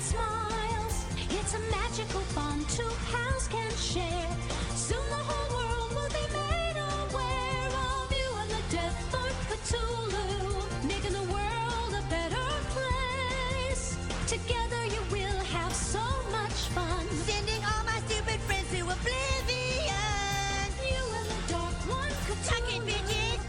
and smiles. It's a magical bond two pals can share. Soon the whole world will be made aware of you and the Death Lord Cthulhu, making the world a better place. Together you will have so much fun, sending all my stupid friends to oblivion. You and the Dark One Cthulhu. Tuck it, bitches!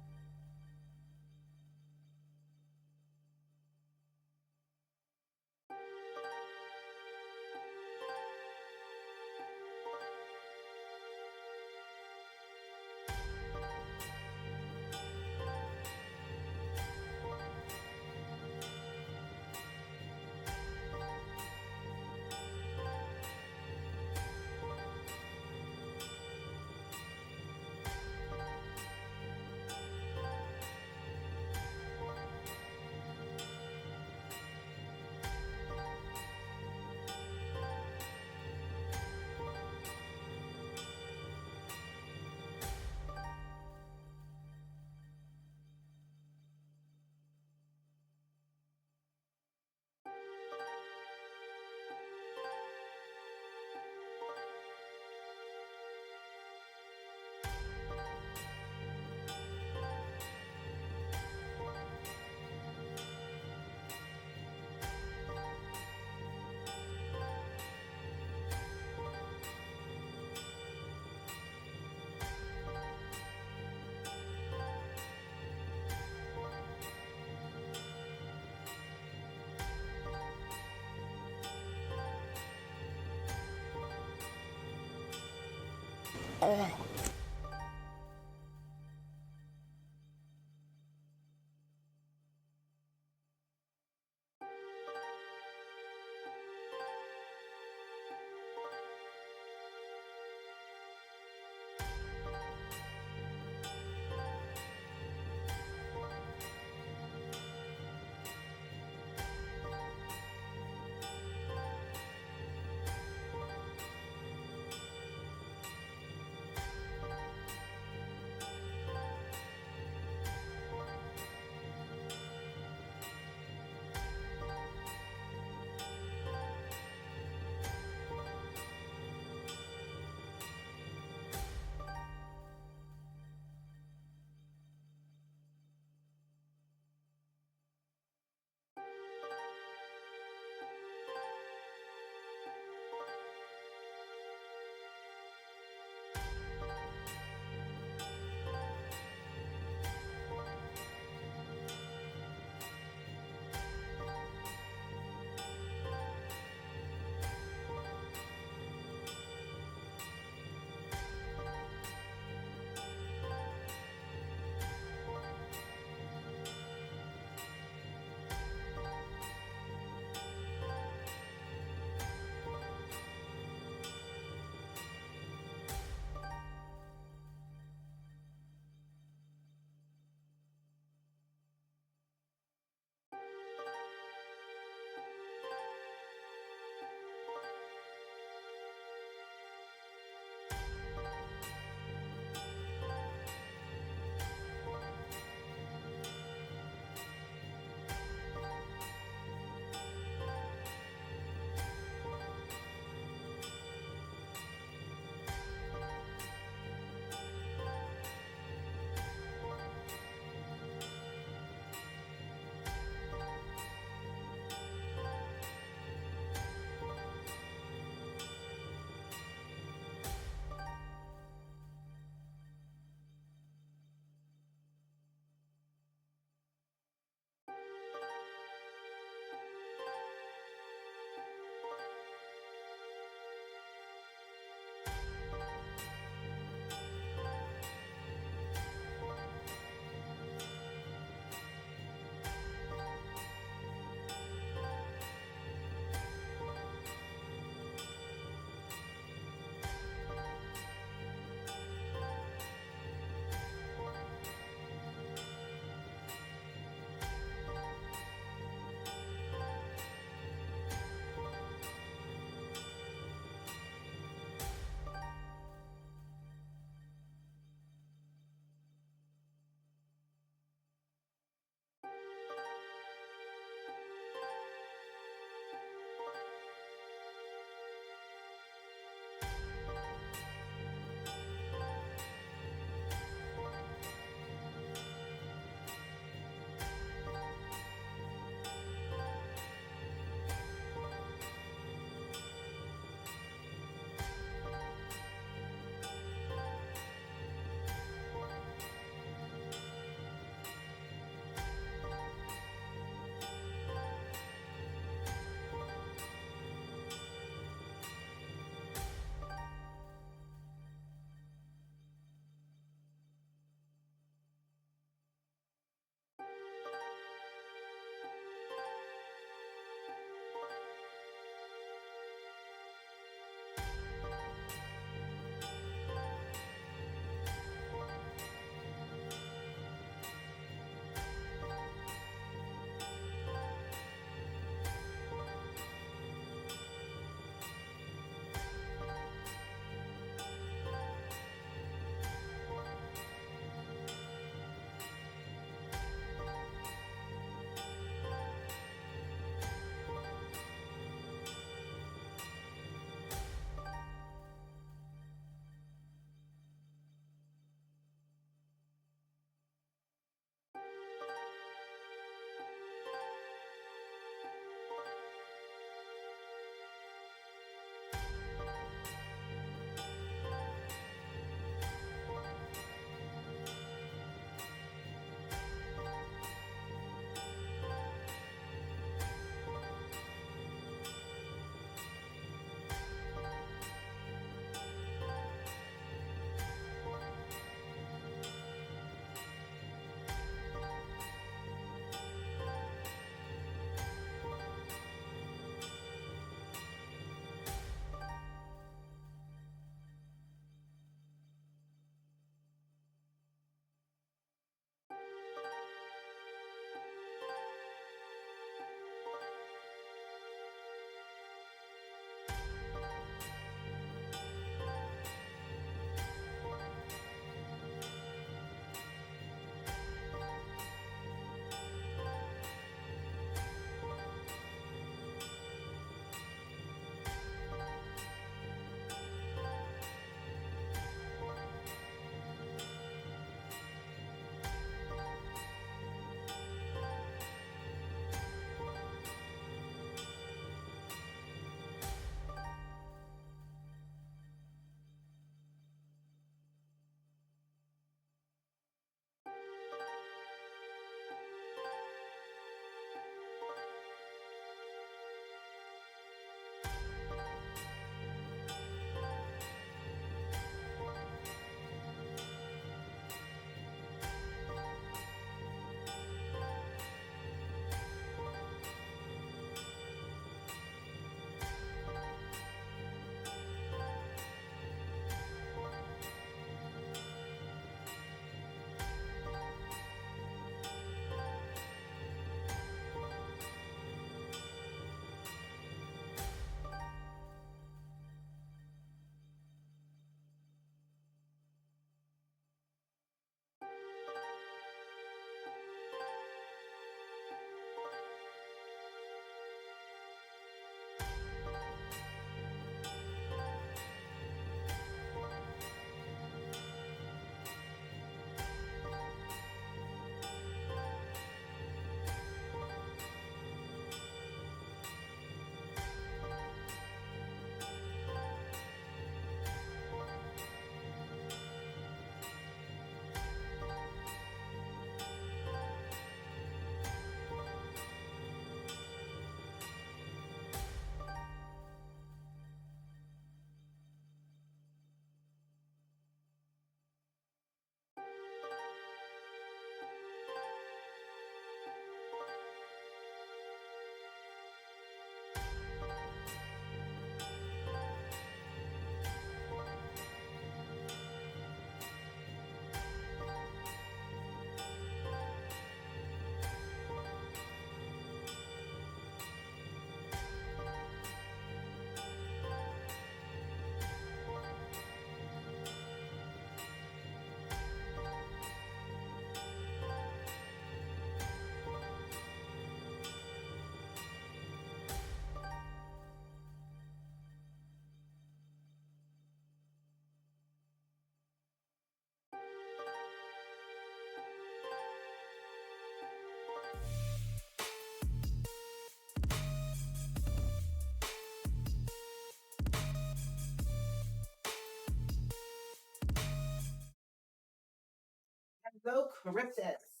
Go Cryptids!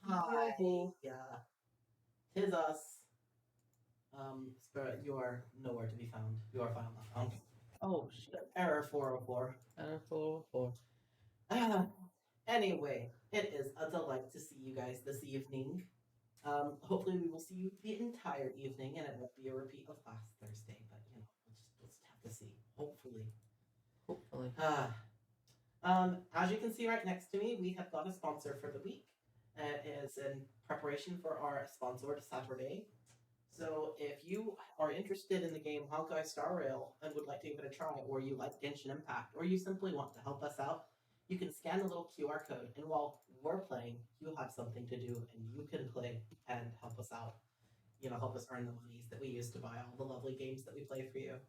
Hi. Yeah. Tis us. Spirit, you are nowhere to be found. You are found not found. Oh, shit. Error 404. Error 404. Anyway, it is a delight to see you guys this evening. Hopefully we will see you the entire evening, and it won't be a repeat of last Thursday. But you know, we'll just have to see. Hopefully. Hopefully. As you can see right next to me, we have got a sponsor for the week. It is in preparation for our sponsored Saturday. So if you are interested in the game Honkai Star Rail and would like to give it a try, or you like Genshin Impact, or you simply want to help us out, you can scan the little QR code, and while we're playing, you'll have something to do, and you can play and help us out. You know, help us earn the monies that we use to buy all the lovely games that we play for you.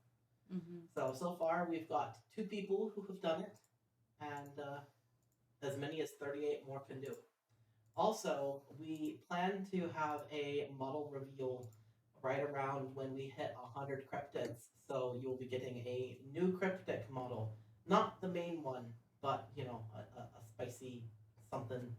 Mm-hmm. So far, we've got 2 people who have done it, and as many as 38 more can do. Also, we plan to have a model reveal right around when we hit 100 cryptids, so you'll be getting a new cryptic model. Not the main one, but, you know, a spicy something.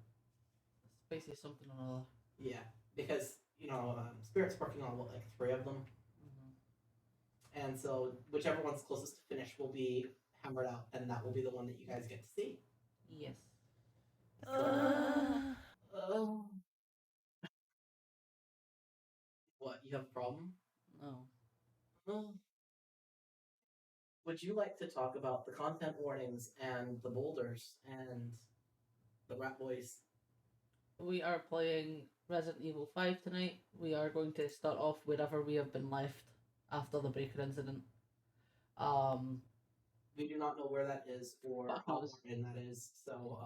Spicy something or another. Yeah, because, you know, Spirit's working on, what, like 3 of them? Mm-hmm. And so whichever one's closest to finish will be hammered out, and that will be the one that you guys get to see. Yes. What, you have a problem? No. Would you like to talk about the content warnings and the boulders and the rat boys? We are playing Resident Evil 5 tonight. We are going to start off wherever we have been left after the breaker incident. We do not know where that is or Fuck how knows. far in that is, so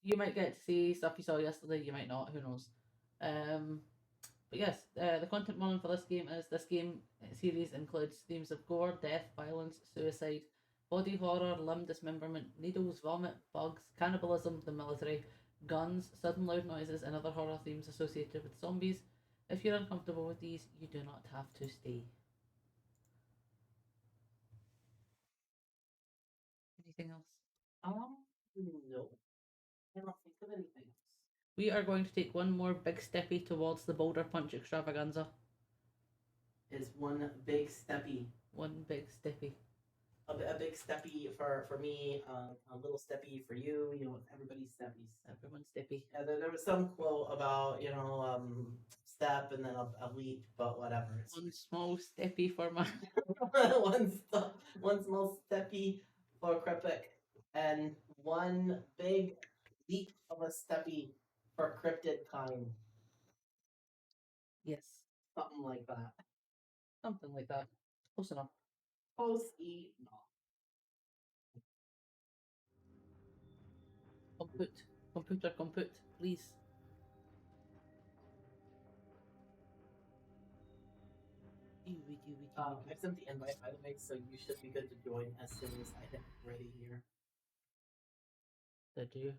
You might get to see stuff you saw yesterday, you might not, who knows. But yes, the content warning for this game is this game series includes themes of gore, death, violence, suicide, body horror, limb dismemberment, needles, vomit, bugs, cannibalism, the military, guns, sudden loud noises, and other horror themes associated with zombies. If you're uncomfortable with these, you do not have to stay. Anything else? no, I don't think of anything else. We are going to take one more big steppy towards the boulder punch extravaganza. Is one big steppy. One big steppy. A big steppy for me, a little steppy for you. You know, everybody's steppies. Everyone's steppy. Yeah, there was some quote about, you know, step and then a leap, but whatever. It's One small steppy for my one small steppy for Cryptic, and one big leap of a steppy for Cryptid kind. yes, Something like that. something like that. Close enough. Close enough. Compute, please. I sent the invite, by the way, so you should be good to join as soon as I hit ready here. Did you?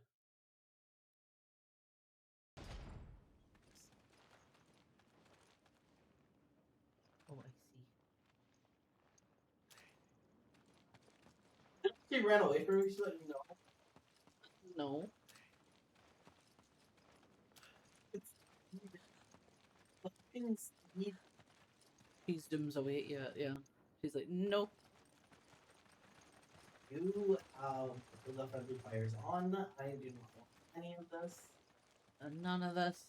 Oh, I see. She ran away from me. She's like, no. No. It's fucking Steve. He's dooms away. Yeah. She's like, nope. You the friendly fires on. I do not want any of this. None of this.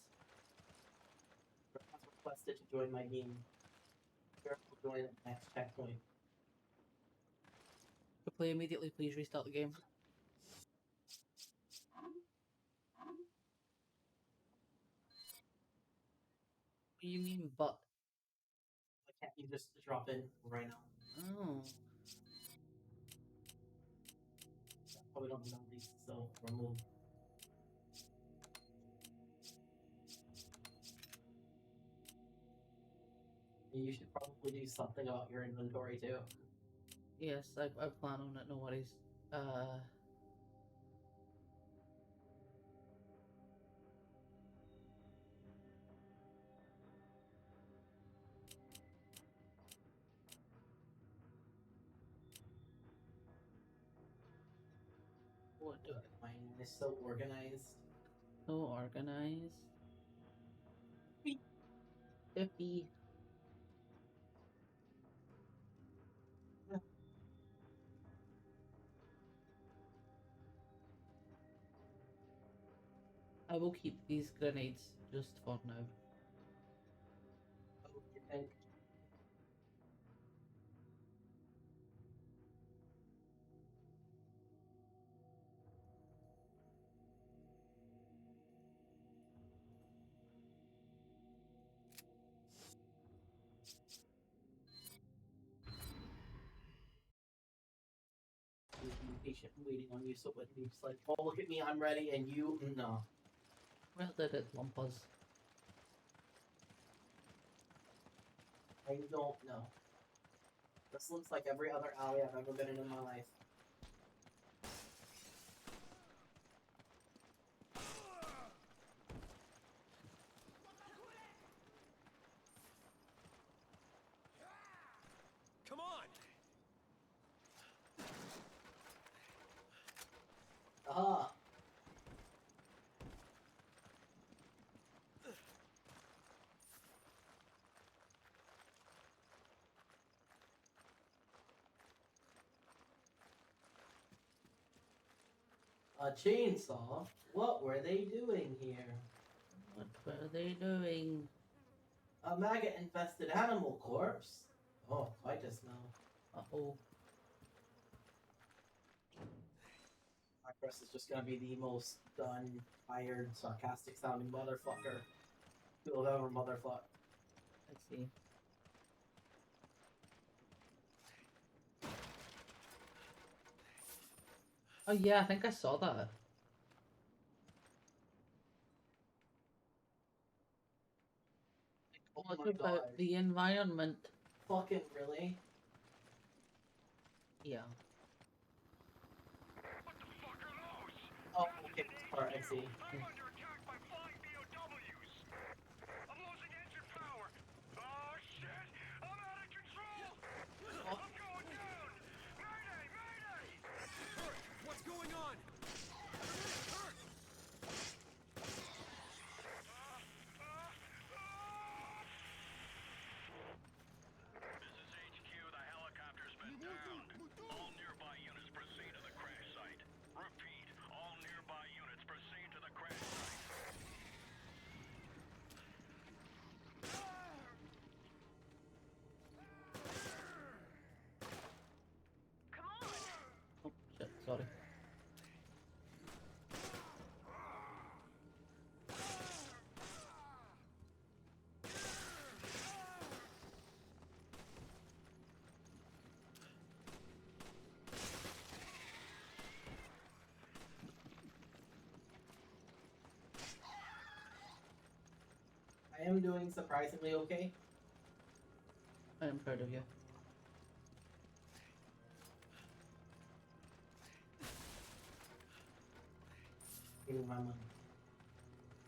Has requested to join my game. Careful, join at the next checkpoint. To play immediately, please restart the game. What do you mean, but? Why can't you just drop in right now? Oh. Probably don't know these, so remove. You should probably do something about your inventory too. Yes, I plan on it, no worries. What do I? Mine is so organized. So organized. Iffy. I will keep these grenades just for now. What do you think? We've been patient and waiting on you, so it wouldn't be just like, oh, look at me, I'm ready, and you, no. Where did it lump us? I don't know. This looks like every other alley I've ever been in my life. Come on! Aha! A chainsaw? What were they doing here? What were they doing? A maggot-infested animal corpse? Oh, quite a smell. Uh-oh. Chris is just gonna be the most done, tired, sarcastic-sounding motherfucker you'll have ever motherfucked. Let's see. Oh yeah, I think I saw that. Oh What my about god. the environment? Fucking really? Yeah. What the fuck are those? Oh, okay, this part, I see. I'm under attack by flying BOWs! I'm losing engine power! Oh shit! I'm out of control! I'm going down! Mayday! Mayday! Hurt! What's going on? Hurt! This is HQ. The helicopter's been downed. All nearby units proceed to the crash site. Repeat, all nearby units proceed to the crash site. Come on! Oh shit, sorry. I am doing surprisingly okay. I am proud of you. Give me my money.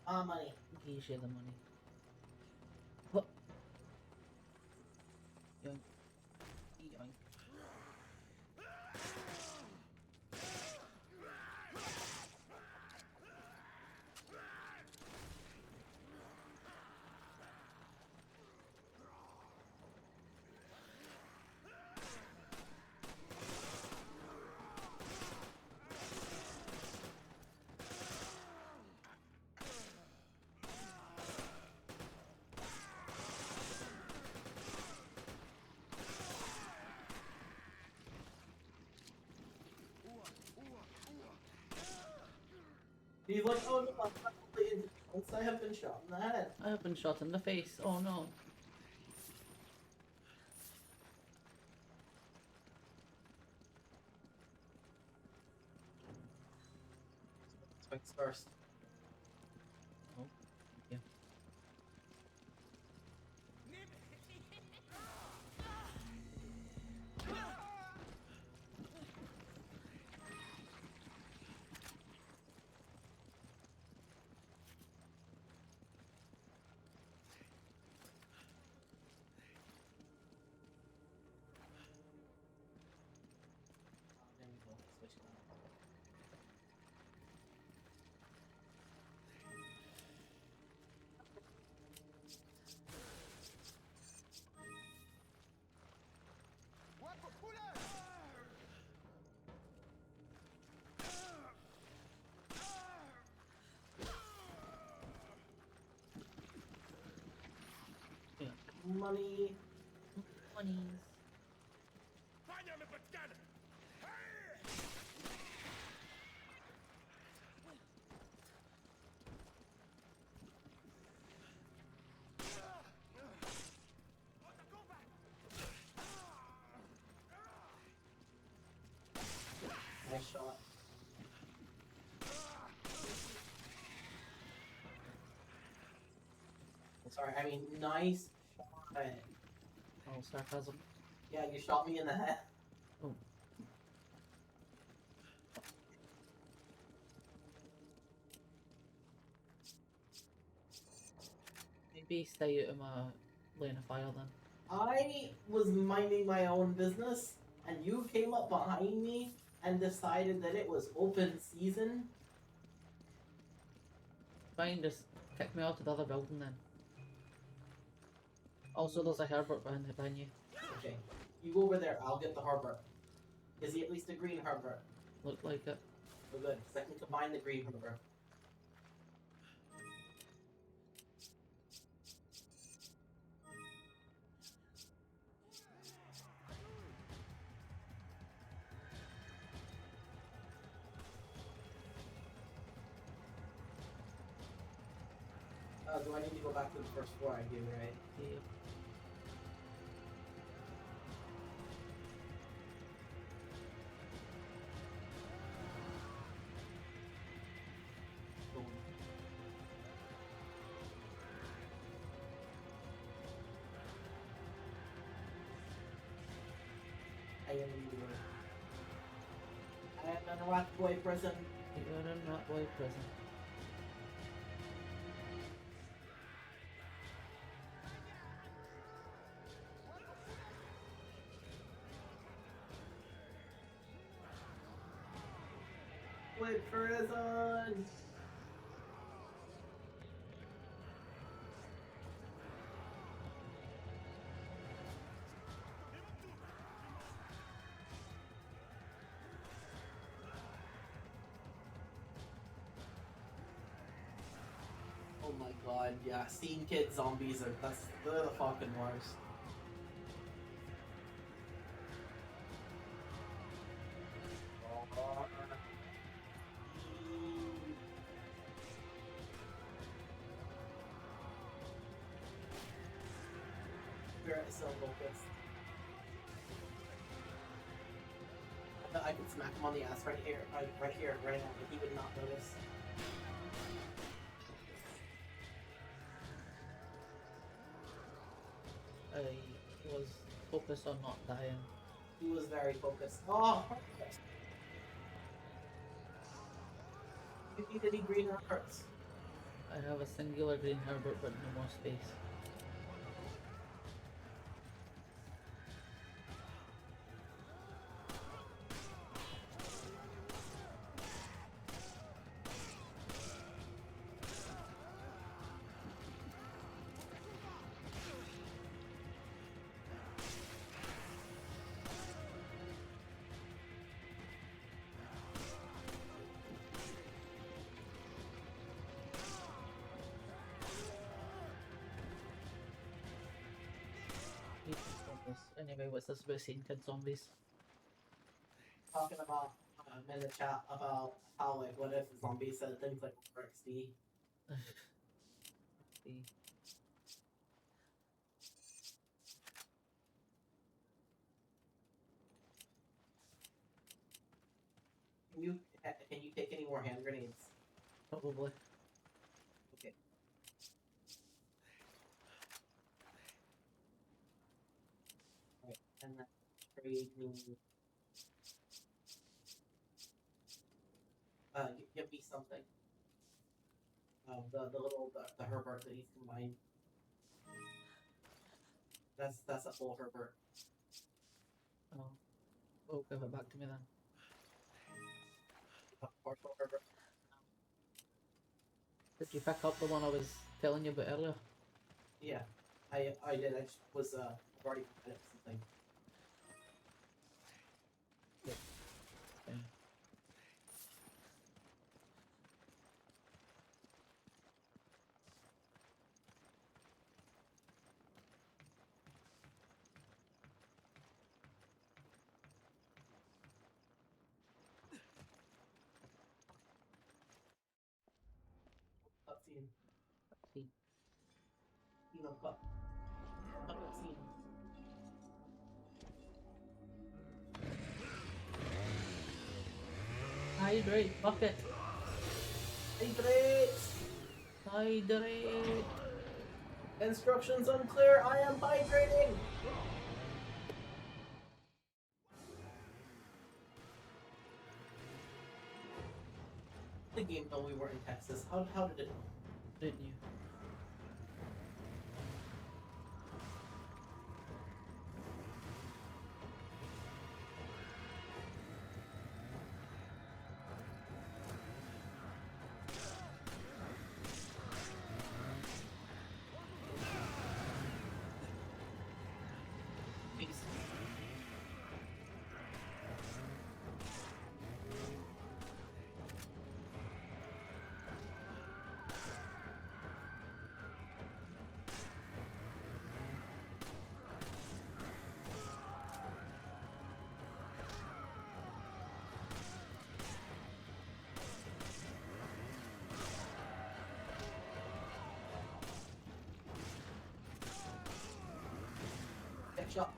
Ah, money. Gives you the money. What? Yoink. Yoink. He's like, oh no, I'm not completely injured. Once I have been shot in the head. I have been shot in the face. Oh no. Swings first. Oh, thank you. There we go. Switch Money. Monies. Панями батьками! Nice shot. Sorry, I mean, nice shot. Oh, sarcasm. Yeah, you shot me in the head. Oh. Maybe stay out of my lane of fire then. I was minding my own business, and you came up behind me and decided that it was open season. Fine, just kick me out to the other building then. Also, there's a Herbert behind you. Okay, you go over there. I'll get the Herbert. Is he at least a green Herbert? Look like it. Oh, good, because I can combine the green Herbert. Do I need to go back to the first floor? I do, right? Yeah. Boom. I am leaving. I am in a rat boy prison. You're in Rat Boy prison. Boy prison. Oh my god, yeah, seeing kid zombies are they're the fucking worst. Spirit is so focused. I bet I could smack him on the ass right here, right now, but he would not notice. I was focused on not dying. He was very focused. Oh! You need any green hearts? I have a singular green Herbert but no more space. Anyway, what's this about seeing kid zombies? Talking about in the chat about how like what if zombies said things like XD. See. Can you take any more hand grenades? Probably. Okay. Right, and then trade me. Give me something. The Herbert that he's combined. That's a full Herbert. Oh. Oh, give it back to me then. Partial Herbert. Did you pick up the one I was telling you about earlier? Yeah, I did. I just was I've already had it something. Fine. scene. See. Scene of cut. Cut scene. Hydrate, bucket. Hydrate! Hydrate. Instructions unclear. I am hydrating. The game know we were in Texas. How did it know? Didn't you? Peace. Get shot.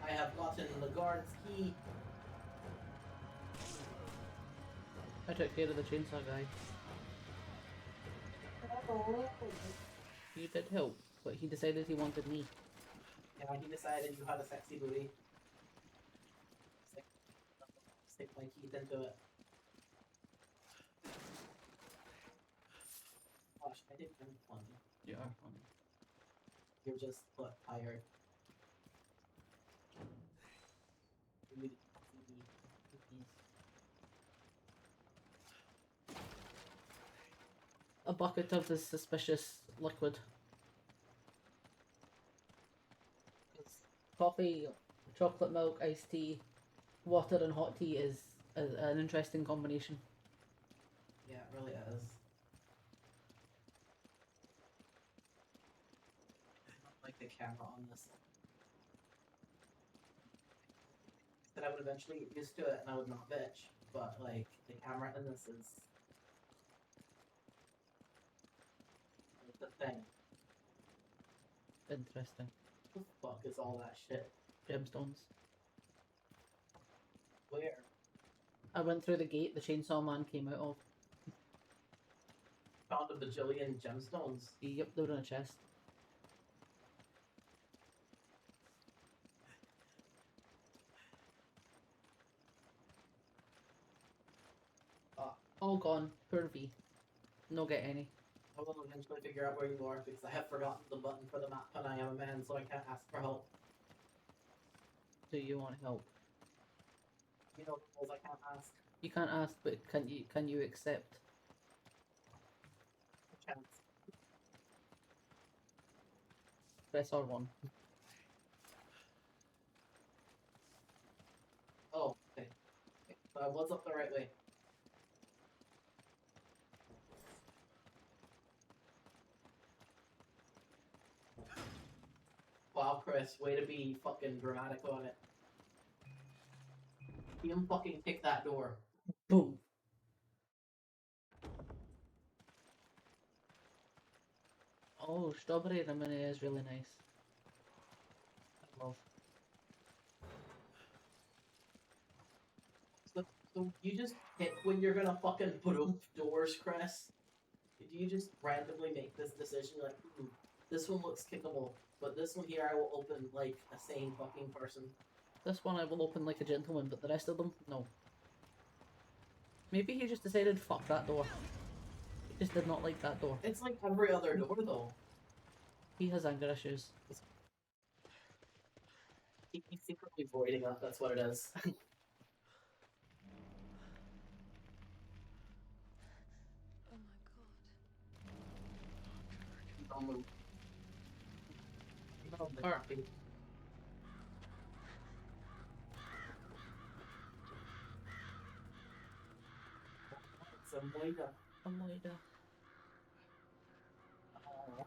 I have gotten the guard's key. I took care of the chainsaw guy. You did help, but he decided he wanted me. Yeah, he decided you had a sexy booty. Stick my teeth into it. Gosh, I think I'm funny. You are funny. You're just tired. Really. A bucket of this suspicious liquid. Coffee, chocolate milk, iced tea, water and hot tea is an interesting combination. Yeah, it really is. I don't like the camera on this. That I would eventually get used to it and I would not bitch, but like the camera in this is the thing. Interesting. What the fuck is all that shit? Gemstones. Where? I went through the gate the chainsaw man came out of. Found a bajillion gemstones. Yep, they were in a chest. All gone. Poor V. No get any. I will eventually figure out where you are because I have forgotten the button for the map and I am a man, so I can't ask for help. Do you want help? You know the rules, I can't ask. You can't ask, but can you accept? A chance. Press R1. Oh, okay. So I was up the right way. Wow, Chris, way to be fucking dramatic on it. You can fucking pick that door. Boom. Oh, strawberry lemonade is really nice. I love. So you just pick when you're gonna fucking put up doors, Chris? Do you just randomly make this decision like, this one looks kickable, but this one here I will open like a sane fucking person? This one I will open like a gentleman, but the rest of them, no. Maybe he just decided, fuck that door. He just did not like that door. It's like every other door though. He has anger issues. He's secretly voiding us, that's what it is. I'll move. Or- It's a Moida. Oh.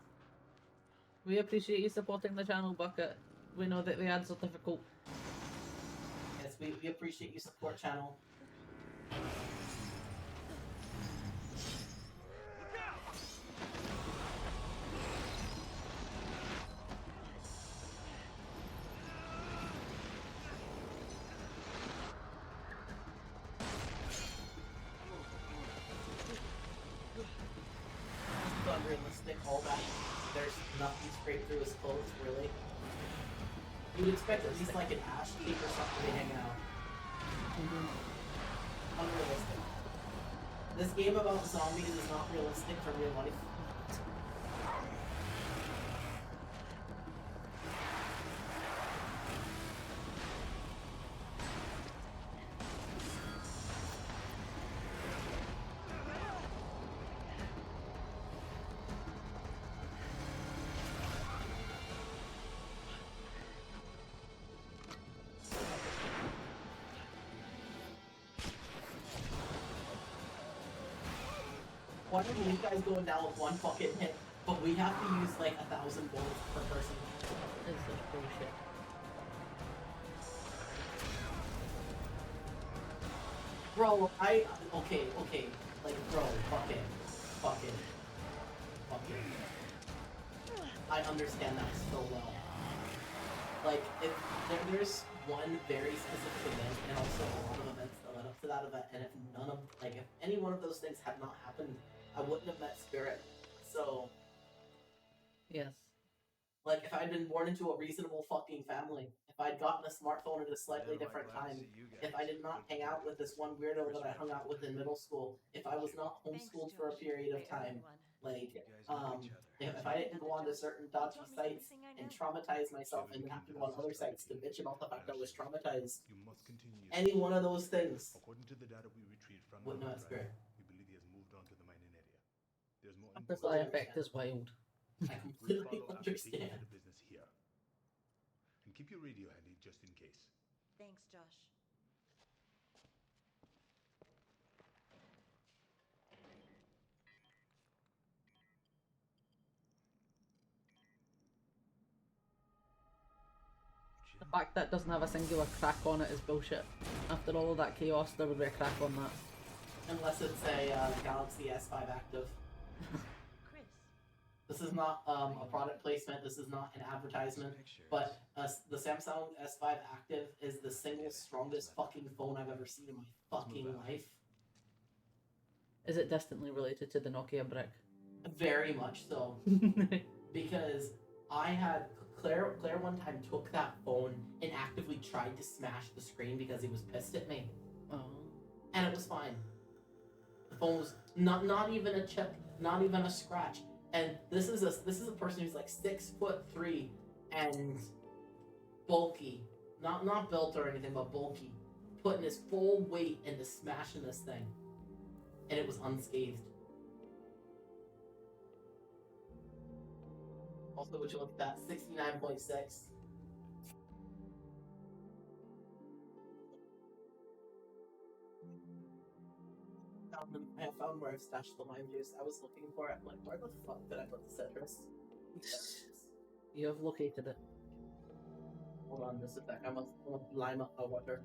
We appreciate you supporting the channel, Bucket. We know that the ads are difficult. Yes, we appreciate you support channel. It's unrealistic, all that. There's nothing straight through his clothes, really. You'd expect at least like an ash tape or something to hang out. Unrealistic. This game about zombies is not realistic for real life. Why are you guys going down with one fucking hit, but we have to use like 1,000 bullets per person? It's such bullshit. Bro, okay, like, bro, fucking. I understand that so well. Like, if there's one very specific event, and also a lot of events that led up to that event, and if none of, like, if any one of those things had not happened, I wouldn't have met Spirit. So, Yes. like, if I'd been born into a reasonable fucking family, if I'd gotten a smartphone at a slightly different time, if I did not hang out with this one weirdo that I hung out with in middle school, if I was not homeschooled for a period of time, like, if I didn't go on to certain dodgy sites and traumatize myself and then have to go on other sites to bitch about the fact I was traumatized, any one of those things According to the data we retrieved from would not Spirit. we believe he has moved on to the mining area. There's more The fly effect is wild. I completely understand. the business here. And keep your radio handy just in case. Thanks, Josh. The fact that it doesn't have a singular crack on it is bullshit. After all of that chaos, there would be a crack on that. Unless it's a Galaxy S5 active. Chris. This is not a product placement, this is not an advertisement, but the Samsung S5 Active is the single strongest fucking phone I've ever seen in my fucking life. Is it distantly related to the Nokia brick? Very much so. Because I had Claire one time took that phone and actively tried to smash the screen because he was pissed at me. Oh. And it was fine. The phone was not even a chip, not even a scratch. And this is a person who's like 6'3" and bulky. Not built or anything, but bulky. Putting his full weight into smashing this thing. And it was unscathed. Also, would you look at that? 69.6. I found where I've stashed the lime juice. I was looking for it. I'm like, where the fuck did I put the citrus? You have located it. Hold on just a sec. I must lime up the water.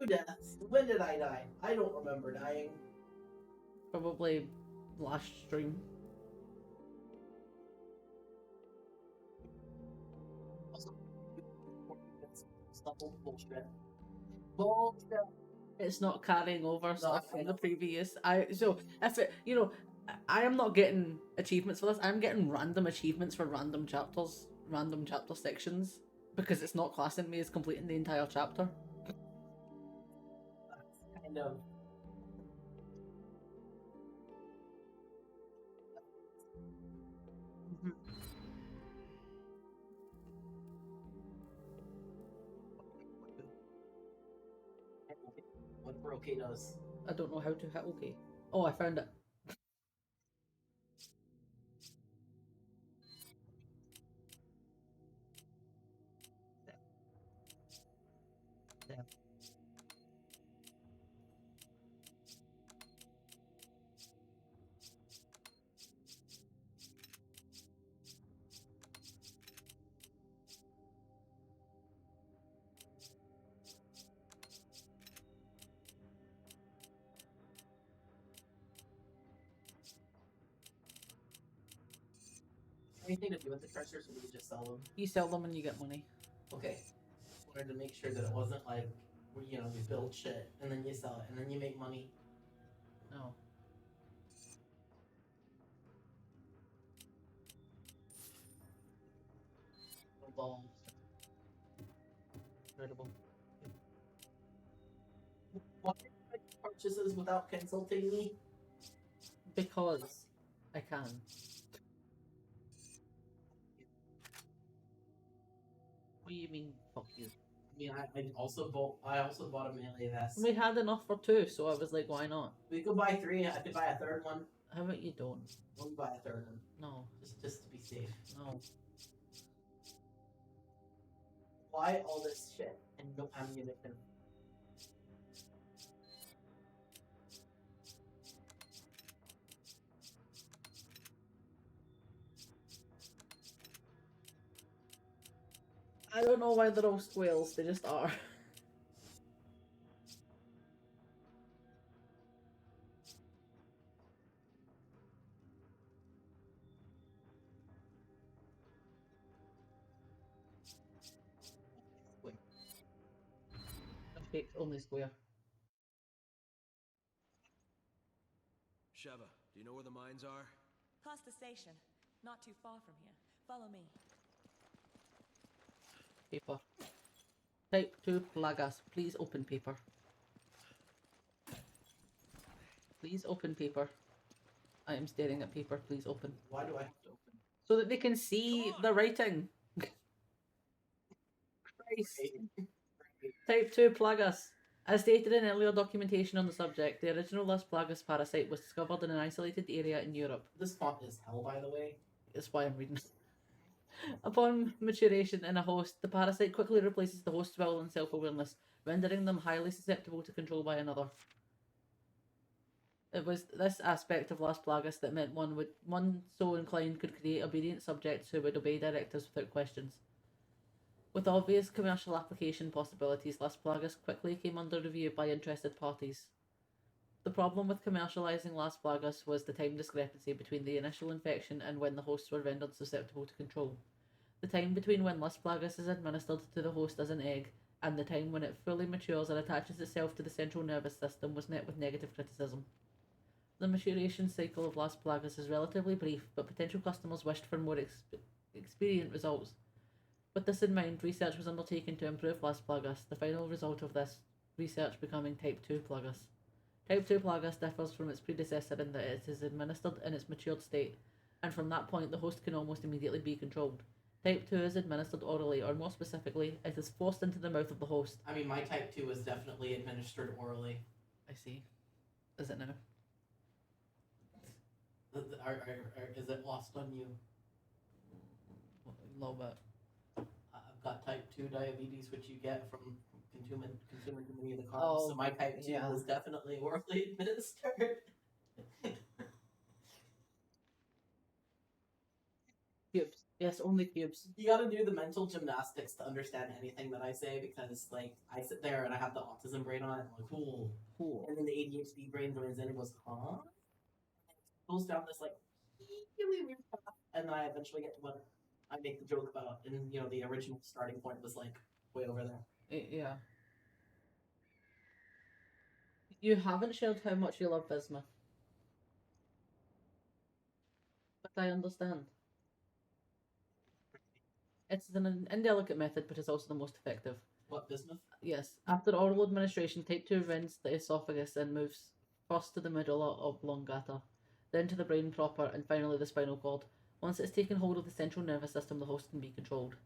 Two deaths. When did I die? I don't remember dying. Probably last stream. Also, bullshit. Bullshit. It's not carrying over stuff I from the know. previous. So if it, I am not getting achievements for this. I'm getting random achievements for random chapters, random chapter sections, because it's not classing me as completing the entire chapter. That's kind of. What Broke does. I don't know how to hit OK. Oh, I found it. Yeah. Anything to do with the treasures, or do you just sell them? You sell them and you get money. Okay. Just wanted to make sure that it wasn't like where, you know, you build shit and then you sell it and then you make money. No. Evolved. Incredible. Why did you make purchases without consulting me? Because I can. What do you mean, fuck you? I mean, I also bought a melee vest. We had enough for 2, so I was like, why not? We could buy 3. I could buy a third one. How about you don't? We'll buy a third one No, just to be safe. no. Why all this shit and no ammunition? I don't know why they're all squirrels, they just are. Okay, only square. Sheva, do you know where the mines are? Past the station. Not too far from here. Follow me. Paper. Type 2 plagas. Please open paper. Please open paper. I am staring at paper. Please open. Why do I have to open? So that they can see the writing. Christ. Type 2 plagas. As stated in earlier documentation on the subject, the original Las Plagas parasite was discovered in an isolated area in Europe. This font is hell, by the way. That's why I'm reading. Upon maturation in a host, the parasite quickly replaces the host's will and self-awareness, rendering them highly susceptible to control by another. It was this aspect of Las Plagas that meant one so inclined could create obedient subjects who would obey directives without questions. With obvious commercial application possibilities, Las Plagas quickly came under review by interested parties. The problem with commercializing Las Plagas was the time discrepancy between the initial infection and when the hosts were rendered susceptible to control. The time between when Las Plagas is administered to the host as an egg and the time when it fully matures and attaches itself to the central nervous system was met with negative criticism. The maturation cycle of Las Plagas is relatively brief, but potential customers wished for more expedient results. With this in mind, research was undertaken to improve Las Plagas, the final result of this research becoming Type 2 Plagas. Type 2 Plagas differs from its predecessor in that it is administered in its matured state, and from that point the host can almost immediately be controlled. Type 2 is administered orally, or more specifically, it is forced into the mouth of the host. I mean, my Type 2 was definitely administered orally. I see. Is it now? Is it lost on you? A little bit. I've got Type 2 diabetes, which you get from consuming too many of the carbs. Oh, so my Type 2 yeah. was definitely orally administered. Cubes. Yes, only cubes. You gotta do the mental gymnastics to understand anything that I say, because, like, I sit there and I have the autism brain on it, and I'm like, cool. Cool. And then the ADHD brain joins in and goes, huh? Goes down this, like, really weird path, and then I eventually get to what I make the joke about, and, you know, the original starting point was, like, way over there. Yeah. You haven't shared how much you love bismuth. But I understand. It's an indelicate method, but it's also the most effective. What, bismuth? Yes. After oral administration, Type 2 rends the esophagus and moves first to the medulla oblongata, then to the brain proper, and finally the spinal cord. Once it's taken hold of the central nervous system, the host can be controlled.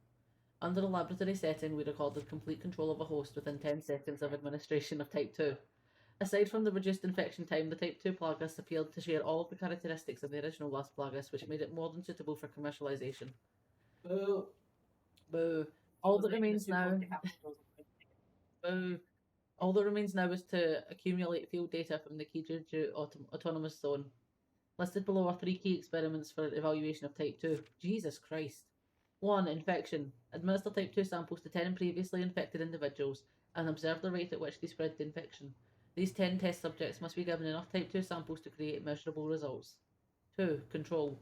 Under a laboratory setting, we recorded complete control of a host within 10 seconds of administration of Type 2. Aside from the reduced infection time, the Type 2 Plagas appeared to share all of the characteristics of the original Las Plagas, which made it more than suitable for commercialization. Boo. Boo. All that Was it remains too now. close to capitalism? Boo. All that remains now is to accumulate field data from the Kijiju Autonomous Zone. Listed below are 3 key experiments for evaluation of Type 2. Jesus Christ. 1. Infection. Administer Type 2 samples to 10 previously infected individuals and observe the rate at which they spread the infection. These 10 test subjects must be given enough Type 2 samples to create measurable results. 2. Control.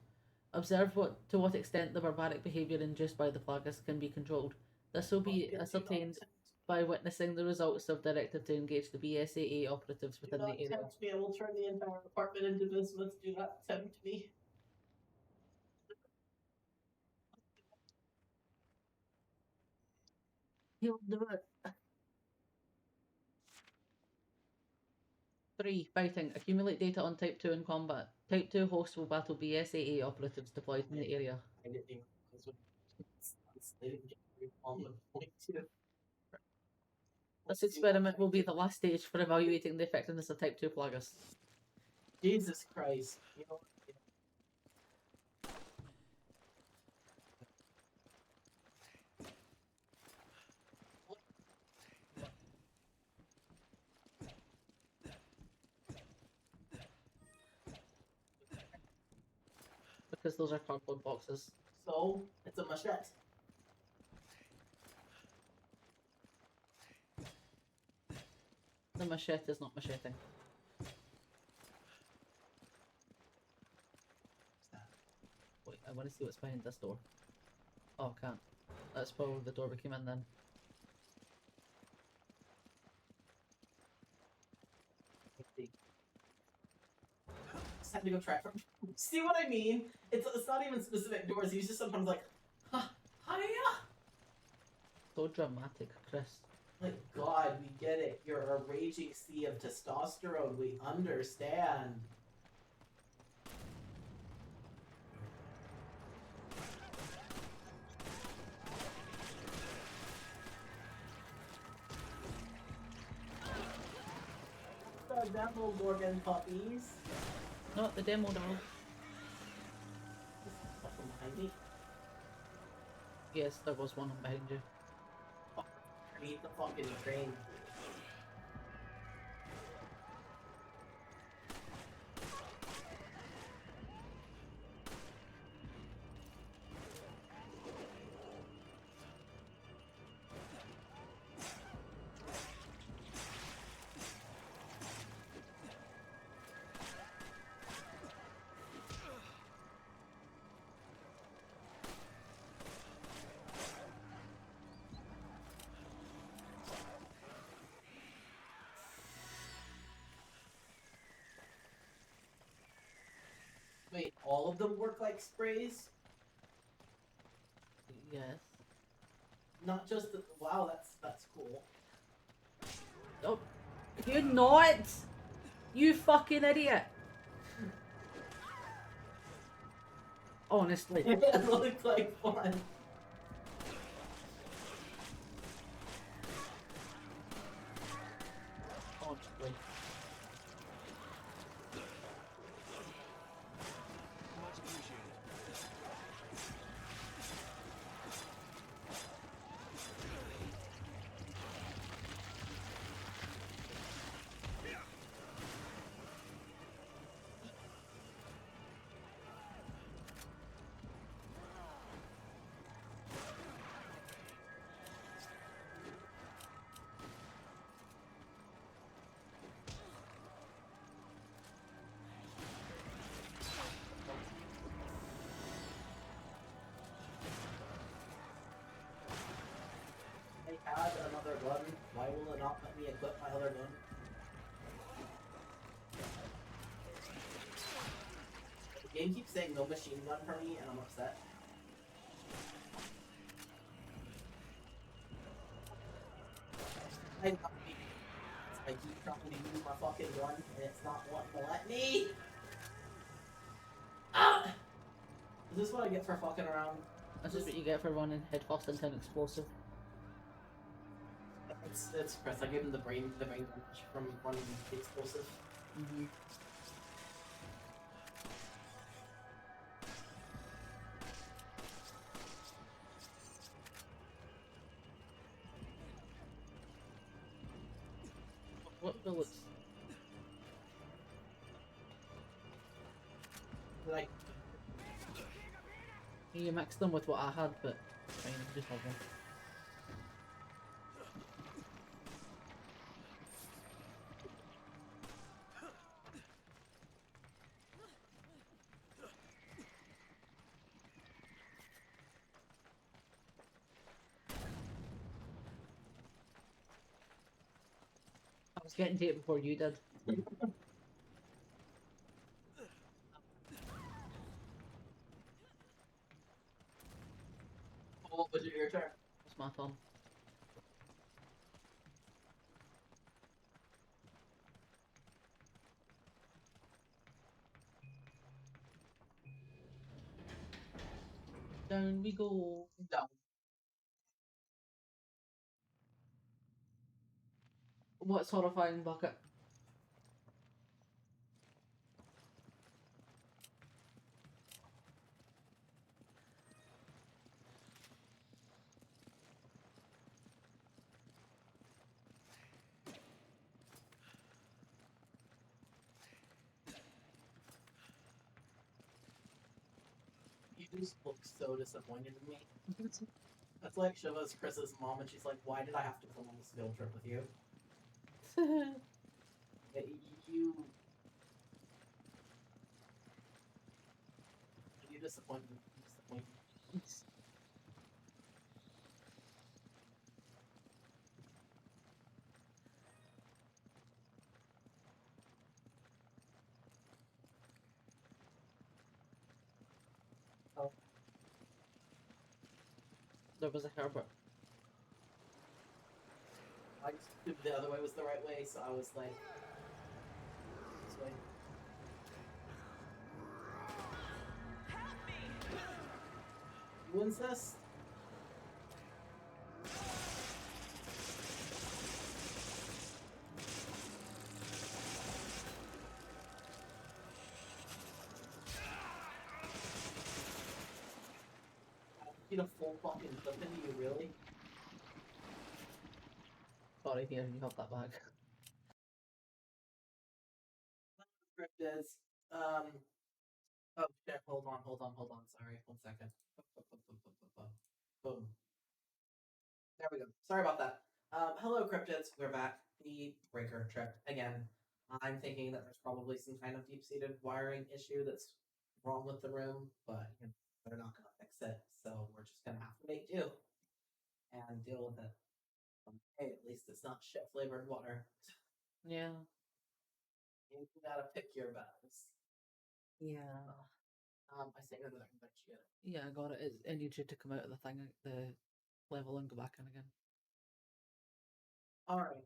Observe to what extent the barbaric behaviour induced by the Plagas can be controlled. This will be ascertained by witnessing the results of directive to engage the BSAA operatives Do within not the area. tempt me. I will turn the entire apartment into business. Do not tempt me. He'll do it. 3. Fighting. Accumulate data on Type 2 in combat. Type 2 hosts will battle BSAA operatives deployed in the area. I didn't think this would on the point too. This experiment will be the last stage for evaluating the effectiveness of Type 2 Plagas. Jesus Christ. You know, Because those are cardboard boxes. so it's a machete. The machete is not macheting. Wait, I want to see what's behind this door. Oh, I can't. That's probably the door we came in then. Just had to go try it. See what I mean? It's not even specific doors. He's just sometimes like, huh, hiya. So dramatic, Chris. Like, God, we get it. You're a raging sea of testosterone. We understand. The devil Morgan puppies. Not the demo dog. Something behind me. Yes, there was one behind you. I need the fucking train. Wait, all of them work like sprays? Yes. Not just the. Wow, that's cool. Oh, you're not! You fucking idiot! Honestly. It looks like fun. Honestly. Much appreciated. I had another gun. Why will it not let me equip my other gun? The game keeps saying no machine gun for me, and I'm upset. I keep trying to use my fucking gun, and it's not wanting to let me. Ah! Is this what I get for fucking around? This is what you get for running headfirst into an explosive. it's Chris. I gave him the brain damage from running the explosive. Mm-hmm. What bullets? Like, You mixed them with what I had, but fine, just have them. I was getting to it before you did. oh, was it your turn? It's my turn. Down we go. No. What's horrifying bucket? You just look so disappointed in me. That's like Shiva's Chris's mom, and she's like, "Why did I have to come on this field trip with you?" Yeah, you disappoint me. You disappoint me. Oh, There was a Herbert. I just knew the other way was the right way, so I was like, this way. Help me! You insist? I need a full fucking clip into you, really? Sorry, here, you have that bag. Script is, oh shit, hold on, sorry, 1 second. Boom. There we go. Sorry about that. Hello, cryptids. We're back. The breaker trip again. I'm thinking that there's probably some kind of deep-seated wiring issue that's wrong with the room, but you know, they're not going to fix it, so we're just going to have to make do and deal with it. Hey, at least it's not shit-flavored water. Yeah. You gotta pick your battles. Yeah. I say that I can bet you. Yeah, I got it. I need you to come out of the thing, the level, and go back in again. All right.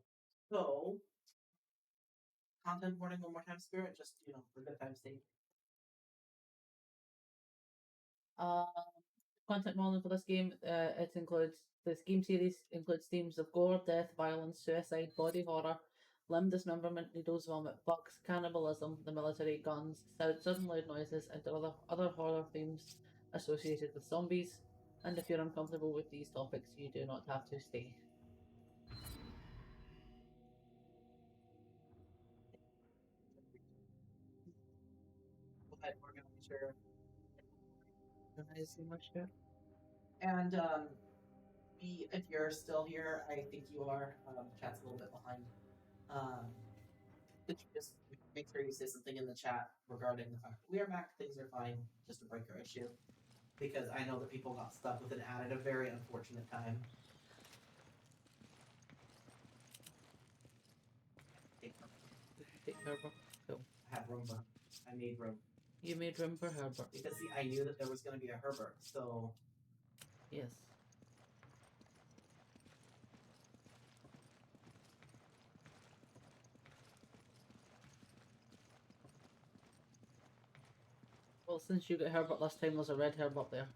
So, content warning one more time, Spirit, just for good time's sake. Content warning for this game. This game series includes themes of gore, death, violence, suicide, body horror, limb dismemberment, needles, vomit, bugs, cannibalism, the military, guns, sudden loud noises, and other horror themes associated with zombies. And if you're uncomfortable with these topics, you do not have to stay. But we're gonna be sure. I see my shit. And if you're still here, I think you are. The chat's a little bit behind. Could you just make sure you say something in the chat regarding the fact that we are back, things are fine, just a breaker issue. Because I know that people got stuck with an ad at a very unfortunate time. Take Herbert. Cool. I had room for I made room. You made room for Herbert. Because see, I knew that there was going to be a Herbert, so Yes. Well, since you got Herbert last time, there's a red Herbert there.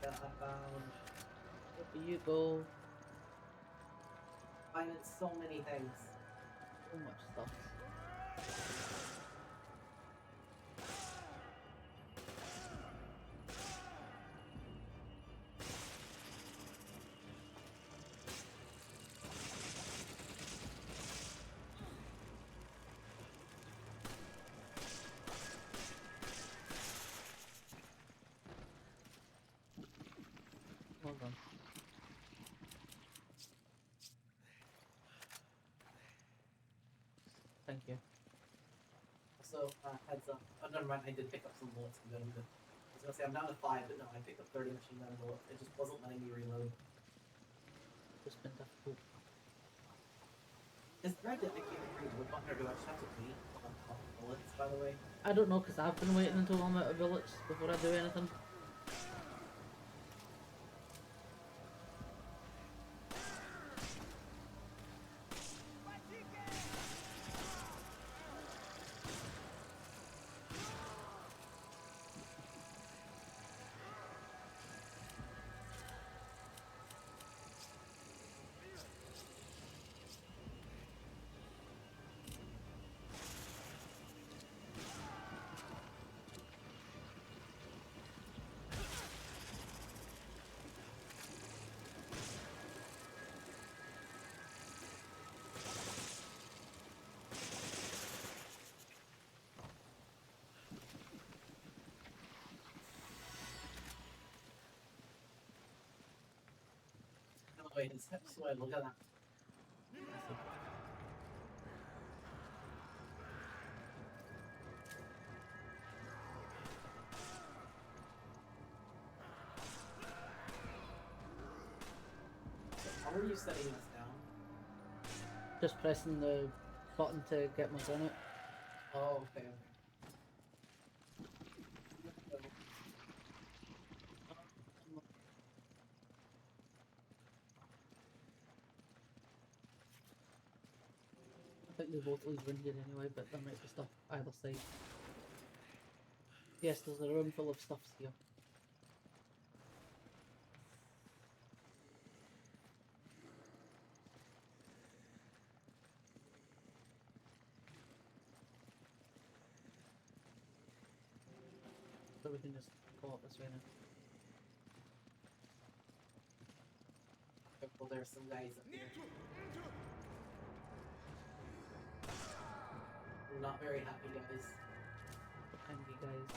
area I found. Where do you go? Finding so many things. So much stuff. Hold on. Thank you. So, heads up. Oh, never mind, I did pick up some bullets. I'm good, I'm good. I was gonna say I'm down to 5, but no, I picked up 30 machine gun bullets. It just wasn't letting me reload. It's been difficult. Is there a dedicated reload button, or do I just have to wait on bullets, by the way? I don't know because I've been waiting until I'm out of bullets before I do anything. No, wait, it's wait, look at that. So how are you setting this down? Just pressing the button to get my gun out. Oh, okay, okay. I think they both leave winded anyway, but there might be stuff either side. Yes, there's a room full of stuffs here. So we can just go up this way now. Well, there's some guys up here. Not very happy guys. Angry guys.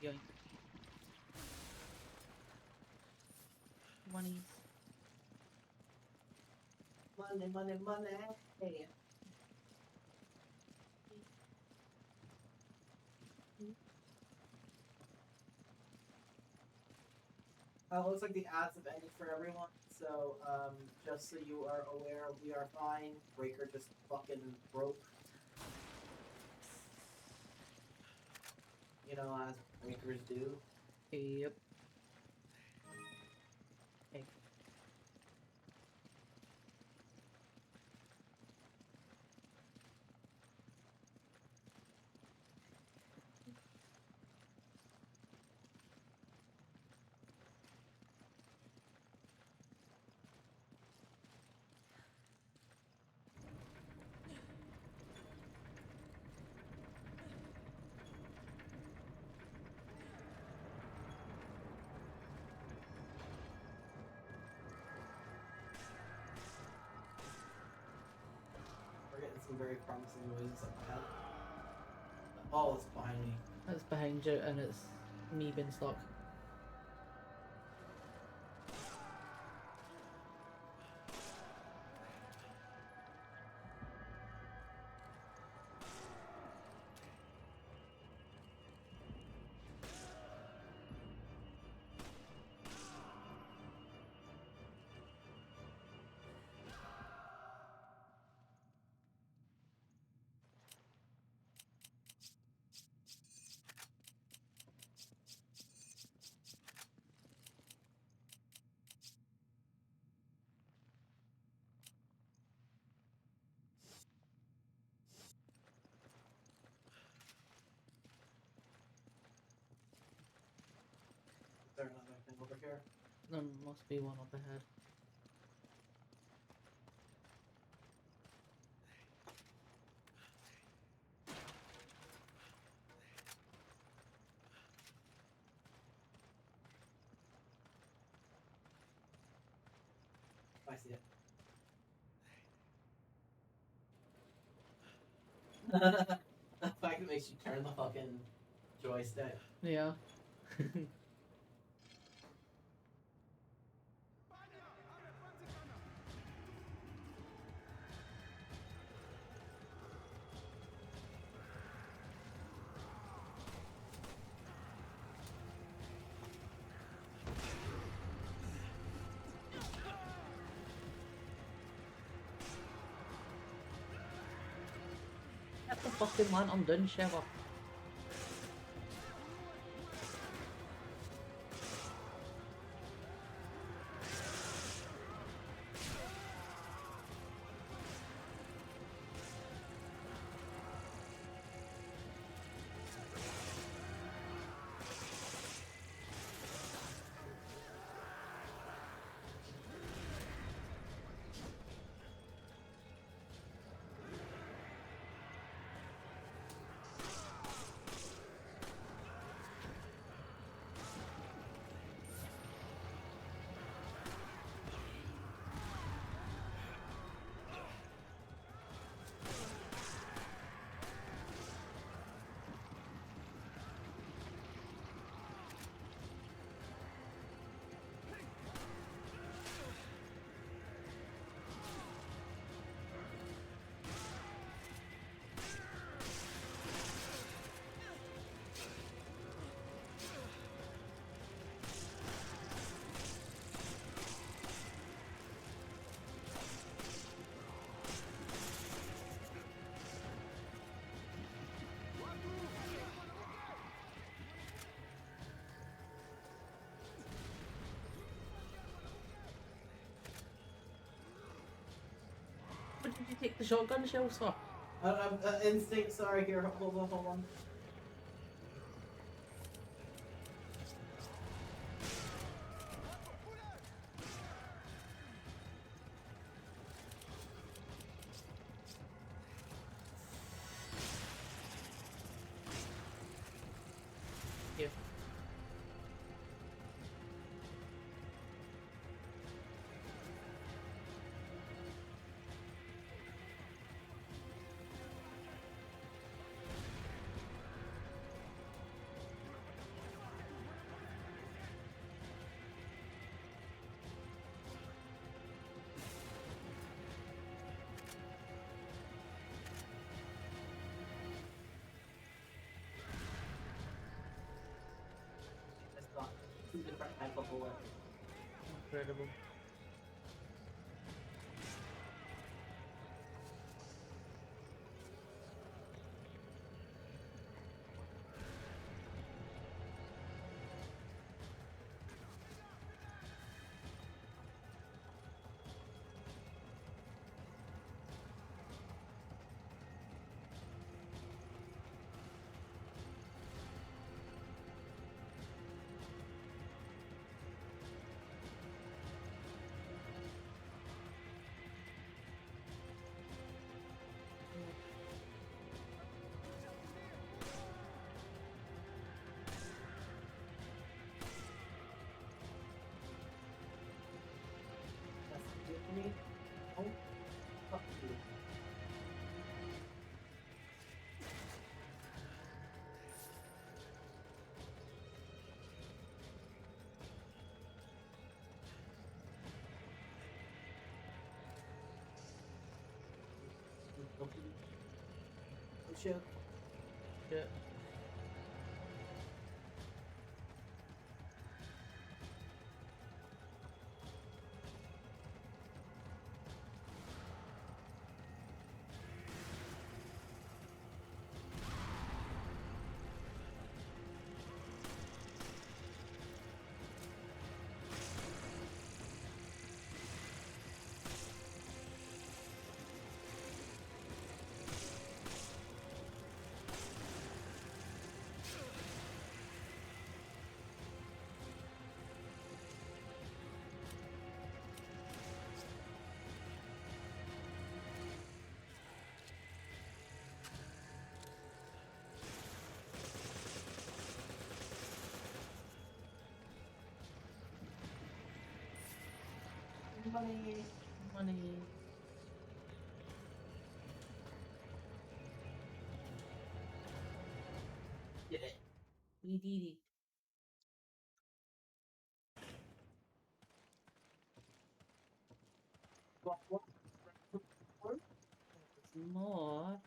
Yoink. Money. Money, money, money. Hey. Looks like the ads have ended for everyone, so just so you are aware, we are fine. Breaker just fucking broke. You know, as breakers do. Yep. Okay. We're getting some very promising noises up ahead. Oh, it's behind me. That's behind you and it's me being stuck. there another thing over here? There must be one up ahead. I see it. The fact it makes you turn the fucking joystick. Yeah. Get the fucking lantern down, Shiver. What did you take the shotgun shells for? Instinct, sorry, here, hold on. Yeah. It's got two different type of bullet. Incredible. That's good for me. Oh, fuck you. Oh shit. Shit. Money. Money. Did it. We did it. What? There's more.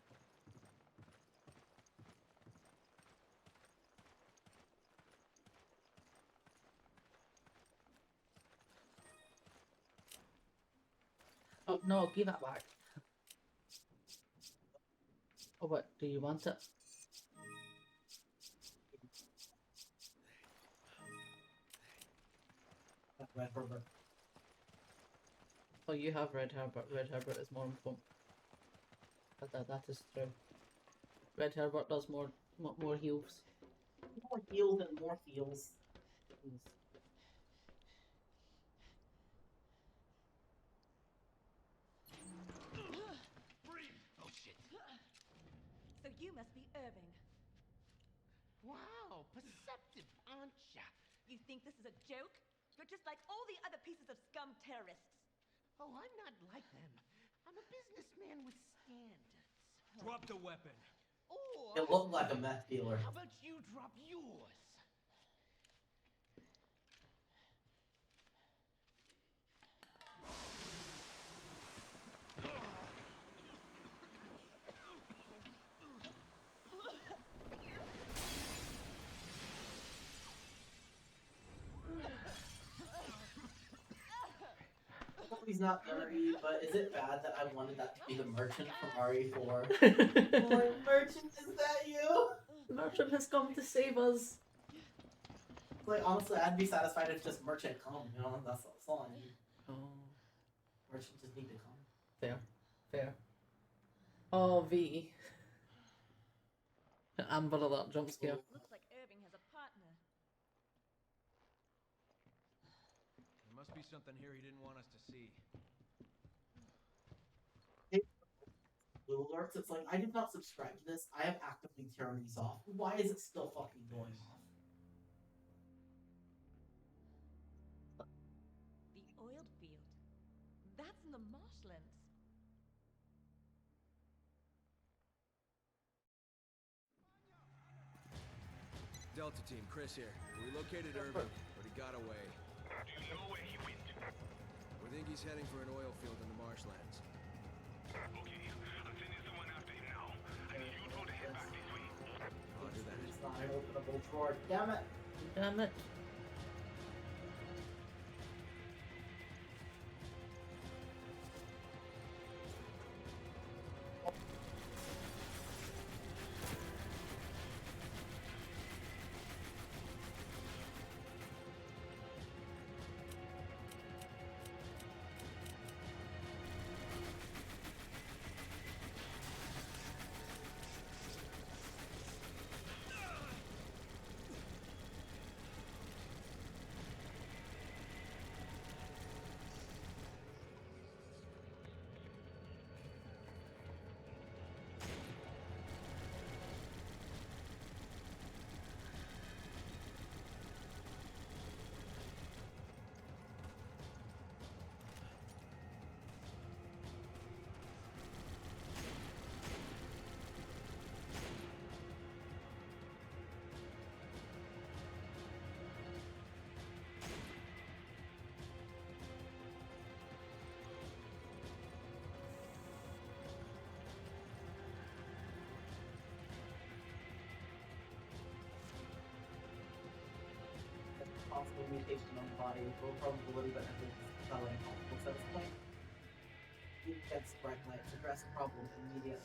Oh no, give that back. Oh, what? Do you want it? Red Herbert. Oh, you have Red Herbert. Red Herbert is more important. That is true. Red Herbert does more heals. More heals and more heals. Yes. Oh shit. So you must be Irving. Wow, perceptive, aren't ya? You think this is a joke? You're just like all the other pieces of scum terrorists. Oh, I'm not like them. I'm a businessman with standards. Drop the weapon. Or It looked like a meth dealer. how about you drop yours? I know he's not Ari, but is it bad that I wanted that to be the merchant from RE4? Boy, merchant, is that you? Merchant has come to save us. Like, honestly, I'd be satisfied if just merchant come, you know? That's all I need. Oh, Merchant just need to come. fair, fair. Oh, V. Amber Alert jump scare. Looks like Irving has a partner. There must be something here he didn't want us to see. Blue alerts, it's like, I did not subscribe to this. I have actively turned these off. Why is it still fucking going off? The oiled field. That's in the marshlands. Delta team, Chris here. We located Irving, but he got away. Do you know where he went? We think he's heading for an oil field in the marshlands. Okay, I'm sending someone after him now. I need you two to head back this way. Roger that. It's not an openable drawer. Damn it. Damn it. Possible mutation on the body, low probability but ever spelling possible. So at this point, you can spread lights, address the problem immediately.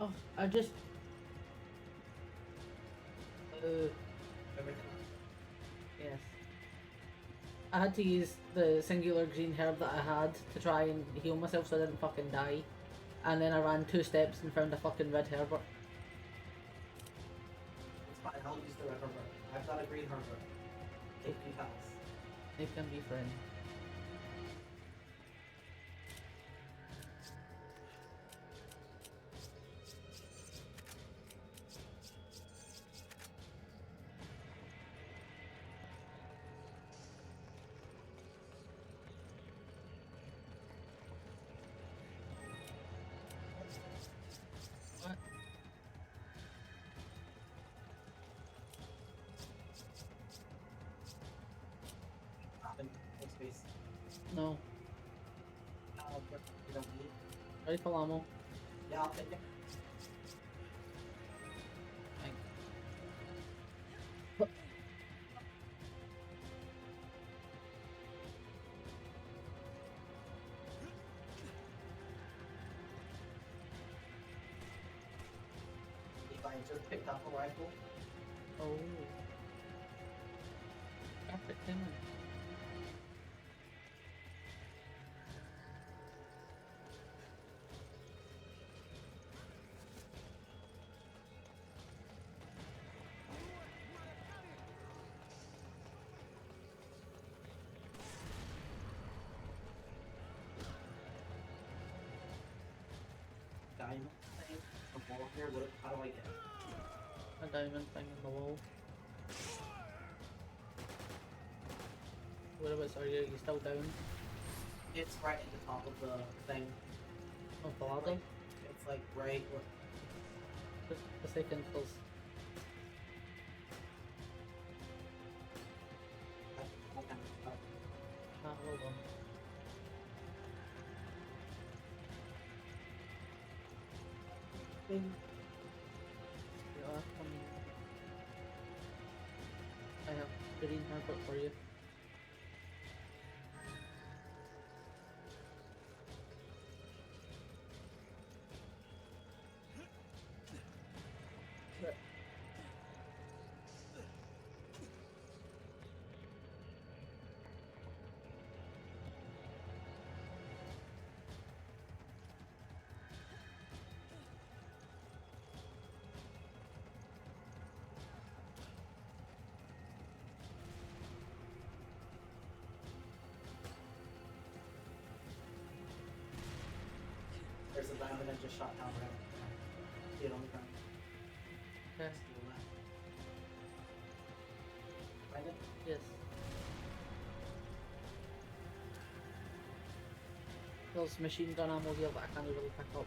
Oh, I just. Everything. Yes. I had to use the singular green herb that I had to try and heal myself so I didn't fucking die. And then I ran 2 steps and found a fucking red herbert. It's fine, I'll use the red herbert. I've got a green herbert. They can be pals. They can be friends. What? Happen. No space. No. You don't need. Rifle ammo. Yeah, I'll take it. Thanks. If I just picked up a rifle, Oh. Perfect timing. diamond thing, a wall here, what, how do I get it? A diamond thing in the wall. Whereabouts are you? Are you still down? It's right at the top of the thing. Of the ladder? It's like right where, Just a second, there's hold on. thing. You are coming. I have green herbert for you. There's a diamond that just shot down right. See it on the ground. Okay. Just to the left. Find it? Yes. There's machine gun ammo here that I can't really pick up.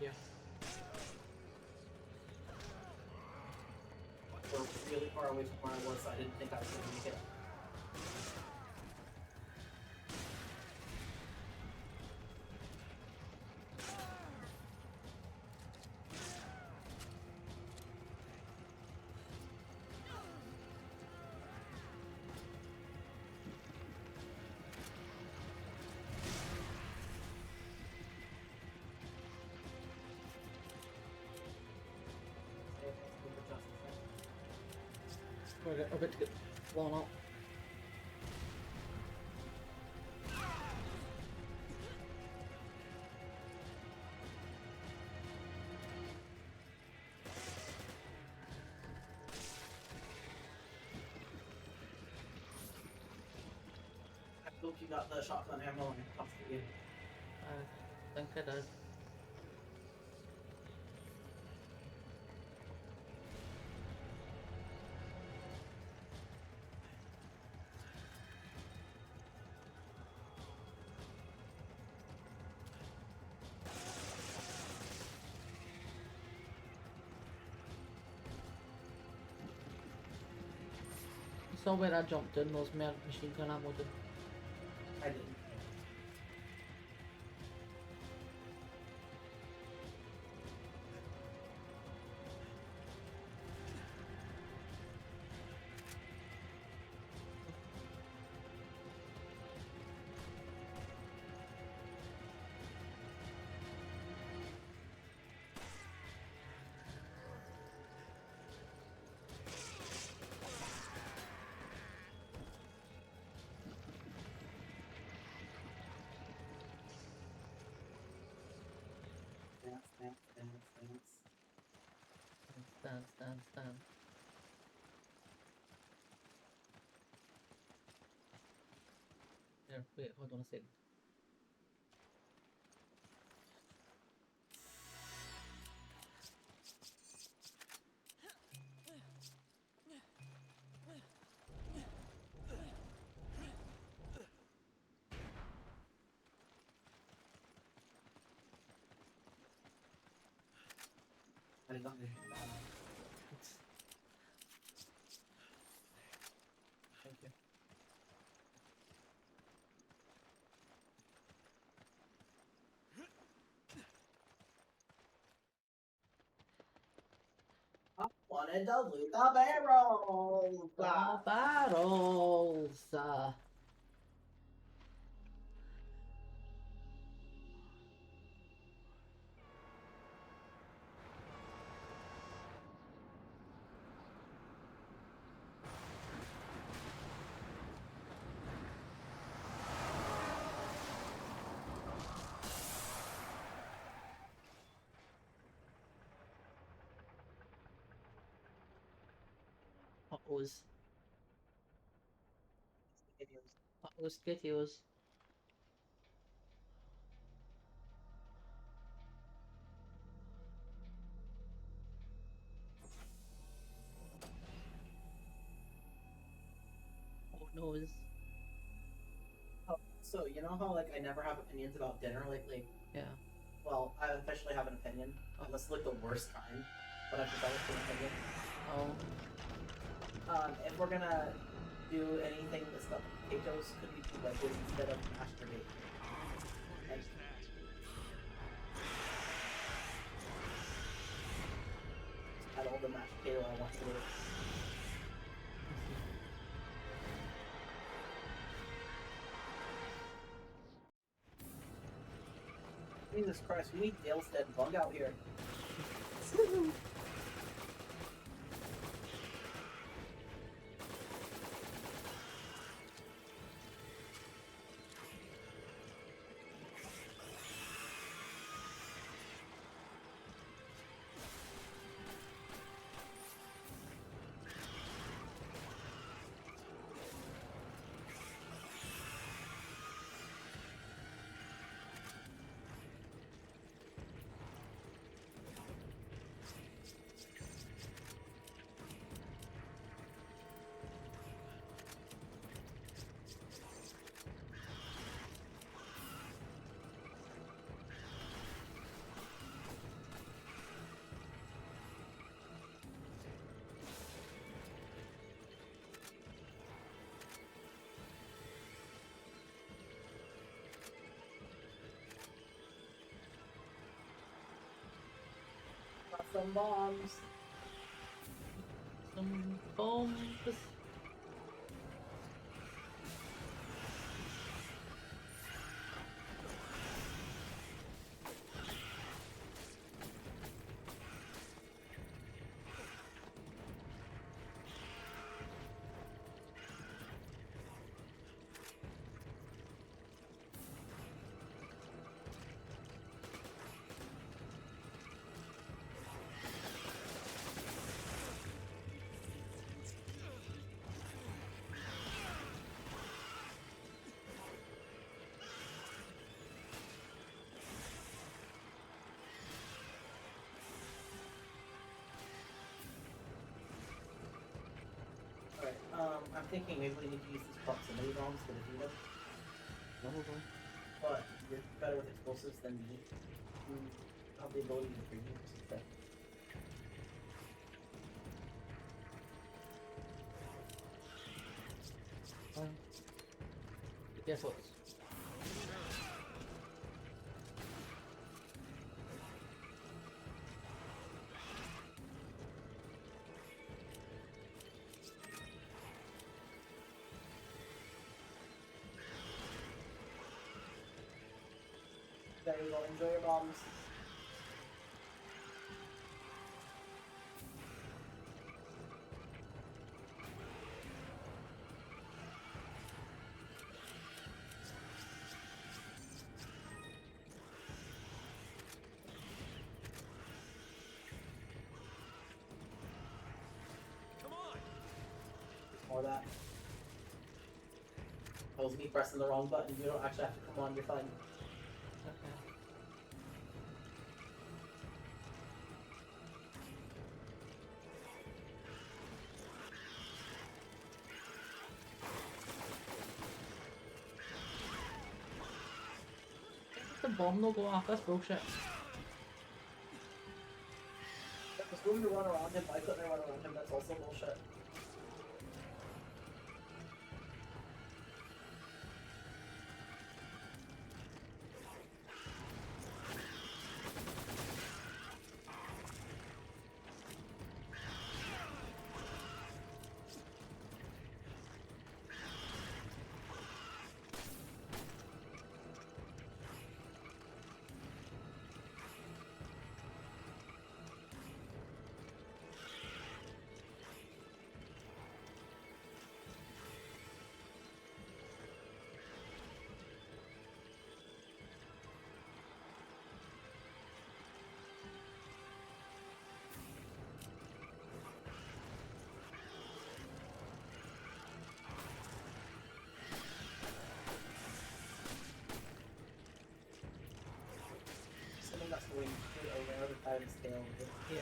Yeah. We're really far away from where I was, so I didn't think I was going to make it. We're about to get blown up. hope you got the shotgun ammo and it comes to you. I think I did. You saw where I jumped in those machine gun ammo did. I didn't. Dance. Stand. There, wait, hold on a second. I got it. Thank you. I wanted to loot the barrels. Oh, barrels! Uh-ohs. Uh-ohs, skittios. Oh, nose. Oh, so you know how like I never have opinions about dinner lately? Yeah. Well, I officially have an opinion. Oh, this is like the worst kind, but I've developed an opinion. Oh. If we're gonna do anything that's got potatoes, could we do wedges instead of mashed potatoes? And add all the mashed potato I want to it. Jesus Christ, we need Dale's dead bug out here. Got some bombs. Some bombs. I'm thinking maybe we need to use these proximity bombs to defeat him. Probably. But you're better with explosives than me. You have the ability to defeat him. So. Guess what? There you go, enjoy your bombs. Come on! Or that. That was me pressing the wrong button. You don't actually have to come on, you're fine. Okay. The bomb no go off, that's bullshit. There's room to run around him, why couldn't I run around him? That's also bullshit. Assuming that's going to a rare time scale. Yeah.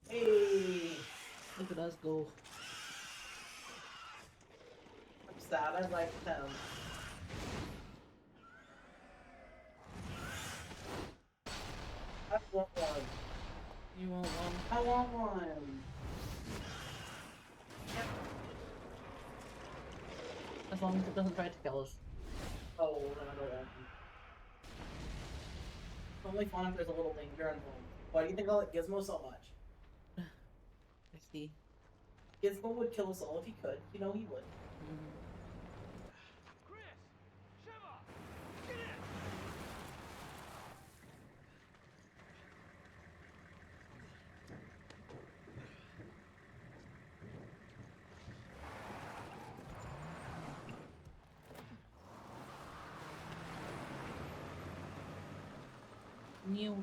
Hey! Look at us go. I'm sad, I like them. I want one. You want one? I want one. As long as it doesn't try to kill us. Oh, then I don't want one. It's only fun if there's a little danger involved. Why do you think I like Gizmo so much? I see. Gizmo would kill us all if he could. You know he would. Chris! Shiva! Get in! New.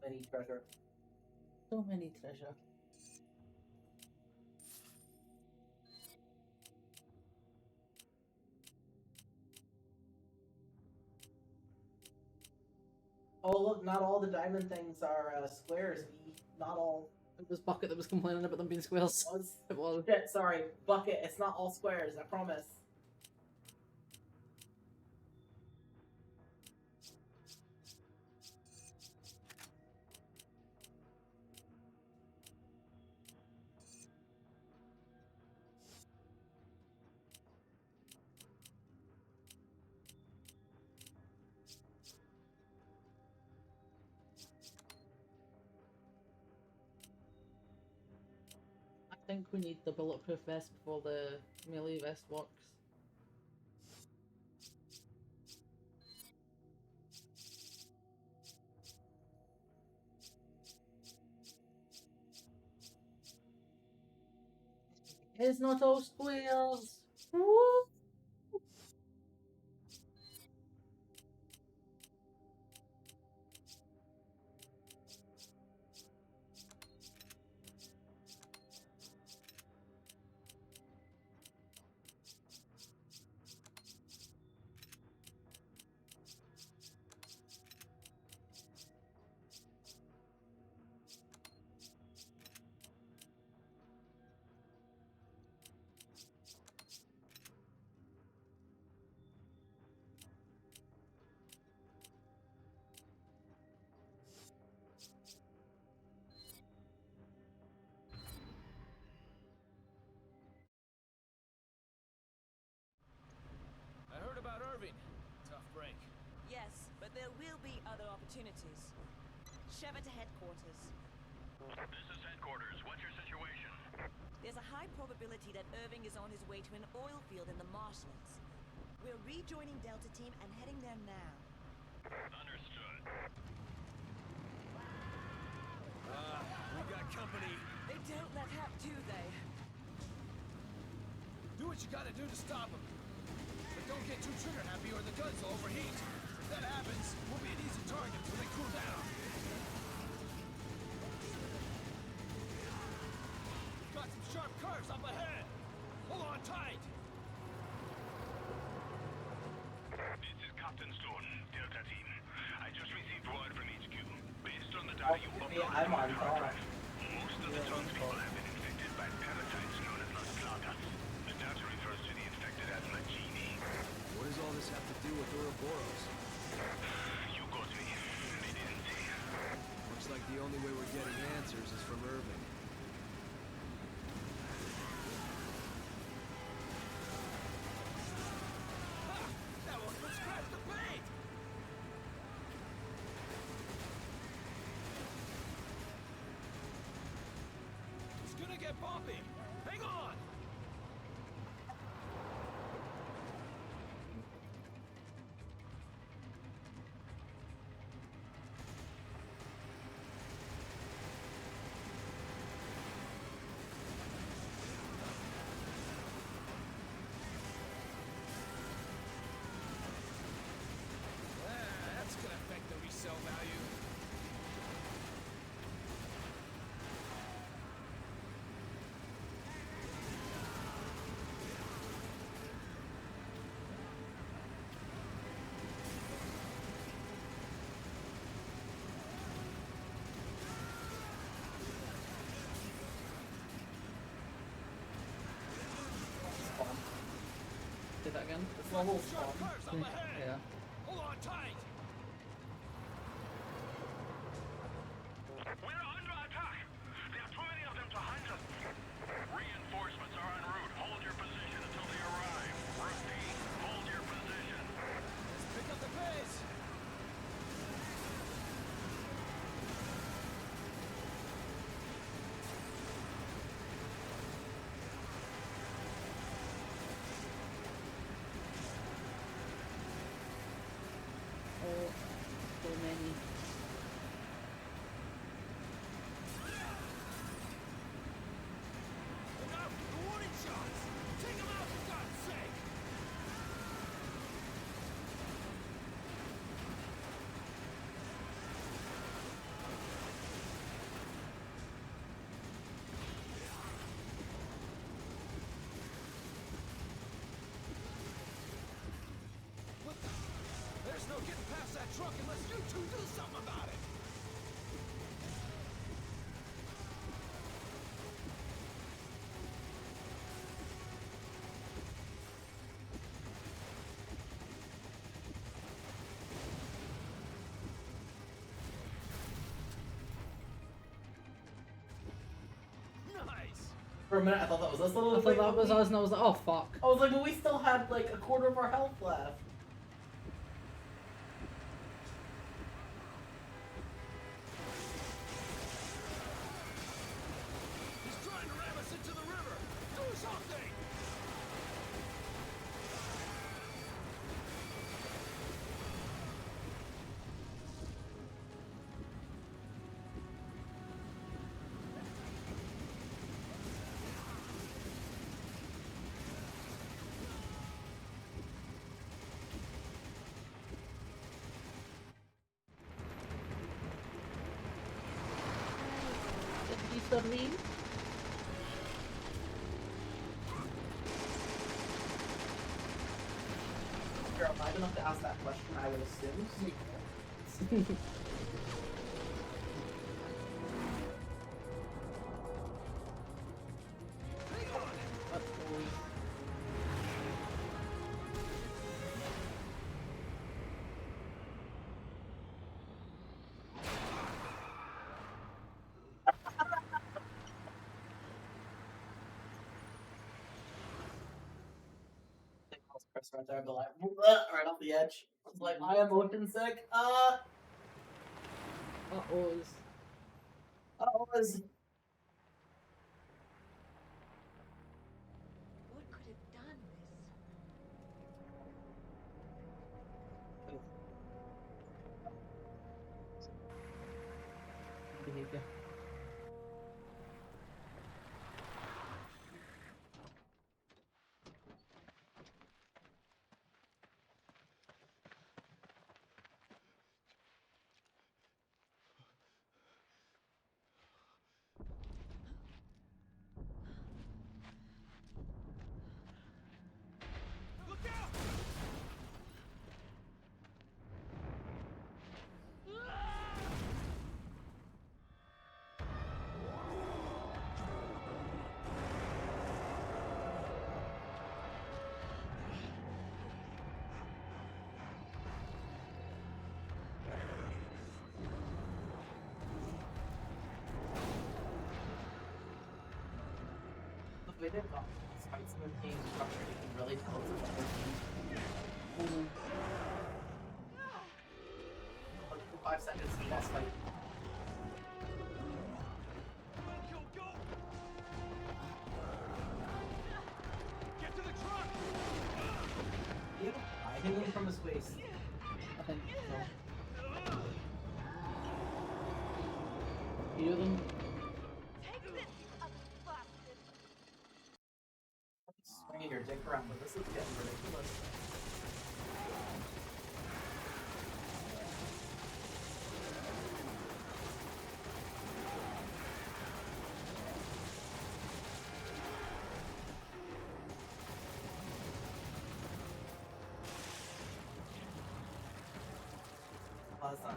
Many treasure. So many treasure. Oh look, not all the diamond things are squares. Not all. It was Bucket that was complaining about them being squares. Was It was. shit. Sorry, Bucket. It's not all squares. I promise. think we need the bulletproof vest before the melee vest works. It's not all squares. Woo! I heard about Irving. Tough break. Yes, but there will be other opportunities. Shove it to headquarters. This is headquarters. What's your situation? There's a high probability that Irving is on his way to an oil field in the marshlands. We're rejoining Delta Team and heading there now. Understood. We got company. They don't let up, do they? Do what you gotta do to stop them. But don't get too trigger happy or the guns will overheat. If that happens, we'll be an easy target until they cool down. Got some sharp curves up ahead. Hold on tight. This is Captain Stone, Delta Team. I just received word from HQ. Based on the data you uploaded I'm to on the top. hard drive, most of the townspeople have been infected by parasites known as Las Plagas. The data refers to the infected as Magini. What does all this have to do with Ouroboros? You got me. They didn't say. Looks like the only way we're getting answers is from Irving. That one will scratch the paint! It's gonna get bumpy! Hang on! That's gonna affect the resale value. Say that again. It's a little Sharp spawn. curves up ahead! Yeah. Hold on tight! We're under attack! There are too many of them to handle. Reinforcements are en route. Hold your position until they arrive. Repeat, hold your position. Let's pick up the pace! Oh, so many. Enough! The warning shots! Take them out for God's sake! What the? There's no getting past that truck unless you two do something about it! Nice! For a minute, I thought that was us. I thought that was us, and I was like, oh fuck. I was like, but we still had like a quarter of our health left. He's trying to ram us into the Listerine? Girl, if I don't have to ask that question, I would assume. Chris right there, but like right off the edge. It's like I am motion sick. Uh-ohs. Was What could have done this? Behavior. Look out! the way they've got these fights in the game structured, you can really tell it's a better game. Like for 5 seconds, the boss fight. Go, go! Get to the truck! I hit him from his waist. I think so. Hear them? Take this, you ugly bastard! Swinging your dick around, but this is getting ridiculous. Son.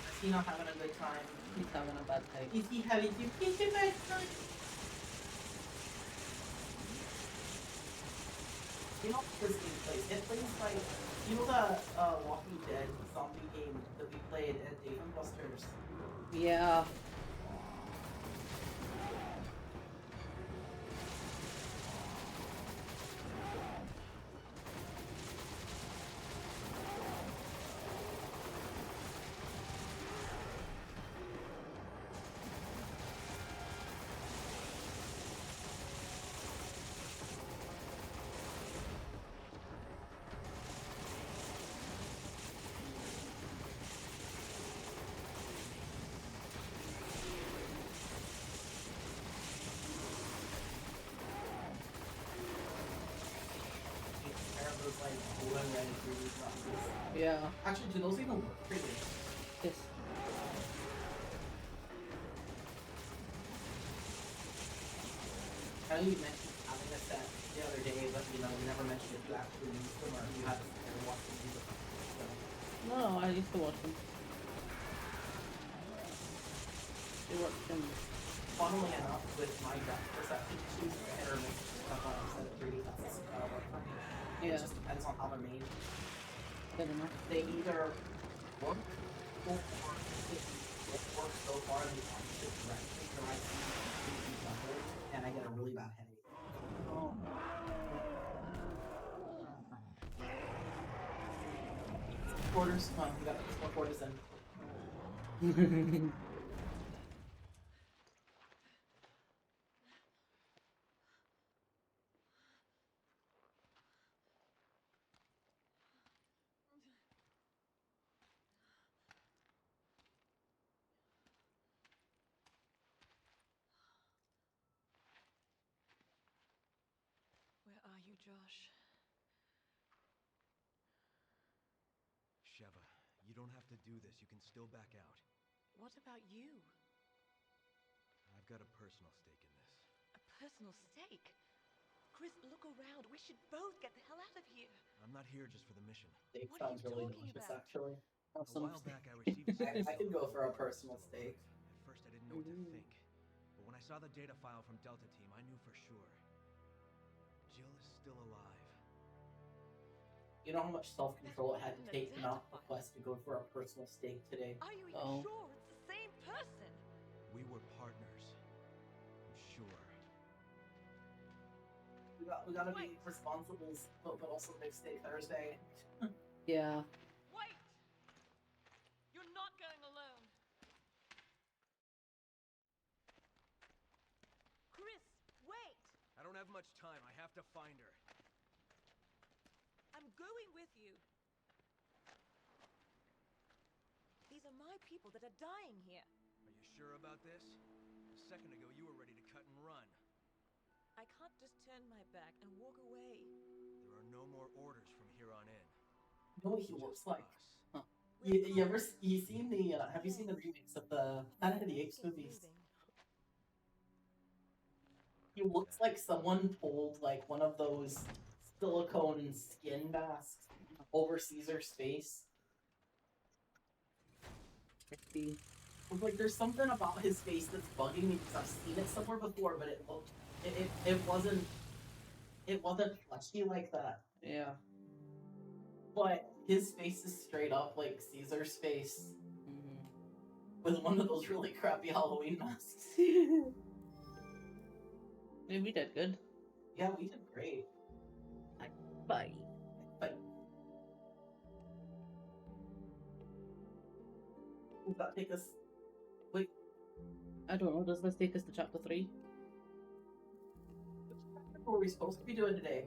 Is he not having a good time? He's having a bad time. Is he having a bad time? You know what this game plays? It plays like, you know the Walking Dead zombie game that we played at Dave & Buster's? Yeah. Those like blue and red 3D zombies. Yeah. Actually, do those even work for you? Yes. I know you mentioned having a set the other day, but you know, you never mentioned if you actually used them or if you had to sit there and watch them use them. So, No, I used to watch them. They worked in. funnily enough, with my depth perception issues, hit or miss stuff on a set of 3D that's work for me. Yeah. It just depends on how they're made. Good enough. They either work or it works so far and they just directly the right level, and I get a really bad headache. Oh. Quarters, come on, we got this 4 quarters in. Josh. Sheva, you don't have to do this. You can still back out. What about you? I've got a personal stake in this. A personal stake? Chris, look around. We should both get the hell out of here. I'm not here just for the mission. Steak What are sounds you really talking delicious, about? actually. Have A some while steak. back, I received some I could go for a personal steak. At first, I didn't know what to think. But when I saw the data file from Delta Team, I knew for sure. Jill is still alive. You know how much self-control it had to take to not request to go for a personal steak today? Are you even Oh. sure it's the same person? We were partners. I'm sure. We gotta be Wait. responsible, but also Big Steak Thursday. Yeah. Wait! You're not going alone. Chris, wait! I don't have much time. I have to find her. I'm going with you. These are my people that are dying here. Are you sure about this? A second ago, you were ready to cut and run. I can't just turn my back and walk away. There are no more orders from here on in. You know what he Just looks like? us. You seen the have you seen the remakes of the Planet of the Apes movies? He looks like someone pulled like one of those silicone skin masks over Caesar's face. Like there's something about his face that's bugging me because I've seen it somewhere before, but it wasn't fleshy like that. Yeah. But his face is straight up like Caesar's face with one of those really crappy Halloween masks. Yeah, we did good. Yeah, we did great. Bye. But does that take us? Wait, I don't know. Does this take us to chapter 3? what were we supposed to be doing today?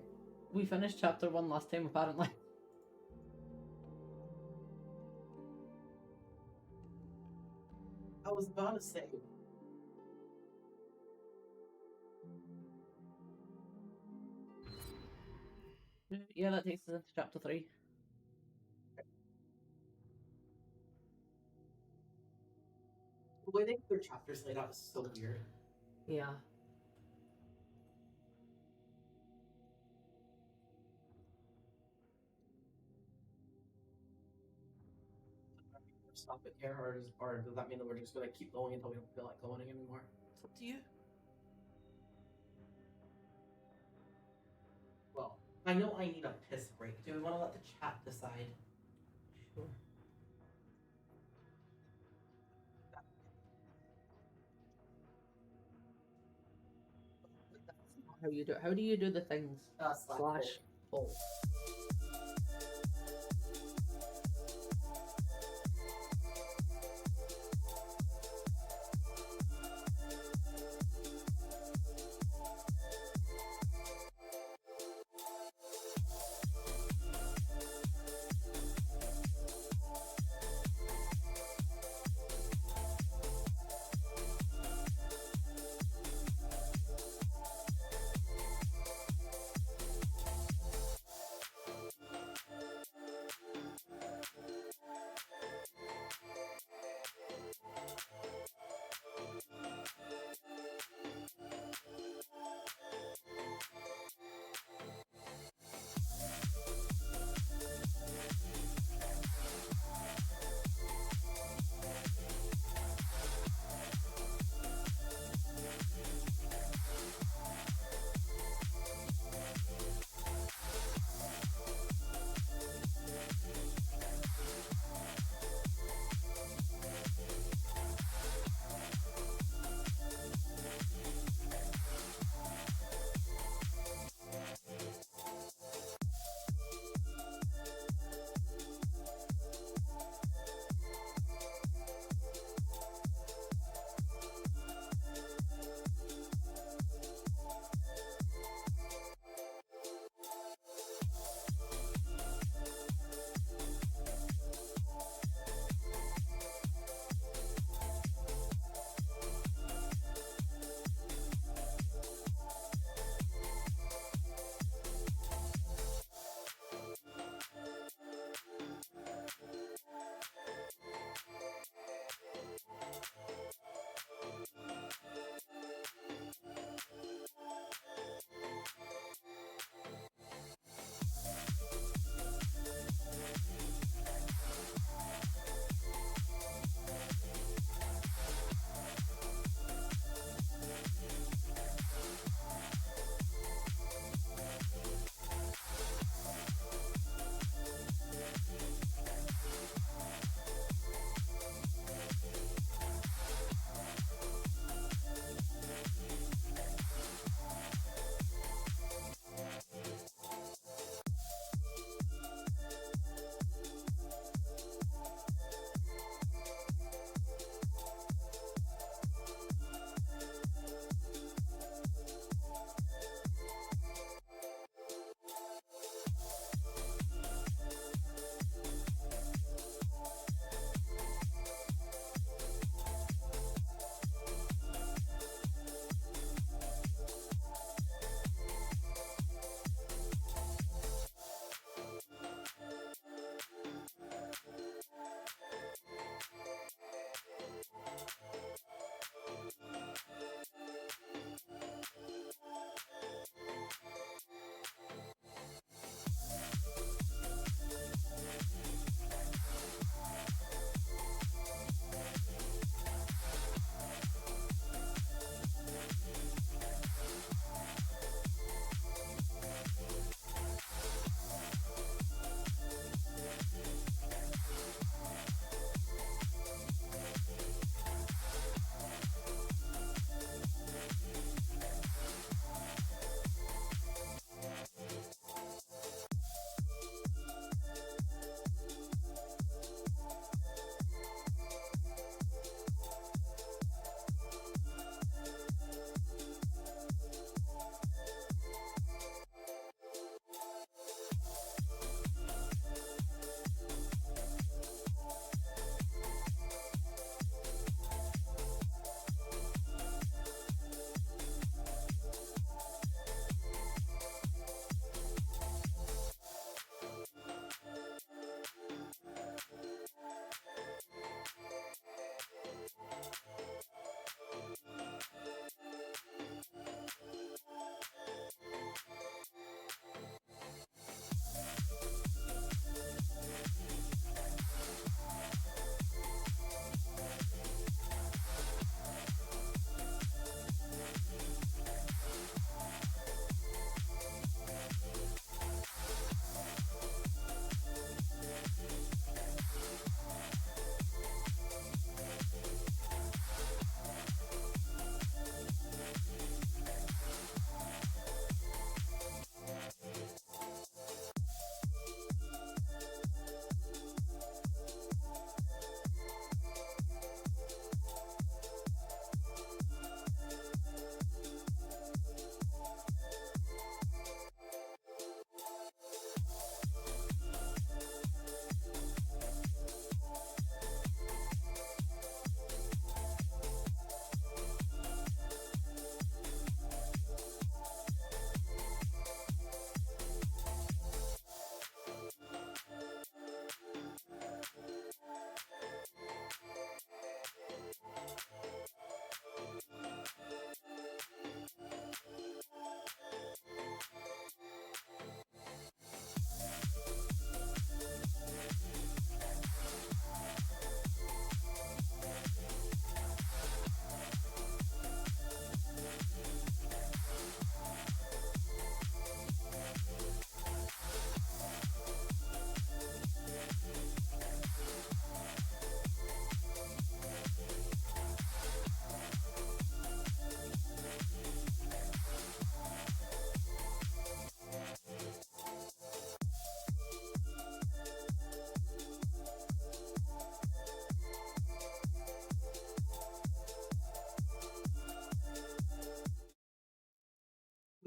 We finished chapter 1 last time, apparently. I was about to say. Yeah, that takes us into chapter 3. The way they their chapters laid out is so weird. Yeah. Stop it here, or does that mean that we're just gonna keep going until we don't feel like going anymore? It's up to you. Well, I know I need a piss break. Do we want to let the chat decide? Sure. That's not how you do it. How do you do the things? Slash poll.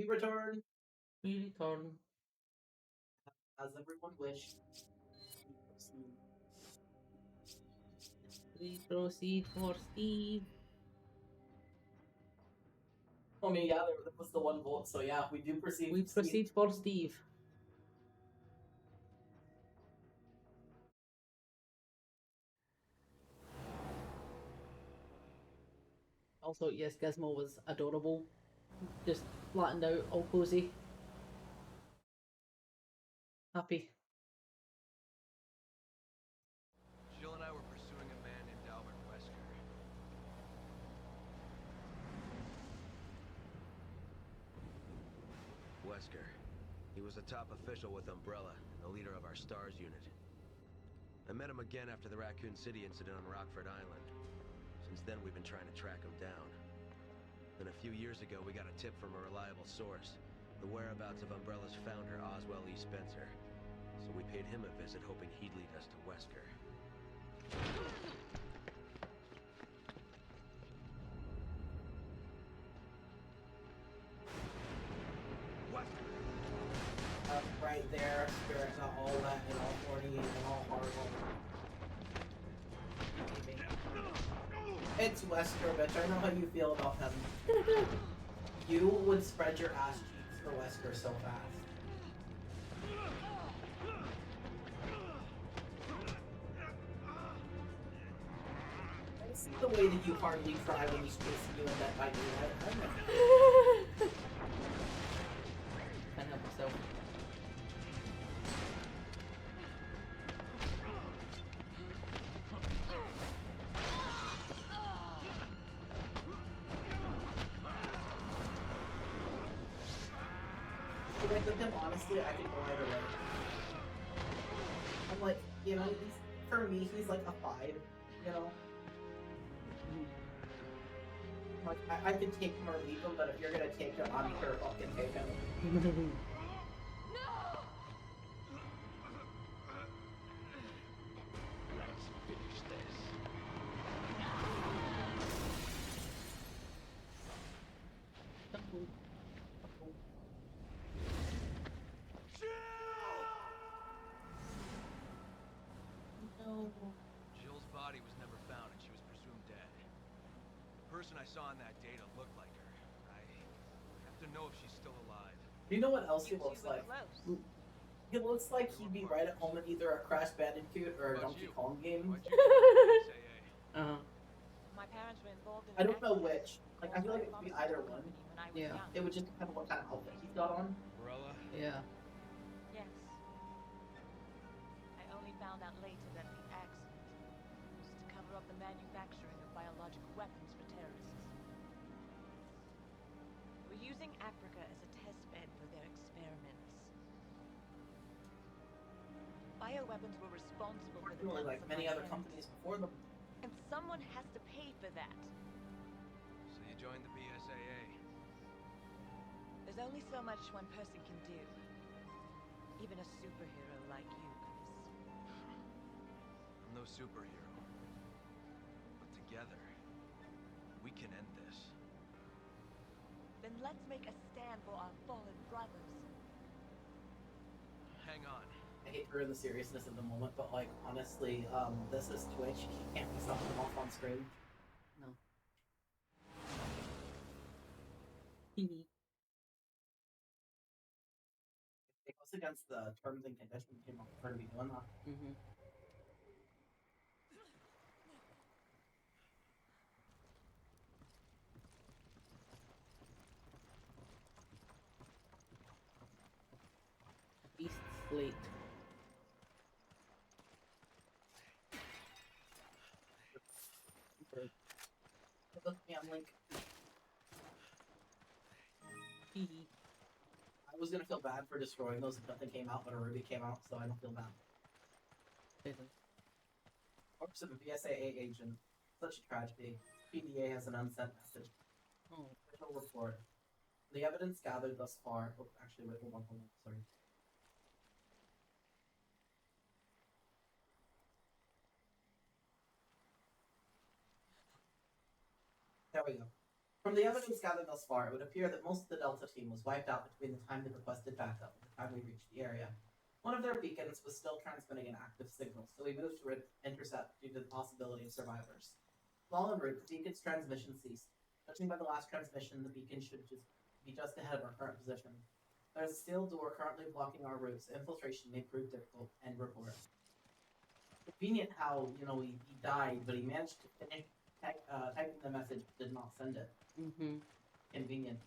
return, We return. as everyone wished. We proceed for Steve. I mean, yeah, there was the one vote, so yeah, we do proceed. We proceed for Steve. Also, yes, Gizmo was adorable. Just flattened out, all cozy. Happy. Jill and I were pursuing a man named Albert Wesker. Wesker. He was a top official with Umbrella, and the leader of our STARS unit. I met him again after the Raccoon City incident on Rockford Island. Since then, we've been trying to track him down. Then a few years ago, we got a tip from a reliable source. The whereabouts of Umbrella's founder, Oswell E. Spencer. So we paid him a visit, hoping he'd lead us to Wesker. Right there, Spirit got all that and all horny and all horrible. It's Wesker, bitch. I know how you feel about him. You would spread your ass cheeks for Wesker so fast. I see the way that you hardly cry when he's chasing you in Dead by Daylight. I know. Can't help myself. Like with him, honestly, I could go either way. I'm like, you know, for me, he's like a 5, you know? Like, I could take him or leave him, but if you're gonna take him, I'm sure fucking take him. Let's finish this. No. Jill's body was never found and she was presumed dead. The person I saw in that data looked like her. I have to know if she's still alive. You know what else he looks You were like? close. He looks like he'd be right at home in either a Crash Bandicoot or a What about Donkey you? Kong game. Why'd you join the SAA? My parents were involved in I an don't know accident. which. Like, I feel like it could be either one. When I was Yeah. young. It would just depend on what kind of outfit he's got on. Umbrella? Yeah. Yes. I only found out later that the accident was to cover up the manufacturing of biological weapons for terrorists. They were using Africa as a test bed for their experiments. Bioweapons were responsible for the Really, deaths like of many my other parents. companies before them. And someone has to pay for that. So you joined the BSAA. There's only so much one person can do. Even a superhero like you, Chris. I'm no superhero. But together, we can end this. Then let's make a stand for our fallen brothers. Hang on. I hate to ruin the seriousness of the moment, but like honestly, this is Twitch. You can't be something off on screen. No. It goes against the terms and conditions you know, for to be doing that. Mm-hmm. Beast Slate. Look at me, I'm like, Hee I was gonna feel bad for destroying those if nothing came out, but a Ruby came out, so I don't feel bad. hee. Corpse of a BSAA agent. Such a tragedy. PDA has an unsent message. Oh. Official report. The evidence gathered thus far. Oh, actually, wait, hold on, sorry. There we go. From the evidence gathered thus far, it would appear that most of the Delta team was wiped out between the time they requested backup and the time we reached the area. One of their beacons was still transmitting an active signal, so we moved to intercept due to the possibility of survivors. While en route, the beacon's transmission ceased. Judging by the last transmission, the beacon should be just ahead of our current position. There is a sealed door currently blocking our route, so infiltration may prove difficult. End report. Convenient how, he died, but he managed to finish typing the message, did not send it. Mm-hmm. Convenient.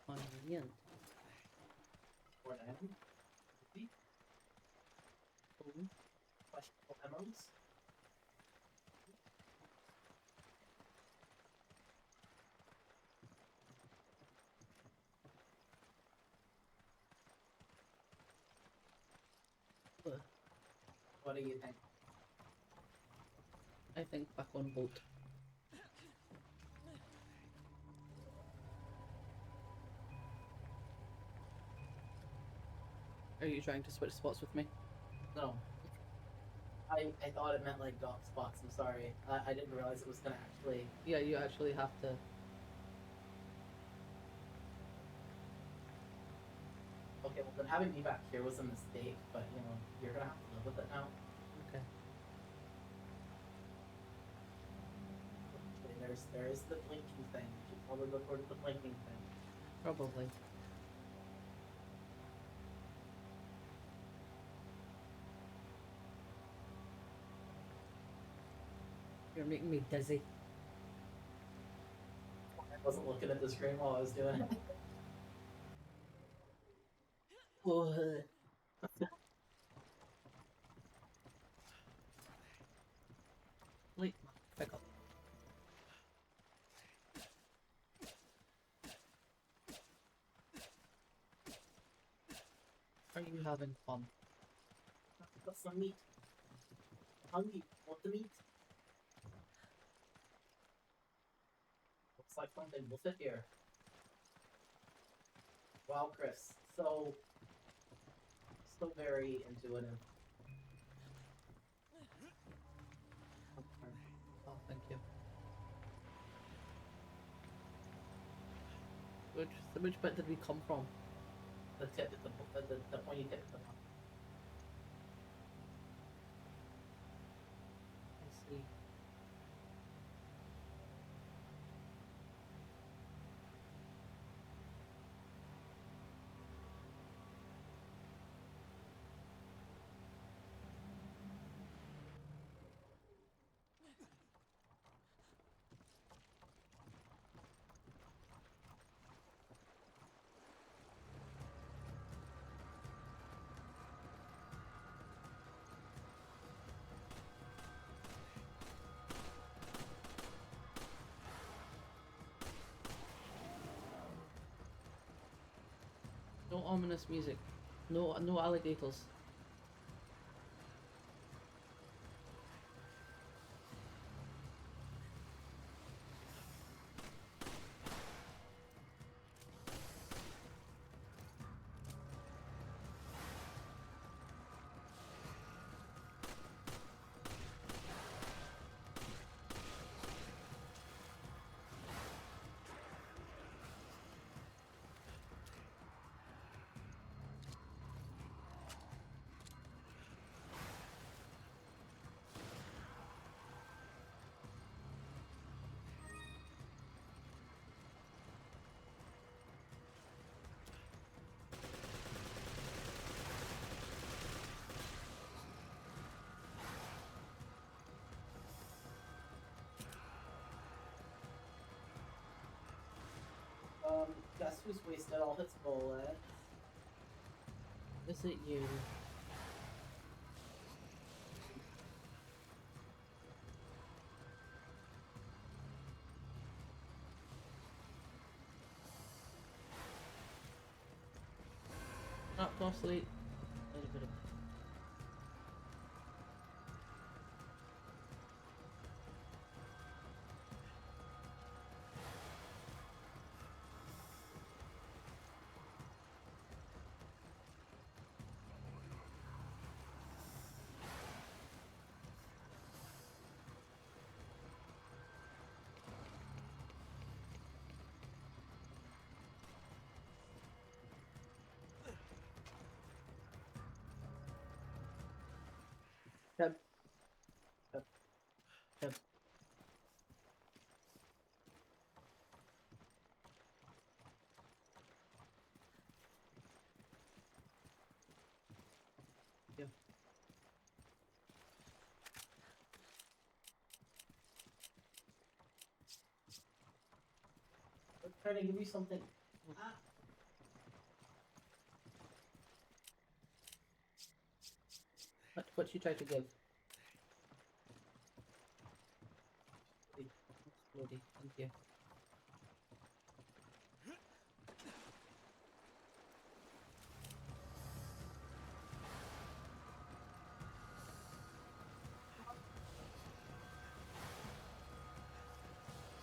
Convenient. Or the end. Questionable memos. What do you think? I think back on boat. Are you trying to switch spots with me? No. I thought it meant like dock spots. I'm sorry. I didn't realize it was gonna actually. Yeah, you actually have to. Okay, well then having me back here was a mistake, but you're gonna have to live with it now. Okay. Okay, there is the blinking thing. You should probably look forward to the blinking thing. Probably. You're making me dizzy. I wasn't looking at the screen while I was doing it. Wait, pick up. Are you having fun? Got some meat. Hungry. Want the meat? Looks like something will fit here. Wow, Chris. So very intuitive. Oh, thank you. Which bit did we come from? The tip at the pointy tip at the bottom. I see. No ominous music. No alligators. Guess who's wasted all his bullets? Is it you? Not go sleep. A little bit of Trying to give you something. Ah. What you try to give? Explodey, thank you.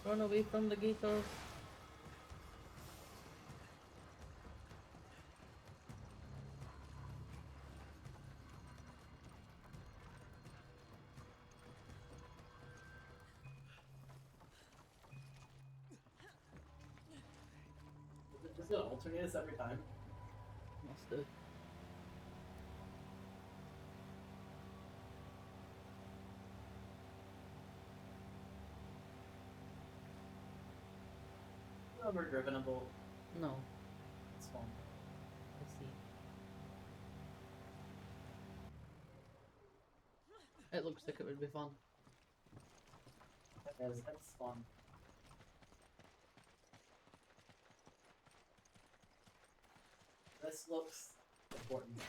Run away from the gators. Is it just gonna alternate us every time? Must do. Never driven a boat. No, It's fun. I see. It looks like it would be fun. It is. It's fun. This looks important.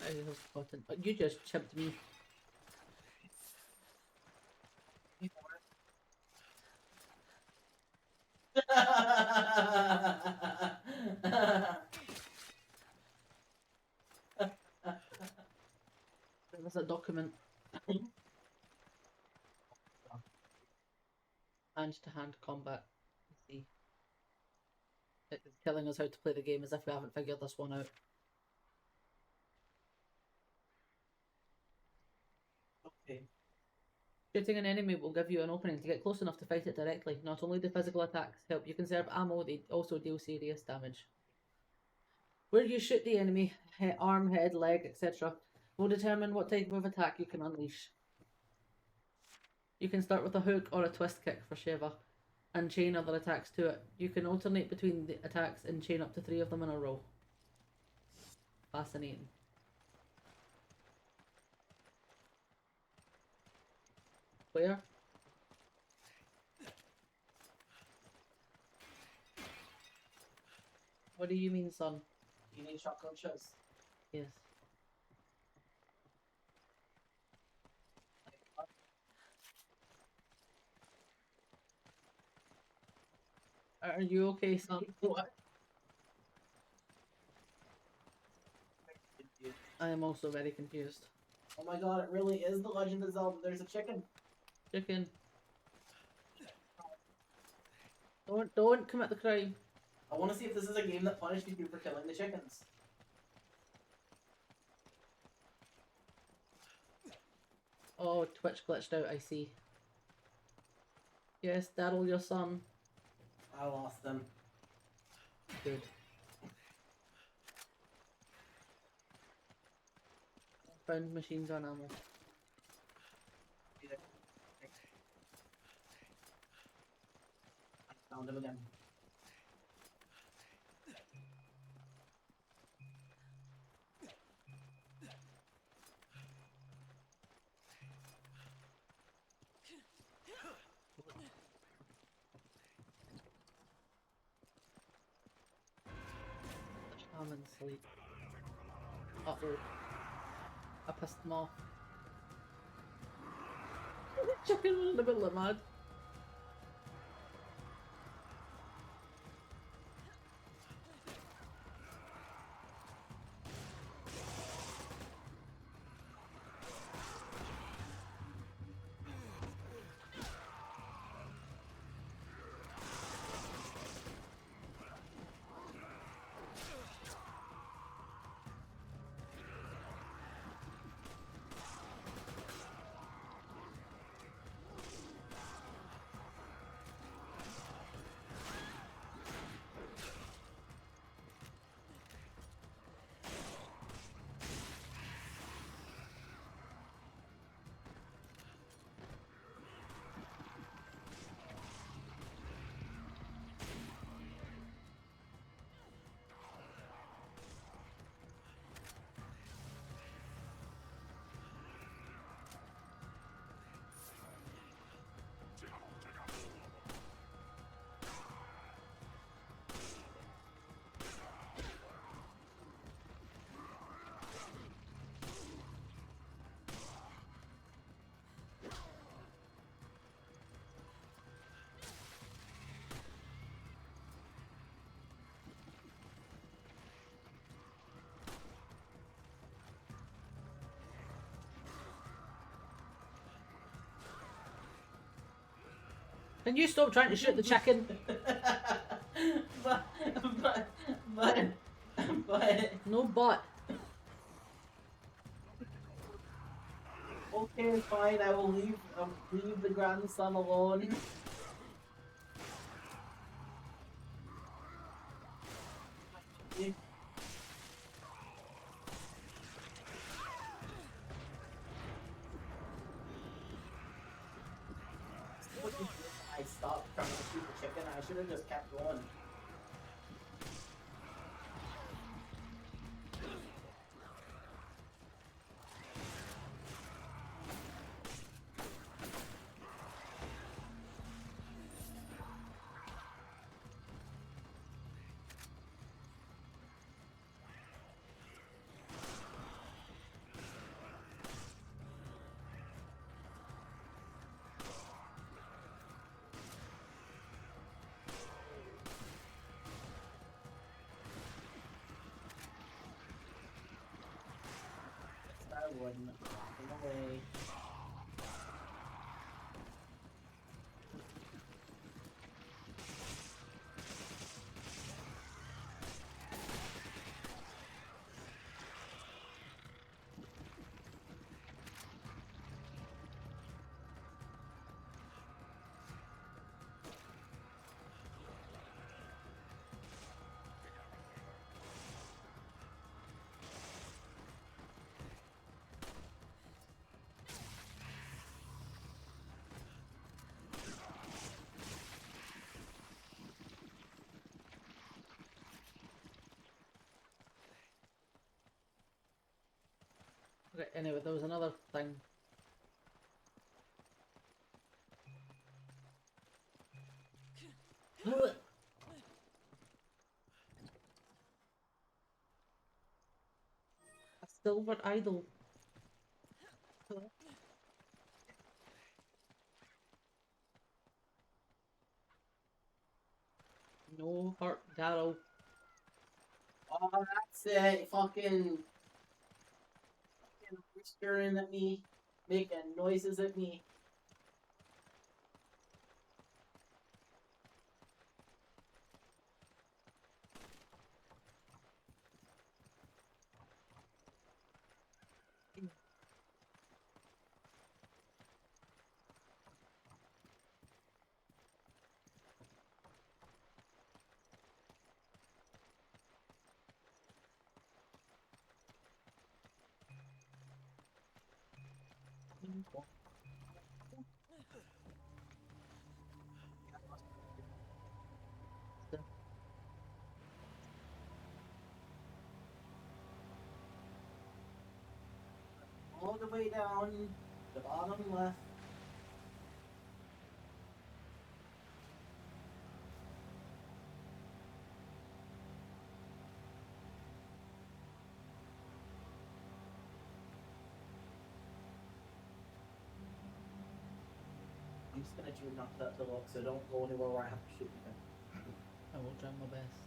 I have forgotten. But you just chipped me. There was a document. Hand-to-hand combat. Let's see. It's telling us how to play the game as if we haven't figured this one out. Okay. Shooting an enemy will give you an opening to get close enough to fight it directly. Not only do physical attacks help you conserve ammo, they also deal serious damage. Where you shoot the enemy, arm, head, leg, etc., will determine what type of attack you can unleash. You can start with a hook or a twist kick for Sheva, and chain other attacks to it. You can alternate between the attacks and chain up to 3 of them in a row. Fascinating. Where? What do you mean, son? You need shotgun shells. Yes. Are you okay, son? What? I am also very confused. Oh my god, it really is The Legend of Zelda. There's a chicken. Chicken. Don't commit the crime. I want to see if this is a game that punished you for killing the chickens. Oh, Twitch glitched out, I see. Yes, Daryl, your son. I lost them. Good. Found machine gun ammo. I found him again. I'm in sleep. Uh-oh. I pissed them off. Chicken was in the middle of mad. Can you stop trying to shoot the chicken? but, but, but, No but. okay, fine, I will leave the grandson alone. I stopped trying to shoot the chicken. I should have just kept going. I wouldn't walking away. Okay, anyway, there was another thing. A silver idol. No hurt, Daryl. Oh, that's it. Fucking whispering at me, making noises at me. All the way down the bottom left. I'm just gonna tune not to look, so don't go anywhere where I have to shoot you. I will try my best.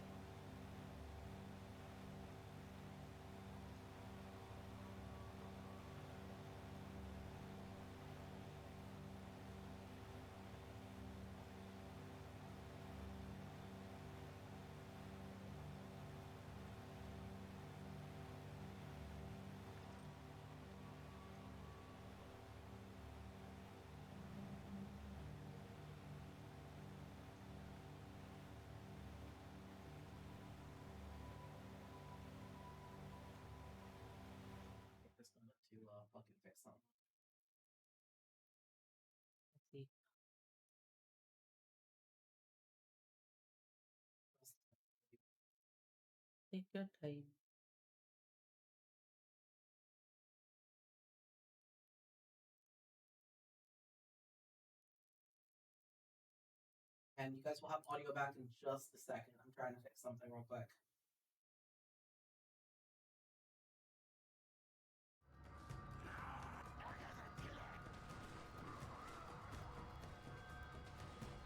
Take this moment to fucking fix something. Let's see. Take your time. And you guys will have audio back in just a second. I'm trying to fix something real quick.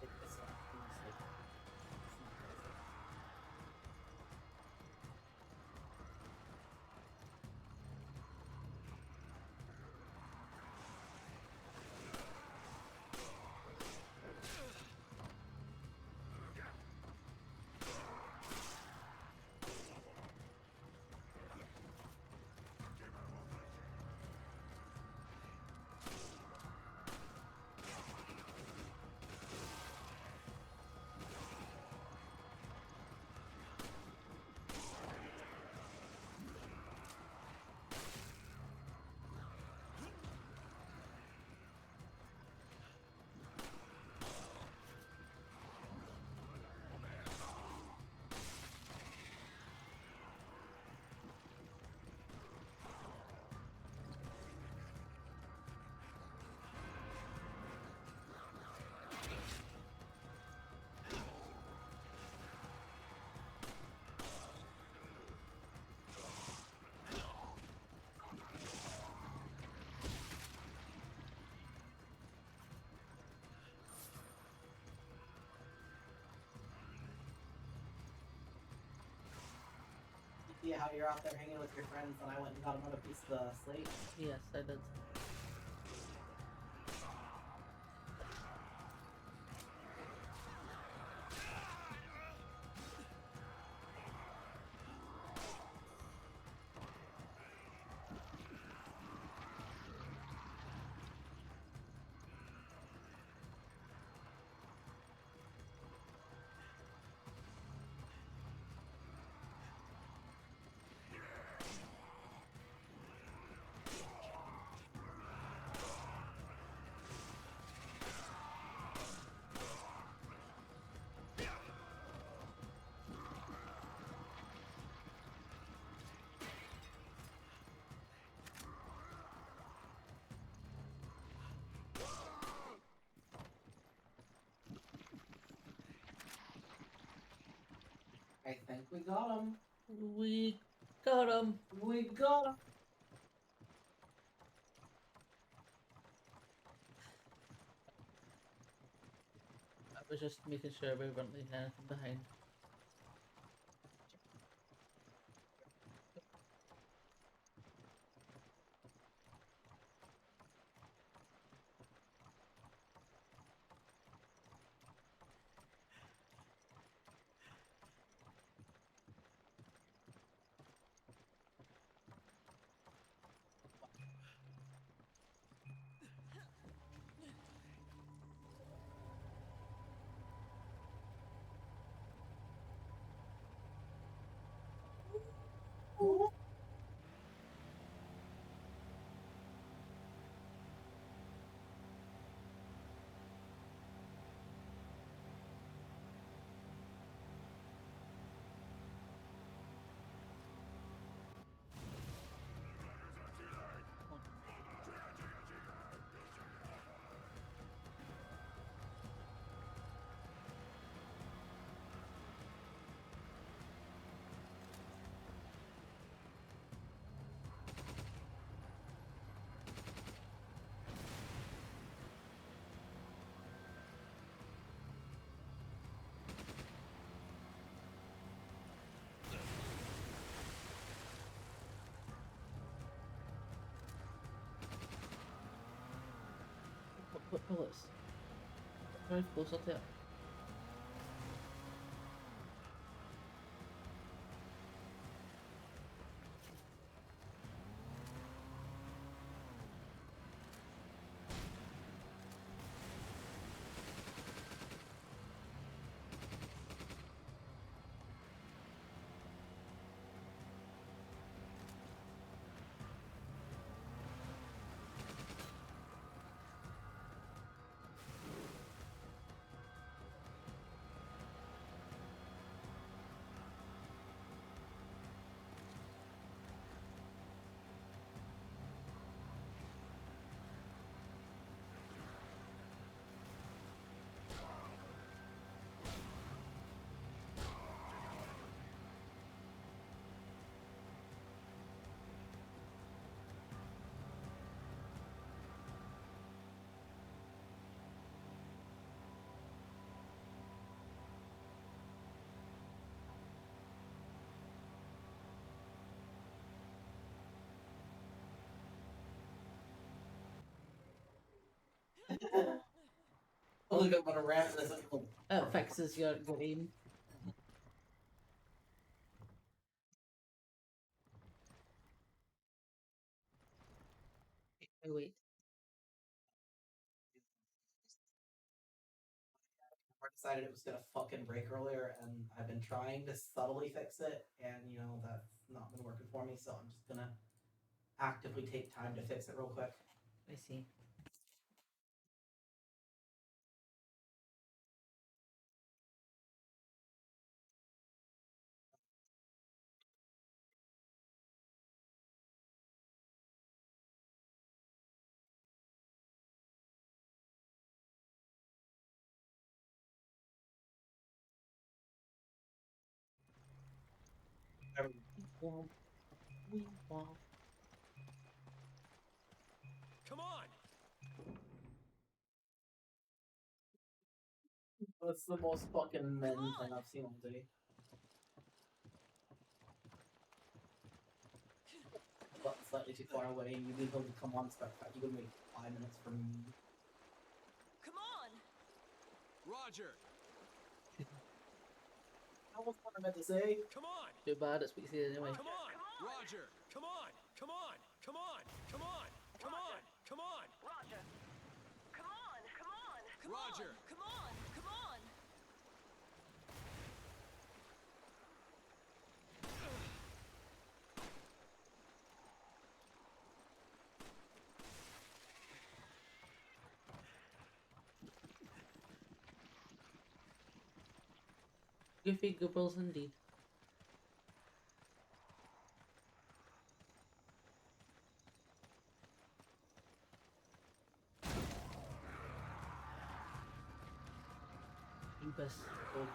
Take this off, honestly. It's not worth it. how you're out there hanging with your friends, and I went and got another piece of the slate. Yes, I did. I think we got him. We got him. We got him. I was just making sure we weren't leaving anything behind. What bullets? Very close up there. Look at what a rat this is. It fixes your aim. Oh, wait. I decided it was gonna fucking break earlier, and I've been trying to subtly fix it, and you know that's not been working for me. So I'm just gonna actively take time to fix it real quick. I see. Womp, womp. Come on! That's the most fucking men thing I've seen all day. slightly too far away, and you being able to come on and start fighting, you can wait 5 minutes for me. Come on! Roger! That was what I meant to say. Come on! Too bad, it's what you say anyway. Come on! Roger! Come on! Come on! Come on! Come on! Come on! Come on! Roger! Come on! Come on! Come Roger. on! Come on! Come on! Goofy Goobles indeed. Goobus. Go.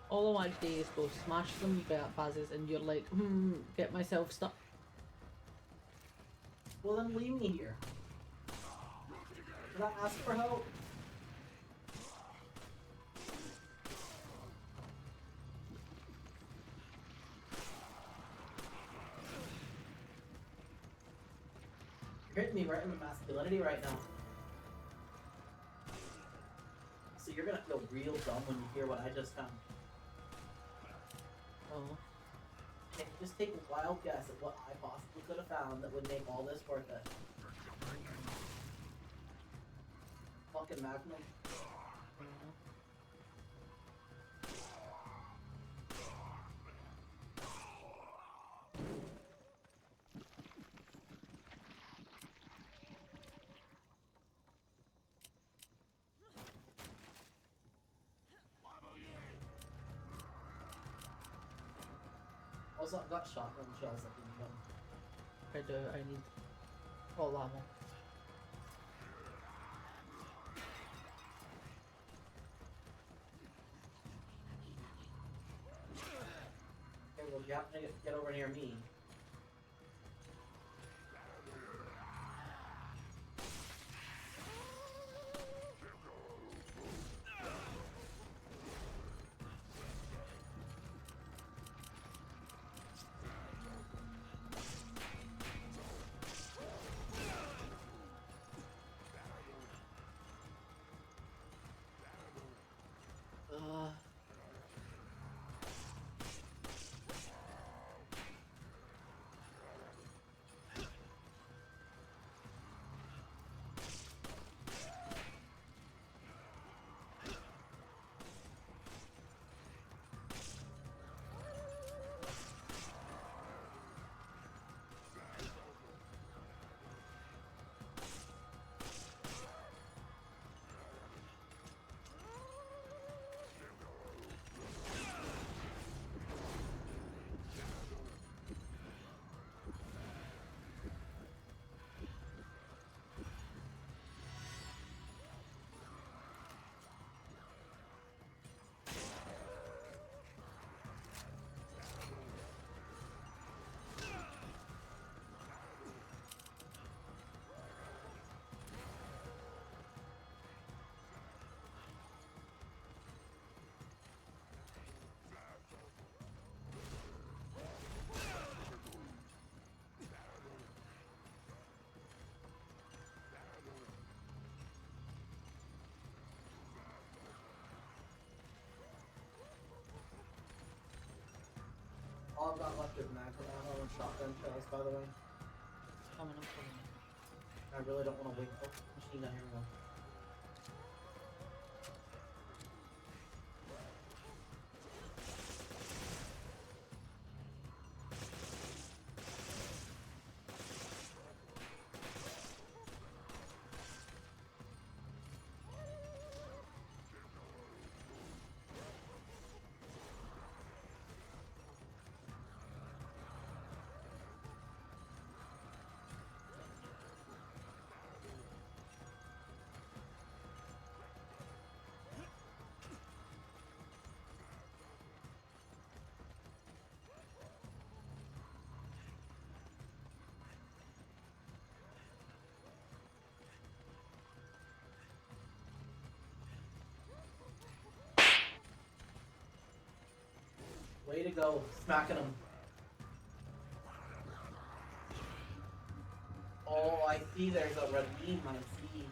All I want to do is go smash some bases and you're like, get myself stuck. Well, then leave me here. Did I ask for help? You're hitting me right in the masculinity right now. So you're gonna feel real dumb when you hear what I just found. Oh. Okay, just take a wild guess at what I possibly could have found that would make all this worth it. Fucking Magnum. Also, I've got shotgun shells that can come. I do, I need all ammo. Okay, well, you have to get over near me. All I've got left is Magnum ammo and shotgun shells, by the way. Coming up for me. I really don't want to wait. Oh, machine gun, here we go. Way to go, smacking him. I see there's a redeem, I see.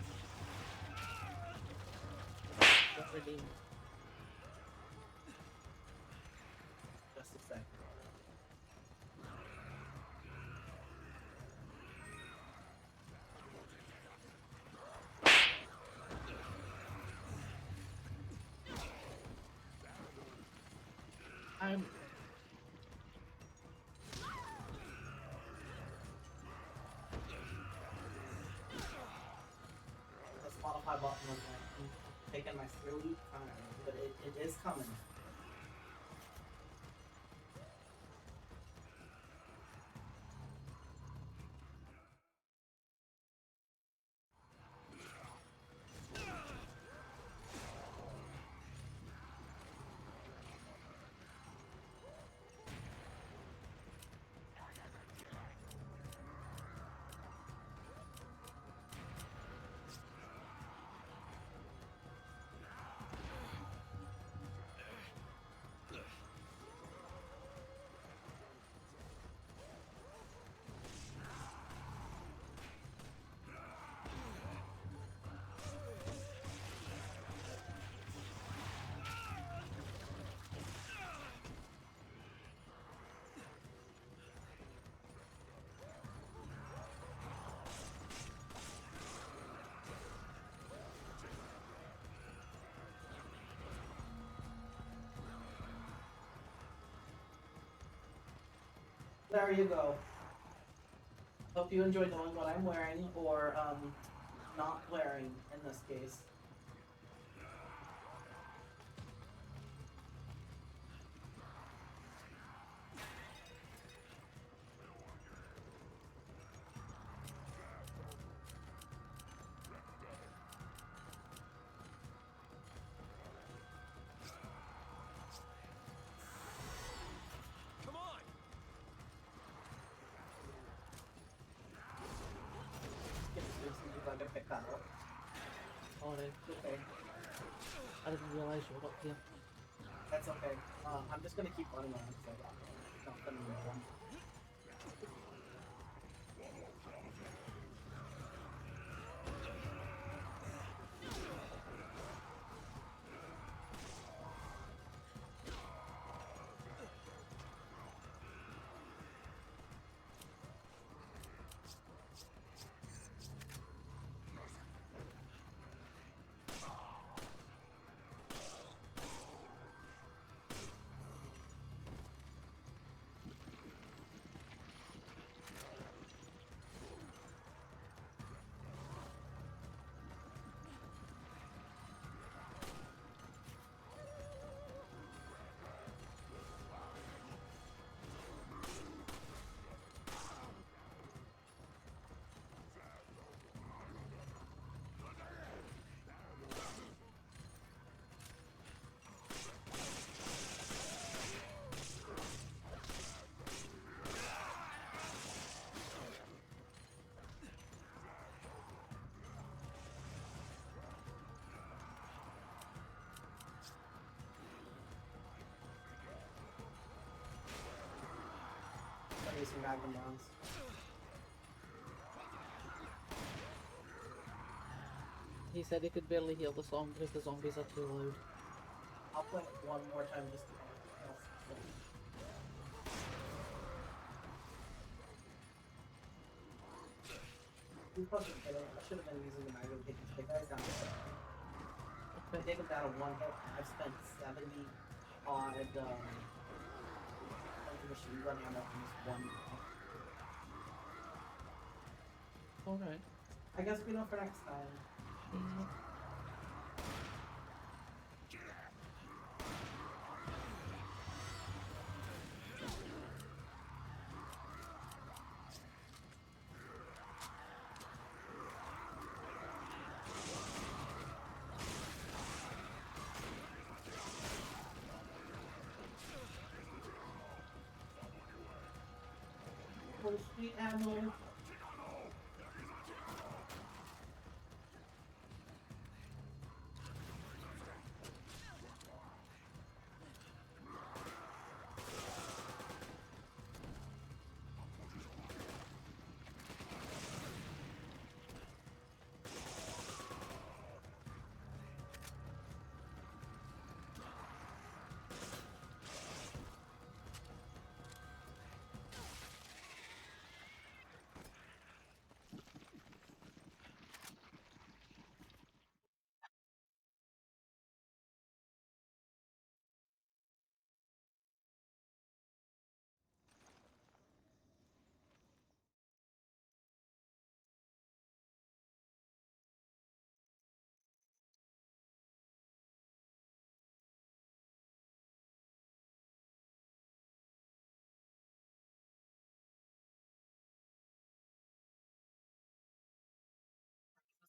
What redeem? Just a sec. I'm The Spotify button was taking my sweet time, but it is coming. There you go. Hope you enjoy knowing what I'm wearing, or not wearing in this case. Come on! Get to see if I can pick that up. sorry. Okay, I didn't realise you were up here. that's okay. I'm just gonna keep running around because I got nothing in the one. Some magnum rounds. He said he could barely hear the song because the zombies are too loud. I'll play it one more time just to I should have been using the magnum to take the guys down. I take them down to one hit. I've spent 70 odd machine gun ammo on this one. Alright. I guess we know for next time. Full sweet ammo.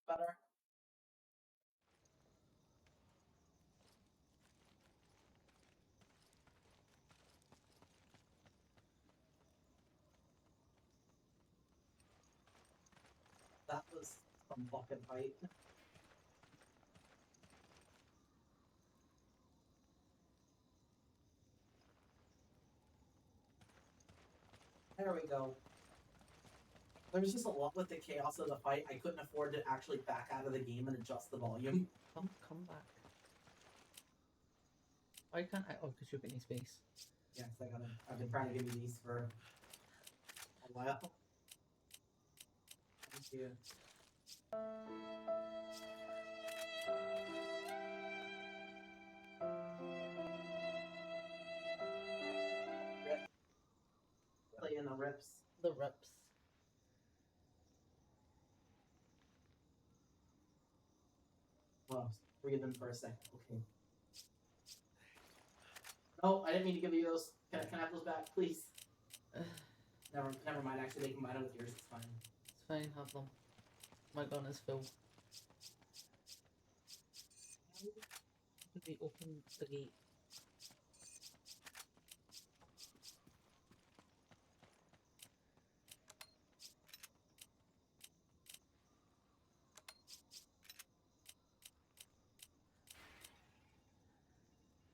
better. That was some fucking fight. There we go. There was just a lot with the chaos of the fight. I couldn't afford to actually back out of the game and adjust the volume. Come back. Why can't I? Oh, because you've got any space. Yes, I've been trying to give you these for a while. Thank you. Playing the rips. The rips. Well, breathing for a second. Okay. Oh, I didn't mean to give you those. Can I have those back, please? Never mind. Actually, they combine it with yours. It's fine. It's fine, have them. My gun is full. Did we open the gate?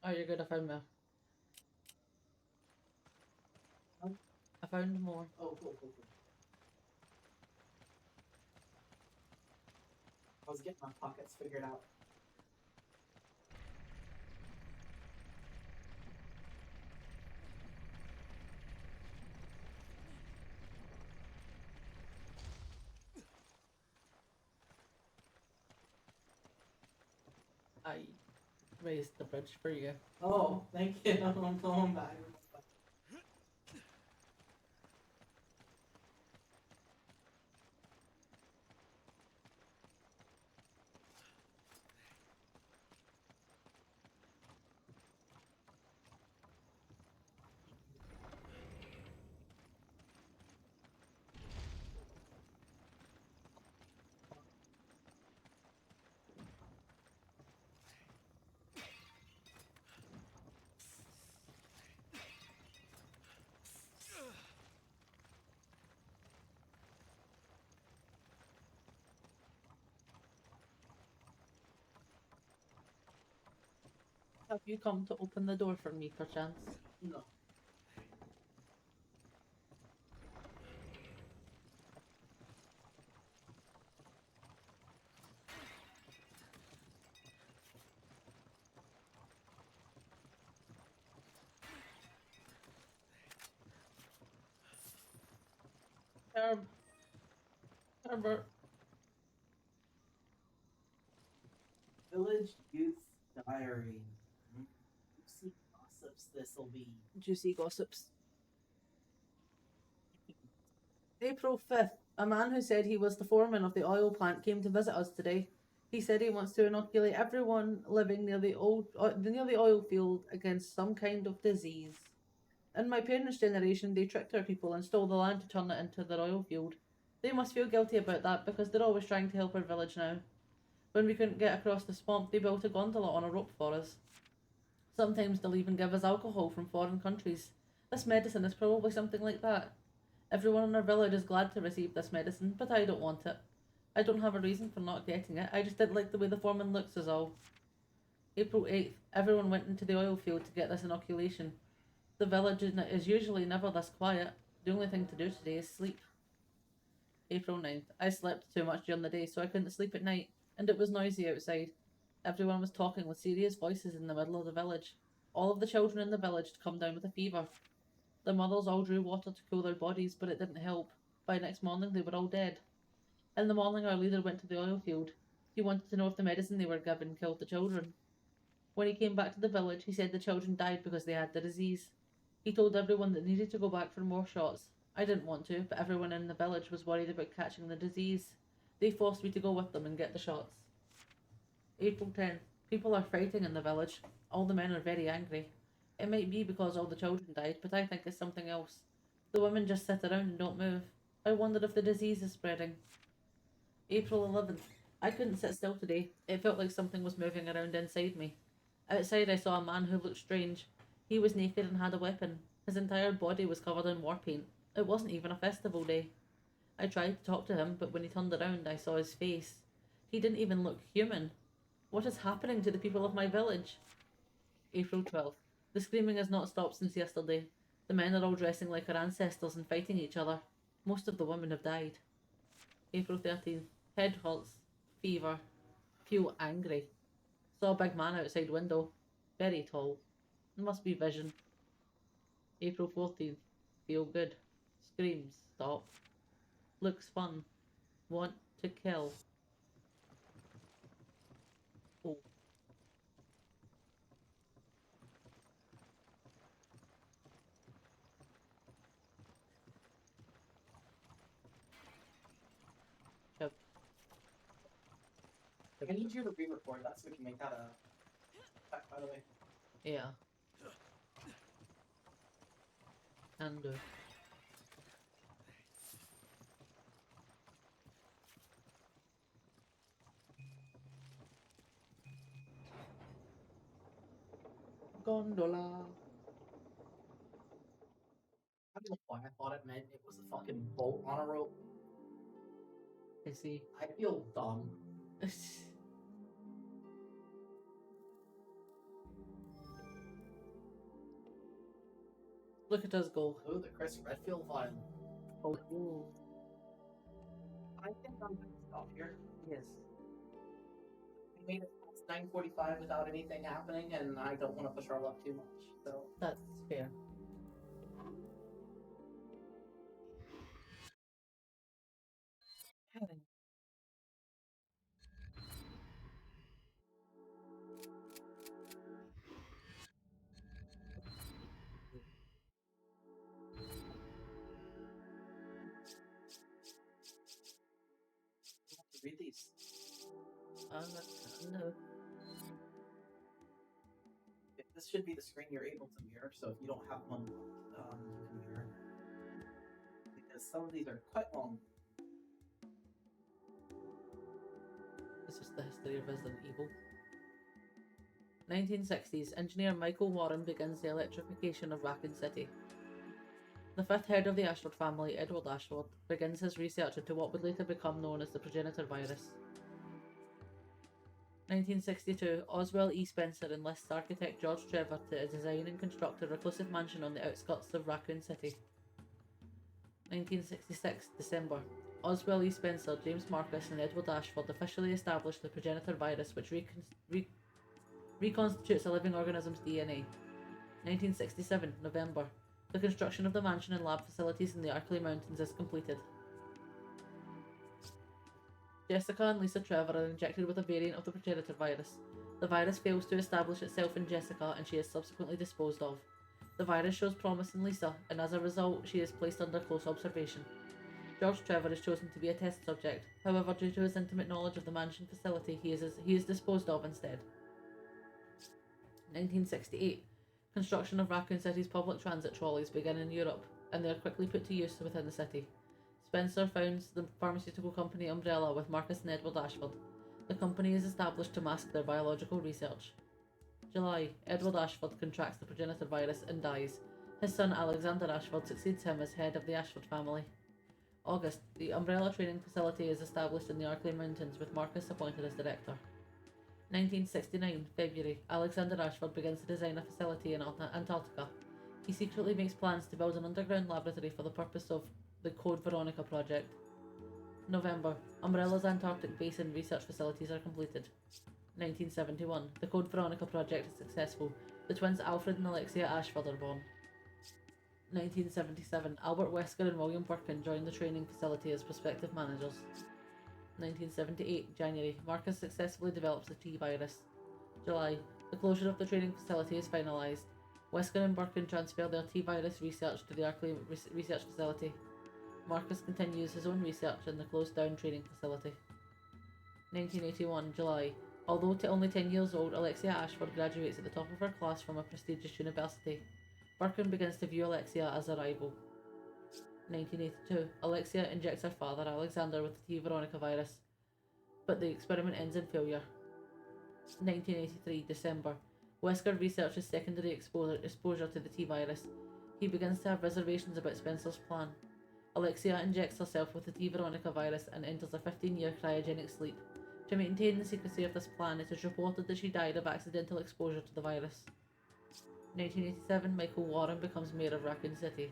Oh, you're good. I found more. Huh? I found more. Oh, cool. I was getting my pockets figured out. I raised the bridge for you. Oh, thank you. I'm going back. Have you come to open the door for me, perchance? No. Herbert. Village Youth Diary. Juicy gossips this'll be. Juicy gossips. April 5th. A man who said he was the foreman of the oil plant came to visit us today. He said he wants to inoculate everyone living near the oil field against some kind of disease. In my parents' generation, they tricked our people and stole the land to turn it into their oil field. They must feel guilty about that because they're always trying to help our village now. When we couldn't get across the swamp, they built a gondola on a rope for us. Sometimes they'll even give us alcohol from foreign countries. This medicine is probably something like that. Everyone in our village is glad to receive this medicine, but I don't want it. I don't have a reason for not getting it. I just didn't like the way the foreman looks is all. April 8th. Everyone went into the oil field to get this inoculation. The village is usually never this quiet. The only thing to do today is sleep. April 9th. I slept too much during the day, so I couldn't sleep at night, and it was noisy outside. Everyone was talking with serious voices in the middle of the village. All of the children in the village had come down with a fever. The mothers all drew water to cool their bodies, but it didn't help. By next morning, they were all dead. In the morning, our leader went to the oil field. He wanted to know if the medicine they were given killed the children. When he came back to the village, he said the children died because they had the disease. He told everyone that they needed to go back for more shots. I didn't want to, but everyone in the village was worried about catching the disease. They forced me to go with them and get the shots. April 10th. People are fighting in the village. All the men are very angry. It might be because all the children died, but I think it's something else. The women just sit around and don't move. I wonder if the disease is spreading. April 11th. I couldn't sit still today. It felt like something was moving around inside me. Outside, I saw a man who looked strange. He was naked and had a weapon. His entire body was covered in war paint. It wasn't even a festival day. I tried to talk to him, but when he turned around, I saw his face. He didn't even look human. What is happening to the people of my village? April 12th. The screaming has not stopped since yesterday. The men are all dressing like our ancestors and fighting each other. Most of the women have died. April 13th. Head hurts. Fever. Feel angry. Saw a big man outside window. Very tall. Must be vision. April 14th. Feel good. Screams. Stop. Looks fun. Want to kill. Oh. Chip. I need you to re-record that so we can make that a effect, by the way. Yeah. And gondola. I don't know why I thought it meant it was a fucking boat on a rope. I see. I feel dumb. Look at us go. Oh, the Chris Redfield vial. Oh, ooh. I think I'm gonna stop here. Yes. We made it past 9:45 without anything happening, and I don't want to push our luck too much. So That's fair. read these. No. This should be the screen you're able to mirror. So if you don't have one, you can mirror. Because some of these are quite long. This is the history of Resident Evil. 1960s, engineer Michael Warren begins the electrification of Raccoon City. The fifth head of the Ashford family, Edward Ashford, begins his research into what would later become known as the progenitor virus. 1962, Oswell E. Spencer enlists architect George Trevor to design and construct a reclusive mansion on the outskirts of Raccoon City. 1966, December. Oswell E. Spencer, James Marcus, and Edward Ashford officially established the progenitor virus, which reconstitutes a living organism's DNA. 1967, November. The construction of the mansion and lab facilities in the Arklay Mountains is completed. Jessica and Lisa Trevor are injected with a variant of the progenitor virus. The virus fails to establish itself in Jessica and she is subsequently disposed of. The virus shows promise in Lisa, and as a result, she is placed under close observation. George Trevor is chosen to be a test subject. However, due to his intimate knowledge of the mansion facility, he is disposed of instead. 1968. Construction of Raccoon City's public transit trolleys begin in Europe, and they are quickly put to use within the city. Spencer founds the pharmaceutical company Umbrella with Marcus and Edward Ashford. The company is established to mask their biological research. July. Edward Ashford contracts the progenitor virus and dies. His son Alexander Ashford succeeds him as head of the Ashford family. August. The Umbrella training facility is established in the Arklay Mountains with Marcus appointed as director. 1969, February. Alexander Ashford begins to design a facility in Antarctica. He secretly makes plans to build an underground laboratory for the purpose of the Code Veronica project. November. Umbrella's Antarctic Basin research facilities are completed. 1971. The Code Veronica project is successful. The twins Alfred and Alexia Ashford are born. 1977. Albert Wesker and William Birkin join the training facility as prospective managers. 1978, January. Marcus successfully develops the T-virus. July. The closure of the training facility is finalised. Wesker and Birkin transfer their T-virus research to the Arklay research facility. Marcus continues his own research in the closed-down training facility. 1981, July. Although only 10 years old, Alexia Ashford graduates at the top of her class from a prestigious university. Birkin begins to view Alexia as a rival. 1982. Alexia injects her father, Alexander, with the T. Veronica virus. but the experiment ends in failure. 1983, December. Wesker researches secondary exposure to the T-virus. He begins to have reservations about Spencer's plan. Alexia injects herself with the T Veronica virus and enters a 15-year cryogenic sleep. To maintain the secrecy of this plan, it is reported that she died of accidental exposure to the virus. 1987, Michael Warren becomes mayor of Raccoon City.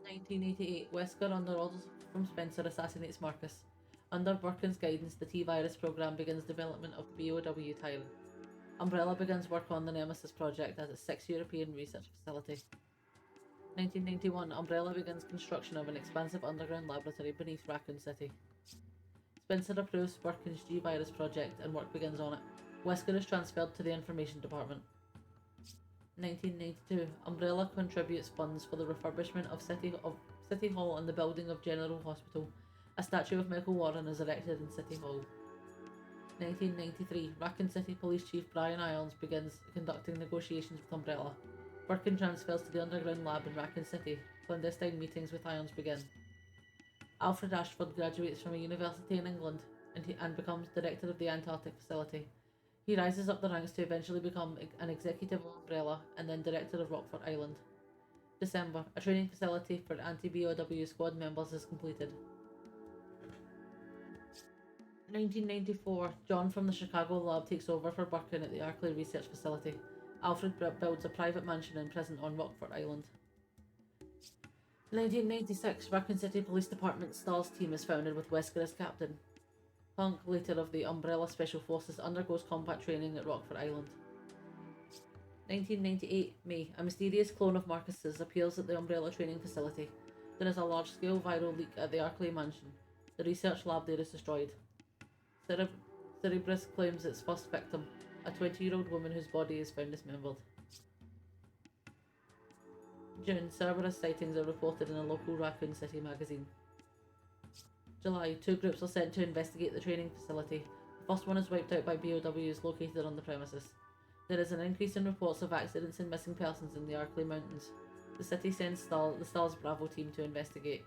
1988, Wesker, under orders from Spencer, assassinates Marcus. Under Birkin's guidance, the T-Virus program begins development of the BOW Tyrant. Umbrella begins work on the Nemesis project at its 6th European research facility. 1991, Umbrella begins construction of an expansive underground laboratory beneath Raccoon City. Spencer approves Birkin's G-Virus project and work begins on it. Wesker is transferred to the information department. 1992, Umbrella contributes funds for the refurbishment of City Hall and the building of General Hospital. A statue of Michael Warren is erected in City Hall. 1993, Raccoon City Police Chief Brian Irons begins conducting negotiations with Umbrella. Birkin transfers to the underground lab in Raccoon City. Clandestine meetings with Irons begin. Alfred Ashford graduates from a university in England and becomes director of the Antarctic facility. He rises up the ranks to eventually become an executive of Umbrella and then director of Rockford Island. December, a training facility for anti-BOW squad members is completed. 1994, John from the Chicago lab takes over for Birkin at the Arkley Research Facility. Alfred builds a private mansion and prison on Rockford Island. 1996, Raccoon City Police Department STARS team is founded with Wesker as captain. Hunk, later of the Umbrella Special Forces, undergoes combat training at Rockford Island. 1998, May, a mysterious clone of Marcus's appears at the Umbrella training facility. There is a large-scale viral leak at the Arkley mansion. The research lab there is destroyed. Cerebrus claims its first victim, a 20-year-old woman whose body is found dismembered. June, Cerberus sightings are reported in a local Raccoon City magazine. July, 2 groups are sent to investigate the training facility. The first one is wiped out by BOWs located on the premises. There is an increase in reports of accidents and missing persons in the Arkley Mountains. The city sends the STARS Bravo team to investigate.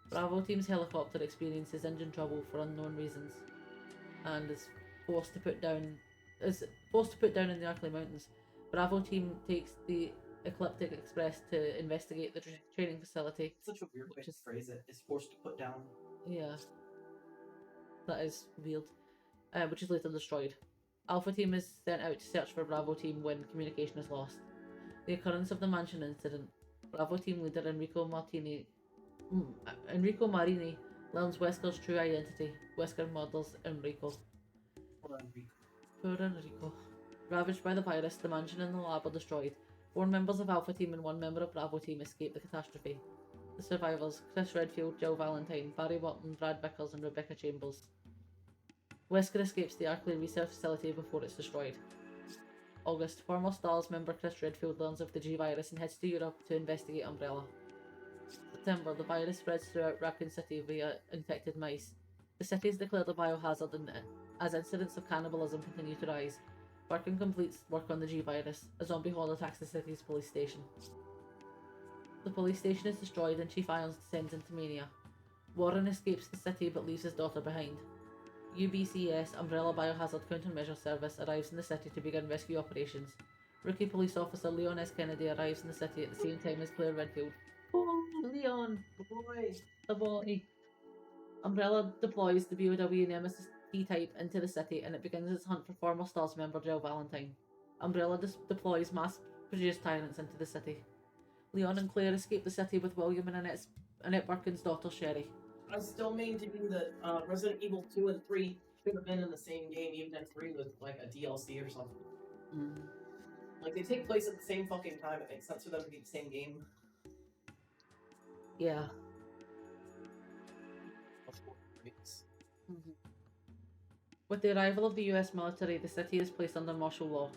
Bravo team's helicopter experiences engine trouble for unknown reasons and is forced to put down in the Arkley Mountains. Bravo team takes the Ecliptic Express to investigate the training facility. Such a weird way to phrase it. Is forced to put down. Yeah, that is weird. Which is later destroyed. Alpha team is sent out to search for Bravo team when communication is lost. The occurrence of the mansion incident. Bravo team leader Enrico Marini learns Wesker's true identity. Wesker murders Enrico. Poor Enrico. Ravaged by the virus, the mansion and the lab are destroyed. 4 members of Alpha team and 1 member of Bravo team escape the catastrophe. The survivors: Chris Redfield, Jill Valentine, Barry Burton, Brad Vickers and Rebecca Chambers. Wesker escapes the Arkley Research Facility before it's destroyed. August, former STARS member Chris Redfield learns of the G-Virus and heads to Europe to investigate Umbrella. September, the virus spreads throughout Raccoon City via infected mice. The city is declared a biohazard and as incidents of cannibalism continue to rise. Birkin completes work on the G-Virus. A zombie horde attacks the city's police station. The police station is destroyed and Chief Irons descends into mania. Warren escapes the city but leaves his daughter behind. UBCS, Umbrella Biohazard Countermeasure Service, arrives in the city to begin rescue operations. Rookie police officer Leon S. Kennedy arrives in the city at the same time as Claire Redfield. Oh, Leon! The boy! Umbrella deploys the BOW Nemesis T-Type into the city and it begins its hunt for former STARS member Jill Valentine. Umbrella deploys mass-produced tyrants into the city. Leon and Claire escape the city with William and Annette Birkin's daughter Sherry. I still maintain that Resident Evil 2 and 3 should have been in the same game, even if 3 was like a DLC or something. Like, they take place at the same fucking time. It makes sense for them to be the same game. Yeah. With the arrival of the US military, the city is placed under martial law.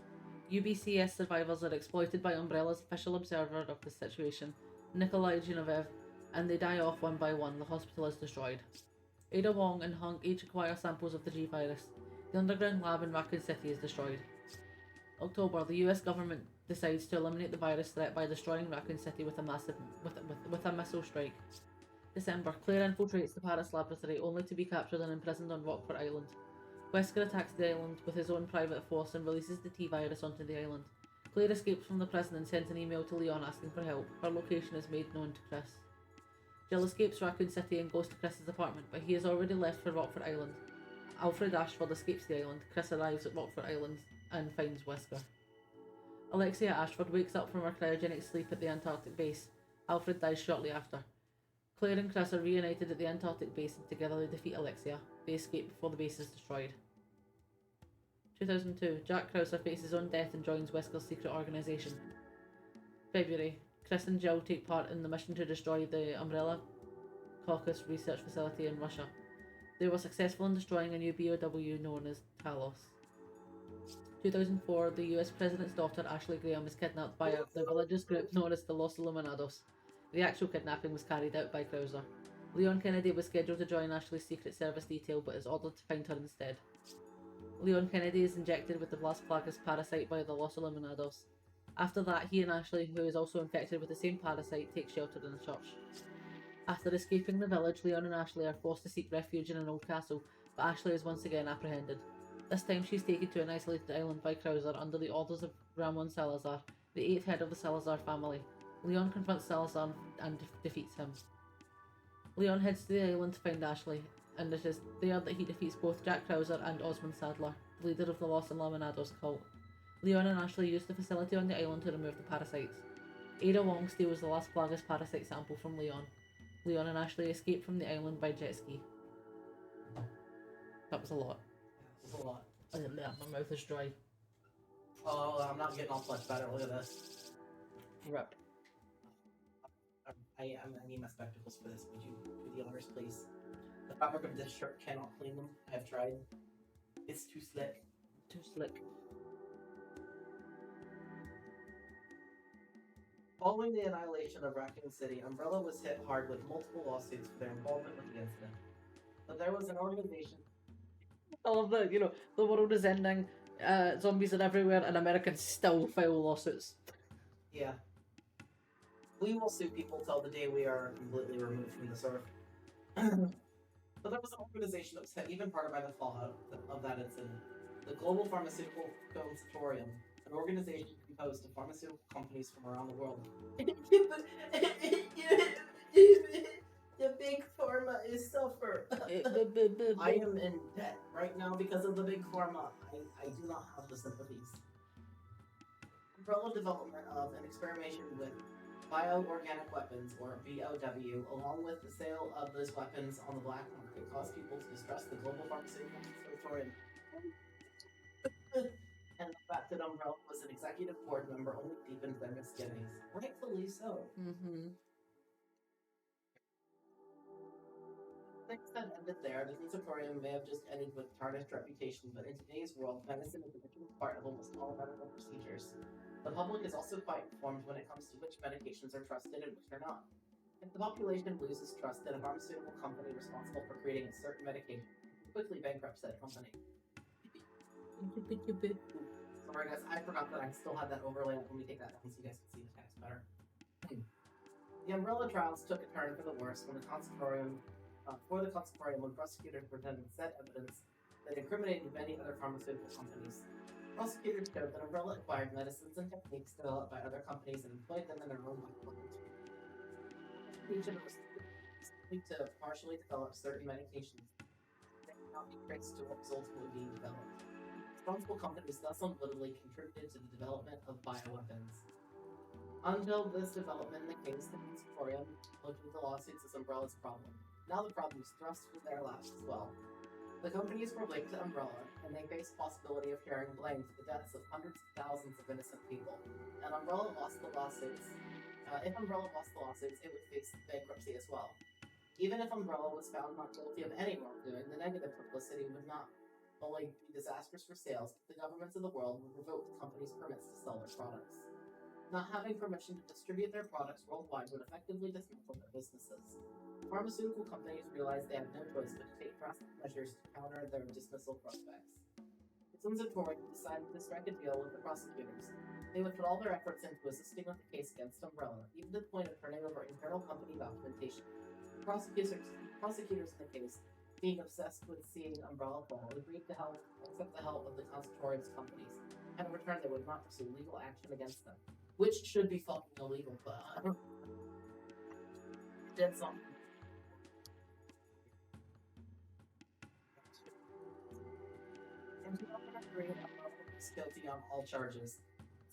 UBCS survivors are exploited by Umbrella's official observer of the situation, Nikolai Genevieve, and they die off one by one. The hospital is destroyed. Ada Wong and Hunk each acquire samples of the G-Virus. The underground lab in Raccoon City is destroyed. October, the US government decides to eliminate the virus threat by destroying Raccoon City with a missile strike. December, Claire infiltrates the Paris laboratory only to be captured and imprisoned on Rockford Island. Wesker attacks the island with his own private force and releases the T-virus onto the island. Claire escapes from the prison and sends an email to Leon asking for help. Her location is made known to Chris. Jill escapes Raccoon City and goes to Chris's apartment, but he has already left for Rockford Island. Alfred Ashford escapes the island. Chris arrives at Rockford Island and finds Wesker. Alexia Ashford wakes up from her cryogenic sleep at the Antarctic base. Alfred dies shortly after. Claire and Chris are reunited at the Antarctic base and together they defeat Alexia. They escape before the base is destroyed. 2002. Jack Krauser faces his own death and joins Wesker's secret organisation. February. Chris and Jill take part in the mission to destroy the Umbrella Caucus research facility in Russia. They were successful in destroying a new BOW known as Talos. 2004. The US President's daughter Ashley Graham is kidnapped by the religious group known as the Los Illuminados. The actual kidnapping was carried out by Krauser. Leon Kennedy was scheduled to join Ashley's Secret Service detail but is ordered to find her instead. Leon Kennedy is injected with the Las Plagas parasite by the Los Illuminados. After that, he and Ashley, who is also infected with the same parasite, take shelter in a church. After escaping the village, Leon and Ashley are forced to seek refuge in an old castle, but Ashley is once again apprehended. This time she's taken to an isolated island by Krauser under the orders of Ramon Salazar, the 8th head of the Salazar family. Leon confronts Salazar and defeats him. Leon heads to the island to find Ashley, and it is there that he defeats both Jack Krauser and Osmond Sadler, the leader of the Los Illuminados cult. Leon and Ashley use the facility on the island to remove the parasites. Ada Wong steals the Las Plagas parasite sample from Leon. Leon and Ashley escape from the island by jet ski. That was a lot. That's a lot. My mouth is dry. Oh, I'm not getting off much better. Look at this. Rip. I need my spectacles for this. Would you do the honors, please? The fabric of this shirt cannot clean them. I've tried. It's too slick. Too slick. Following the annihilation of Raccoon City, Umbrella was hit hard with multiple lawsuits for their involvement with the incident. But there was an organization. I love that, the world is ending, zombies are everywhere, and Americans still file lawsuits. Yeah. We will sue people till the day we are completely removed from this earth. But there was an organization that was even harder by the fallout of that incident. The Global Pharmaceutical Consortium, an organization composed of pharmaceutical companies from around the world. The big pharma is suffer. I am in debt right now because of the big pharma. I do not have the sympathies. Umbrella development of an experimentation with bioorganic weapons, or BOW, along with the sale of those weapons on the black market, caused people to distrust the Global Pharmaceutical Consortium. And the fact that Umbrella was an executive board member only deepened their misgivings. Rightfully so. Mm-hmm. Things that ended there, the consortium may have just ended with tarnished reputation, but in today's world, medicine is a vital part of almost all medical procedures. The public is also quite informed when it comes to which medications are trusted and which are not. If the population loses trust in a pharmaceutical company responsible for creating a certain medication, it quickly bankrupts that company. Sorry guys, I forgot that I still had that overlay up. Let me take that down so you guys can see the text better. The Umbrella trials took a turn for the worse when the consortium, when prosecutors presented set evidence that incriminated many other pharmaceutical companies. Prosecutors showed that Umbrella acquired medicines and techniques developed by other companies and employed them in their own laboratories. The agent was simply to partially develop certain medications that cannot be traced to what was ultimately being developed. Responsible companies thus unwittingly contributed to the development of bioweapons. Until this development in the case, the consortium looked at the lawsuits as Umbrella's problem. Now the problem is thrust from their laps as well. The companies were linked to Umbrella, and they faced the possibility of sharing blame for the deaths of hundreds of thousands of innocent people. And Umbrella lost the lawsuits. If Umbrella lost the lawsuits, it would face bankruptcy as well. Even if Umbrella was found not guilty of any wrongdoing, the negative publicity would not only be disastrous for sales, but the governments of the world would revoke the company's permits to sell their products. Not having permission to distribute their products worldwide would effectively dismantle their businesses. Pharmaceutical companies realized they had no choice but to take drastic measures to counter their dismissal prospects. The Conservatorium decided to strike a deal with the prosecutors. They would put all their efforts into assisting with the case against Umbrella, even to the point of turning over internal company documentation. Prosecutors in the case, being obsessed with seeing Umbrella fall, agreed to accept the help of the consultorium's companies, and in return they would not pursue legal action against them, which should be fucking illegal, but did something. In 2003, Umbrella was guilty on all charges.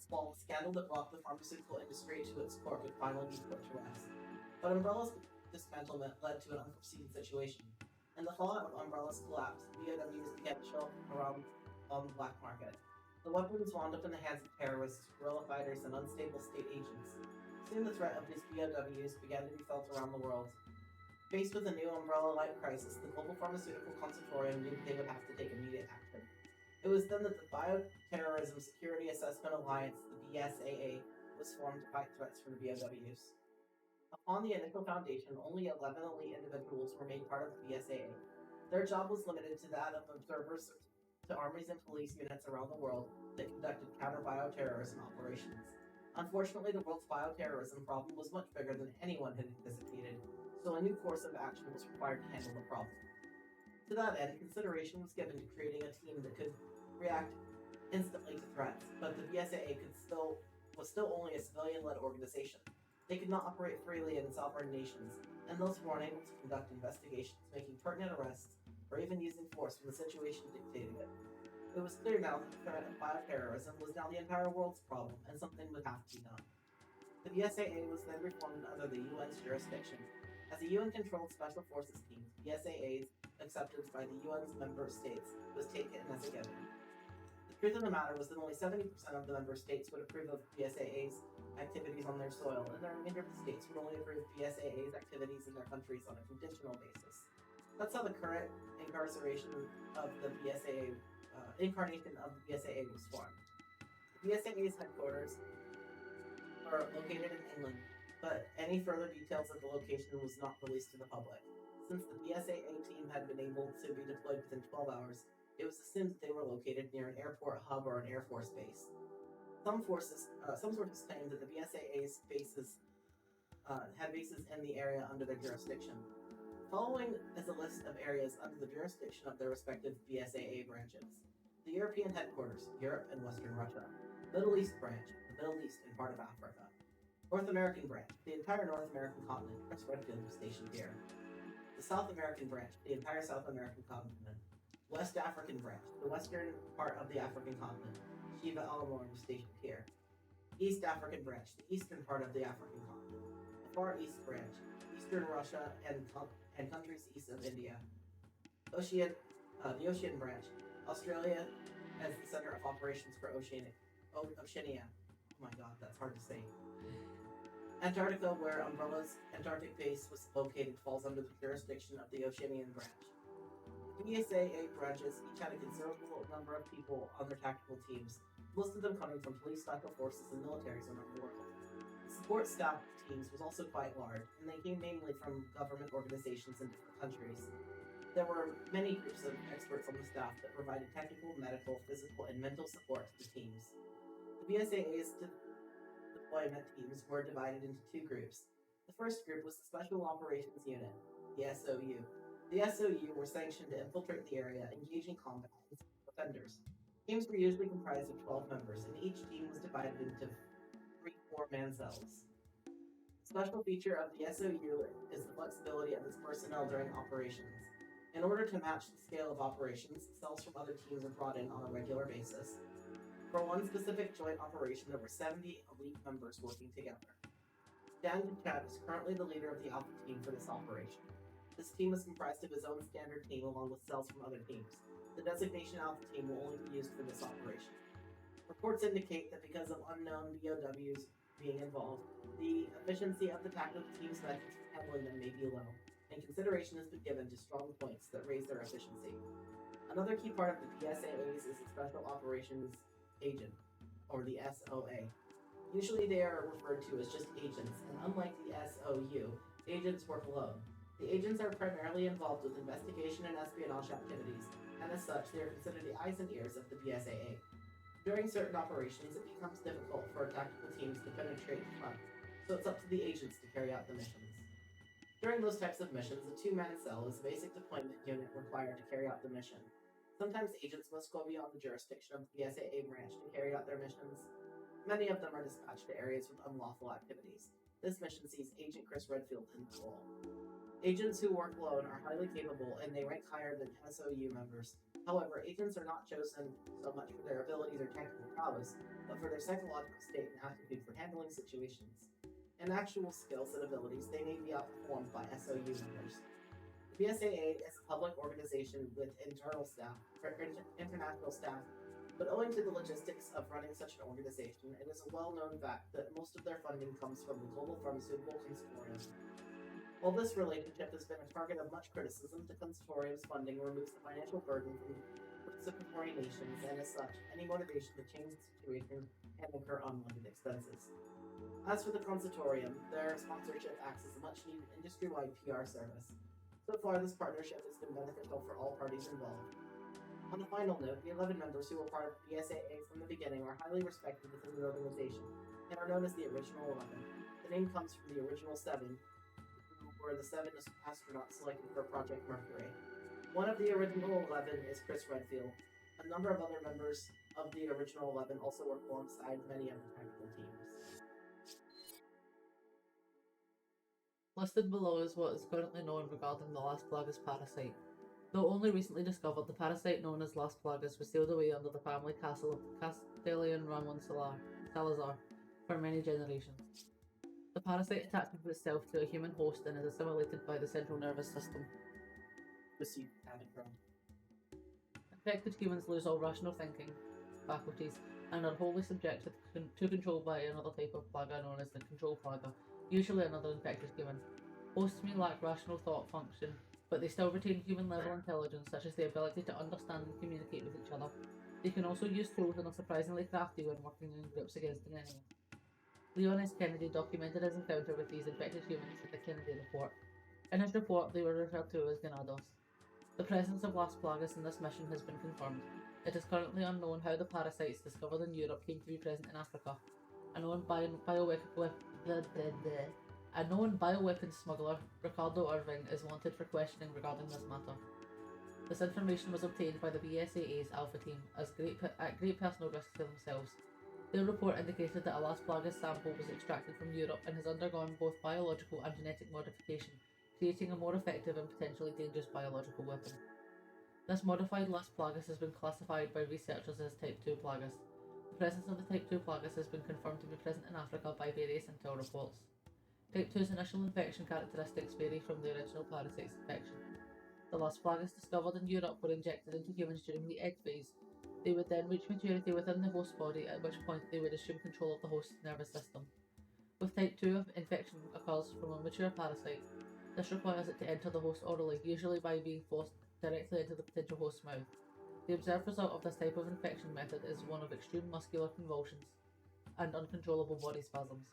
While the scandal that rocked the pharmaceutical industry to its core could finally be put to rest. But Umbrella's dismantlement led to an unforeseen situation. In the fallout of Umbrella's collapse, BOWs began to show up around on the black market. The weapons wound up in the hands of terrorists, guerrilla fighters, and unstable state agents. Soon the threat of these BOWs began to be felt around the world. Faced with a new Umbrella-like crisis, the Global Pharmaceutical Consortium knew they would have to take immediate action. It was then that the Bioterrorism Security Assessment Alliance, the BSAA, was formed to fight threats from the BOWs. Upon the initial foundation, only 11 elite individuals were made part of the BSAA. Their job was limited to that of observers to armies and police units around the world that conducted counter-bioterrorism operations. Unfortunately, the world's bioterrorism problem was much bigger than anyone had anticipated, so a new course of action was required to handle the problem. To that end, consideration was given to creating a team that could react instantly to threats, but the BSAA was still only a civilian-led organization. They could not operate freely in sovereign nations, and thus were unable to conduct investigations, making pertinent arrests, or even using force when the situation dictated it. It was clear now that the threat of bioterrorism was now the entire world's problem, and something would have to be done. The BSAA was then reformed under the UN's jurisdiction. As a UN-controlled special forces team, BSAA's acceptance by the UN's member states was taken as a given. The truth of the matter was that only 70% of the member states would approve of BSAA's activities on their soil, and the remainder of the states would only approve BSAA's activities in their countries on a conditional basis. That's how the current incarnation of the BSAA was formed. The BSAA's headquarters are located in England, but any further details of the location was not released to the public. Since the BSAA team had been able to be deployed within 12 hours, it was assumed that they were located near an airport hub or an Air Force base. Some sources claim that the BSAA's had bases in the area under their jurisdiction. Following is a list of areas under the jurisdiction of their respective BSAA branches. The European headquarters, Europe and Western Russia. Middle East branch, the Middle East and part of Africa. North American branch, the entire North American continent. Chris Redfield was stationed here. The South American branch, the entire South American continent. West African branch, the western part of the African continent. Shiva Al-Amor was stationed here. East African branch, the eastern part of the African continent. The Far East branch, eastern Russia and countries east of India. The Ocean branch, Australia as the center of operations for Oceania. Oh my god, that's hard to say. Antarctica, where Umbrella's Antarctic base was located, falls under the jurisdiction of the Oceanian branch. The BSAA branches each had a considerable number of people on their tactical teams, most of them coming from police, special forces, and militaries around the world. The support staff teams was also quite large, and they came mainly from government organizations in different countries. There were many groups of experts on the staff that provided technical, medical, physical, and mental support to the teams. The BSAA's deployment teams were divided into two groups. The first group was the Special Operations Unit, the SOU. The SOU were sanctioned to infiltrate the area, engage in combat with offenders. Teams were usually comprised of 12 members, and each team was divided into 3 4-man cells. The special feature of the SOU is the flexibility of its personnel during operations. In order to match the scale of operations, cells from other teams are brought in on a regular basis. For one specific joint operation, there were 70 elite members working together. Dan Chat is currently the leader of the Alpha team for this operation. This team is comprised of his own standard team along with cells from other teams. The designation Alpha team will only be used for this operation. Reports indicate that because of unknown BOWs being involved, the efficiency of the tactical team's methods for handling them may be low, and consideration has been given to strong points that raise their efficiency. Another key part of the BSAAs is the Special Operations Agent, or the SOA. Usually they are referred to as just agents, and unlike the SOU, agents work alone. The agents are primarily involved with investigation and espionage activities, and as such, they are considered the eyes and ears of the BSAA. During certain operations, it becomes difficult for tactical teams to penetrate the front, so it's up to the agents to carry out the missions. During those types of missions, a two-man cell is the basic deployment unit required to carry out the mission. Sometimes agents must go beyond the jurisdiction of the BSAA branch to carry out their missions. Many of them are dispatched to areas with unlawful activities. This mission sees Agent Chris Redfield in the role. Agents who work alone are highly capable and they rank higher than SOU members. However, agents are not chosen so much for their abilities or technical prowess, but for their psychological state and aptitude for handling situations. In actual skills and abilities, they may be outperformed by SOU members. The BSAA is a public organization with internal staff, international staff, but owing to the logistics of running such an organization, it is a well-known fact that most of their funding comes from the Global Pharmaceutical Consortium. While this relationship has been a target of much criticism, the consortium's funding removes the financial burden from participatory nations, and as such, any motivation to change the situation can incur unwanted expenses. As for the consortium, their sponsorship acts as a much-needed industry-wide PR service. So far, this partnership has been beneficial for all parties involved. On a final note, the 11 members who were part of the BSAA from the beginning are highly respected within the organization and are known as the Original 11. The name comes from the Original 7, who were the 7 astronauts selected for Project Mercury. One of the Original 11 is Chris Redfield. A number of other members of the Original 11 also work alongside many of the technical teams. Listed below is what is currently known regarding the Las Plagas parasite. Though only recently discovered, the parasite known as Las Plagas was sealed away under the family castle of Castellan Ramon Salazar for many generations. The parasite attaches itself to a human host and is assimilated by the central nervous system. Received panic ground. Infected humans lose all rational thinking faculties and are wholly subject to control by another type of plaga known as the control plaga, usually another infected human. Hosts may lack rational thought function, but they still retain human-level intelligence, such as the ability to understand and communicate with each other. They can also use tools and are surprisingly crafty when working in groups against an enemy. Leon S. Kennedy documented his encounter with these infected humans in the Kennedy Report. In his report, they were referred to as Ganados. The presence of Las Plagas in this mission has been confirmed. It is currently unknown how the parasites discovered in Europe came to be present in Africa. A known bioweapons smuggler, Ricardo Irving, is wanted for questioning regarding this matter. This information was obtained by the BSAA's Alpha team at great personal risk to themselves. Their report indicated that a Las Plagas sample was extracted from Europe and has undergone both biological and genetic modification, creating a more effective and potentially dangerous biological weapon. This modified Las Plagas has been classified by researchers as Type 2 Plagas. The presence of the Type 2 Plagas has been confirmed to be present in Africa by various intel reports. Type 2's initial infection characteristics vary from the original parasite's infection. The Las Plagas discovered in Europe were injected into humans during the egg phase. They would then reach maturity within the host body, at which point they would assume control of the host's nervous system. With Type 2, infection occurs from a mature parasite. This requires it to enter the host orally, usually by being forced directly into the potential host's mouth. The observed result of this type of infection method is one of extreme muscular convulsions and uncontrollable body spasms.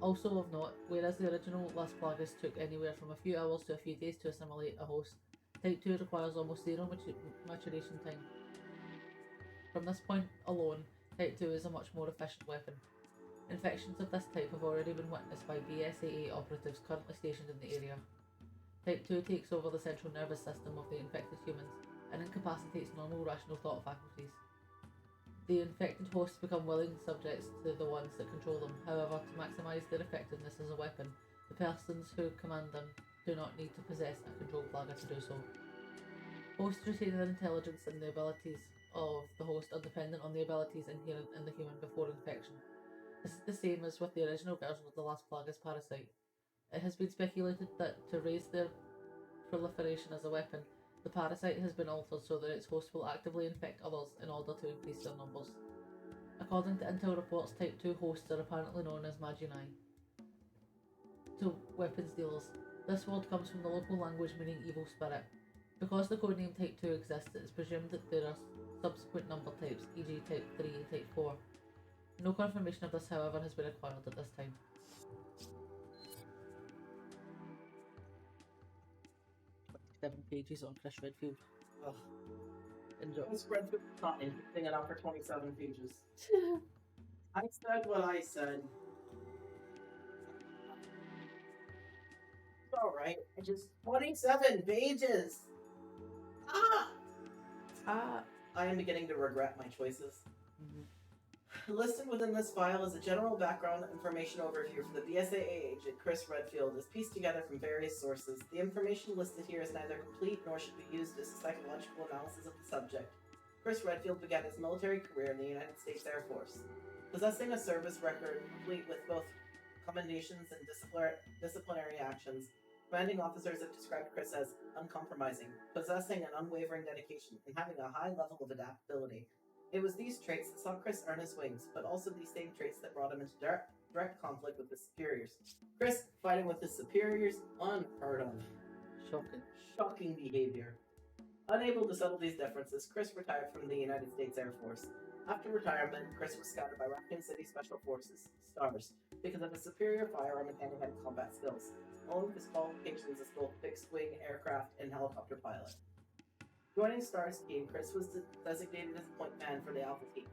Also of note, whereas the original Las Plagas took anywhere from a few hours to a few days to assimilate a host, Type 2 requires almost zero maturation time. From this point alone, Type 2 is a much more efficient weapon. Infections of this type have already been witnessed by BSAA operatives currently stationed in the area. Type 2 takes over the central nervous system of the infected humans and incapacitates normal rational thought faculties. The infected hosts become willing subjects to the ones that control them. However, to maximise their effectiveness as a weapon, the persons who command them do not need to possess a control plaga to do so. Hosts retain their intelligence and the abilities of the host are dependent on the abilities inherent in the human before infection. This is the same as with the original version of the Las Plagas parasite. It has been speculated that to raise their proliferation as a weapon, the parasite has been altered so that its host will actively infect others in order to increase their numbers. According to intel reports, Type 2 hosts are apparently known as Magi to weapons dealers. This word comes from the local language meaning evil spirit. Because the codename Type 2 exists, it is presumed that there are subsequent number types, e.g. Type 3 and Type 4. No confirmation of this, however, has been acquired at this time. 7 pages on Chris Redfield. Ugh. Enjoy. This Redfield's not interesting enough for 27 pages. I said what I said. alright. I just 27 pages! Ah! I am beginning to regret my choices. Listed within this file is a general background information overview for the BSAA agent Chris Redfield is pieced together from various sources. The information listed here is neither complete nor should be used as a psychological analysis of the subject. Chris Redfield began his military career in the United States Air Force. Possessing a service record complete with both commendations and disciplinary actions, commanding officers have described Chris as uncompromising, possessing an unwavering dedication, and having a high level of adaptability. It was these traits that saw Chris earn his wings, but also these same traits that brought him into direct conflict with his superiors. Chris fighting with his superiors, unheard of. Shocking behavior. Unable to settle these differences, Chris retired from the United States Air Force. After retirement, Chris was scouted by Raccoon City Special Forces, STARS, because of his superior firearm and hand-to-hand combat skills, along with his qualifications as both fixed-wing aircraft and helicopter pilot. Joining STAR's team, Chris was designated as point man for the Alpha team.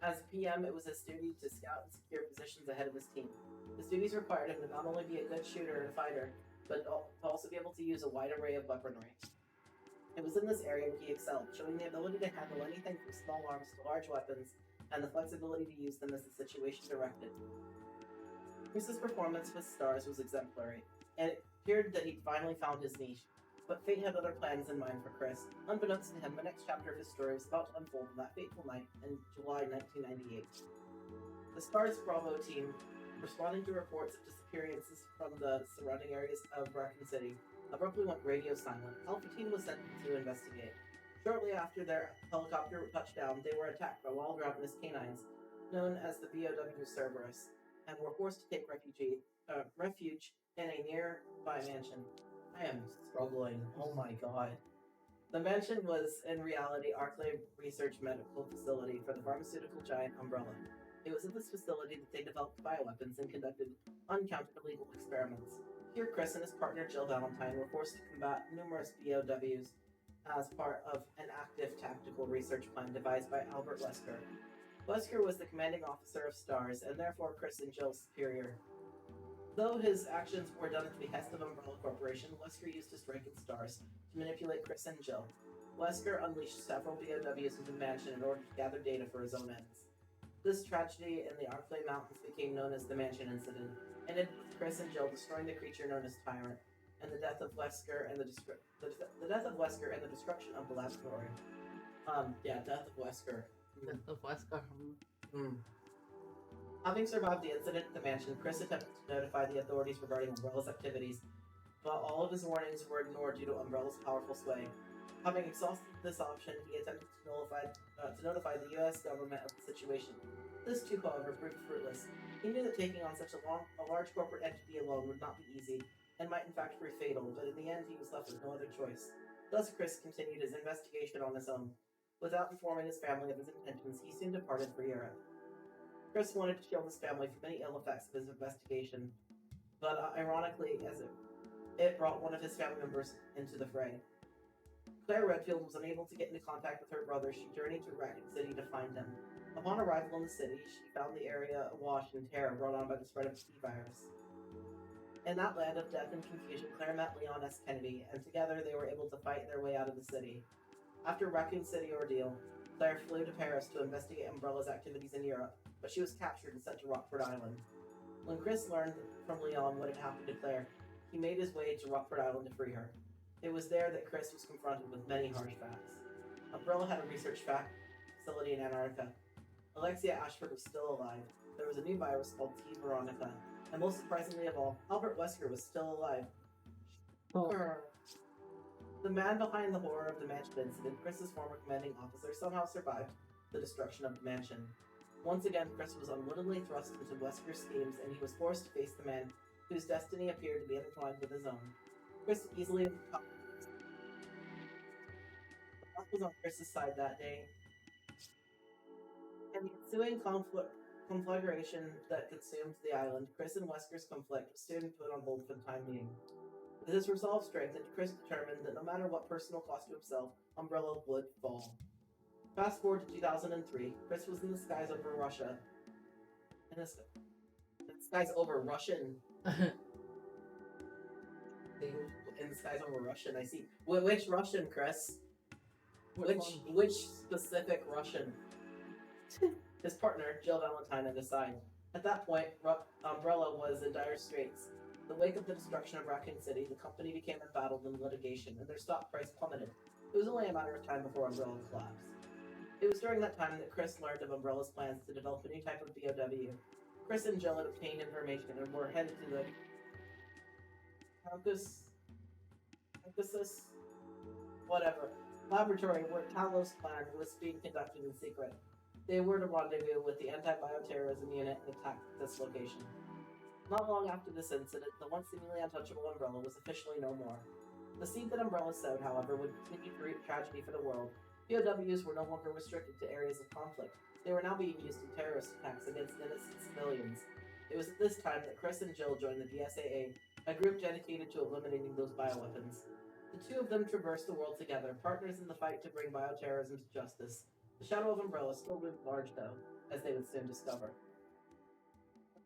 As PM, it was his duty to scout and secure positions ahead of his team. His duties required him to not only be a good shooter and fighter, but to also be able to use a wide array of weaponry. It was in this area where he excelled, showing the ability to handle anything from small arms to large weapons, and the flexibility to use them as the situation directed. Chris's performance with STARS was exemplary, and it appeared that he'd finally found his niche. But fate had other plans in mind for Chris. Unbeknownst to him, the next chapter of his story was about to unfold on that fateful night in July 1998. The STARS Bravo team, responding to reports of disappearances from the surrounding areas of Raccoon City, abruptly went radio silent. Alpha team was sent to investigate. Shortly after their helicopter touched down, they were attacked by wild ravenous canines, known as the BOW Cerberus, and were forced to take refuge in a nearby mansion. I am struggling. Oh my god. The mansion was, in reality, Arclay Research Medical Facility for the pharmaceutical giant Umbrella. It was at this facility that they developed bioweapons and conducted uncounted illegal experiments. Here, Chris and his partner Jill Valentine were forced to combat numerous BOWs as part of an active tactical research plan devised by Albert Wesker. Wesker was the commanding officer of STARS, and therefore Chris and Jill's superior. Though his actions were done at the behest of Umbrella Corporation, Wesker used his rank in STARS to manipulate Chris and Jill. Wesker unleashed several BOWs into the mansion in order to gather data for his own ends. This tragedy in the Arclay Mountains became known as the Mansion Incident, and ended with Chris and Jill destroying the creature known as Tyrant, and the death of Wesker and the destruction of the laboratory. Death of Wesker. Death of Wesker. Having survived the incident at the mansion, Chris attempted to notify the authorities regarding Umbrella's activities, but all of his warnings were ignored due to Umbrella's powerful sway. Having exhausted this option, he attempted to notify the U.S. government of the situation. This too, however, proved fruitless. He knew that taking on such a large corporate entity alone would not be easy, and might in fact prove fatal, but in the end he was left with no other choice. Thus Chris continued his investigation on his own. Without informing his family of his intentions, he soon departed for Europe. Chris wanted to shield his family from any ill effects of his investigation, but ironically, as it brought one of his family members into the fray. Claire Redfield was unable to get into contact with her brother. She journeyed to Raccoon City to find him. Upon arrival in the city, she found the area awash in terror brought on by the spread of the virus. In that land of death and confusion, Claire met Leon S. Kennedy, and together they were able to fight their way out of the city. After Raccoon City ordeal, Claire flew to Paris to investigate Umbrella's activities in Europe, but she was captured and sent to Rockford Island. When Chris learned from Leon what had happened to Claire, he made his way to Rockford Island to free her. It was there that Chris was confronted with many harsh facts. Umbrella had a research facility in Antarctica. Alexia Ashford was still alive. There was a new virus called T. Veronica, and most surprisingly of all, Albert Wesker was still alive. The man behind the horror of the mansion incident, Chris's former commanding officer, somehow survived the destruction of the mansion. Once again, Chris was unwittingly thrust into Wesker's schemes, and he was forced to face the man whose destiny appeared to be intertwined with his own. Chris easily was on Chris's side that day, and the ensuing conflagration that consumed the island, Chris and Wesker's conflict was soon put on hold for the time being. With his resolve strengthened, Chris determined that no matter what personal cost to himself, Umbrella would fall. Fast forward to 2003, Chris was in the skies over Russia. In the skies over Russian. acting in the skies over Russian. I see. Which Russian, Chris? Which Which specific Russian? His partner, Jill Valentine, had died. At that point, Umbrella was in dire straits. In the wake of the destruction of Raccoon City, the company became embattled in litigation, and their stock price plummeted. It was only a matter of time before Umbrella collapsed. It was during that time that Chris learned of Umbrella's plans to develop a new type of BOW. Chris and Jill had obtained information and were headed to the Caucasus, whatever, laboratory where Talos' plan was being conducted in secret. They were to rendezvous with the anti-bioterrorism unit and attack this location. Not long after this incident, the once seemingly untouchable Umbrella was officially no more. The seed that Umbrella sowed, however, would continue to reap tragedy for the world. POWs were no longer restricted to areas of conflict. They were now being used in terrorist attacks against innocent civilians. It was at this time that Chris and Jill joined the BSAA, a group dedicated to eliminating those bioweapons. The two of them traversed the world together, partners in the fight to bring bioterrorism to justice. The shadow of Umbrella still loomed large, though, as they would soon discover.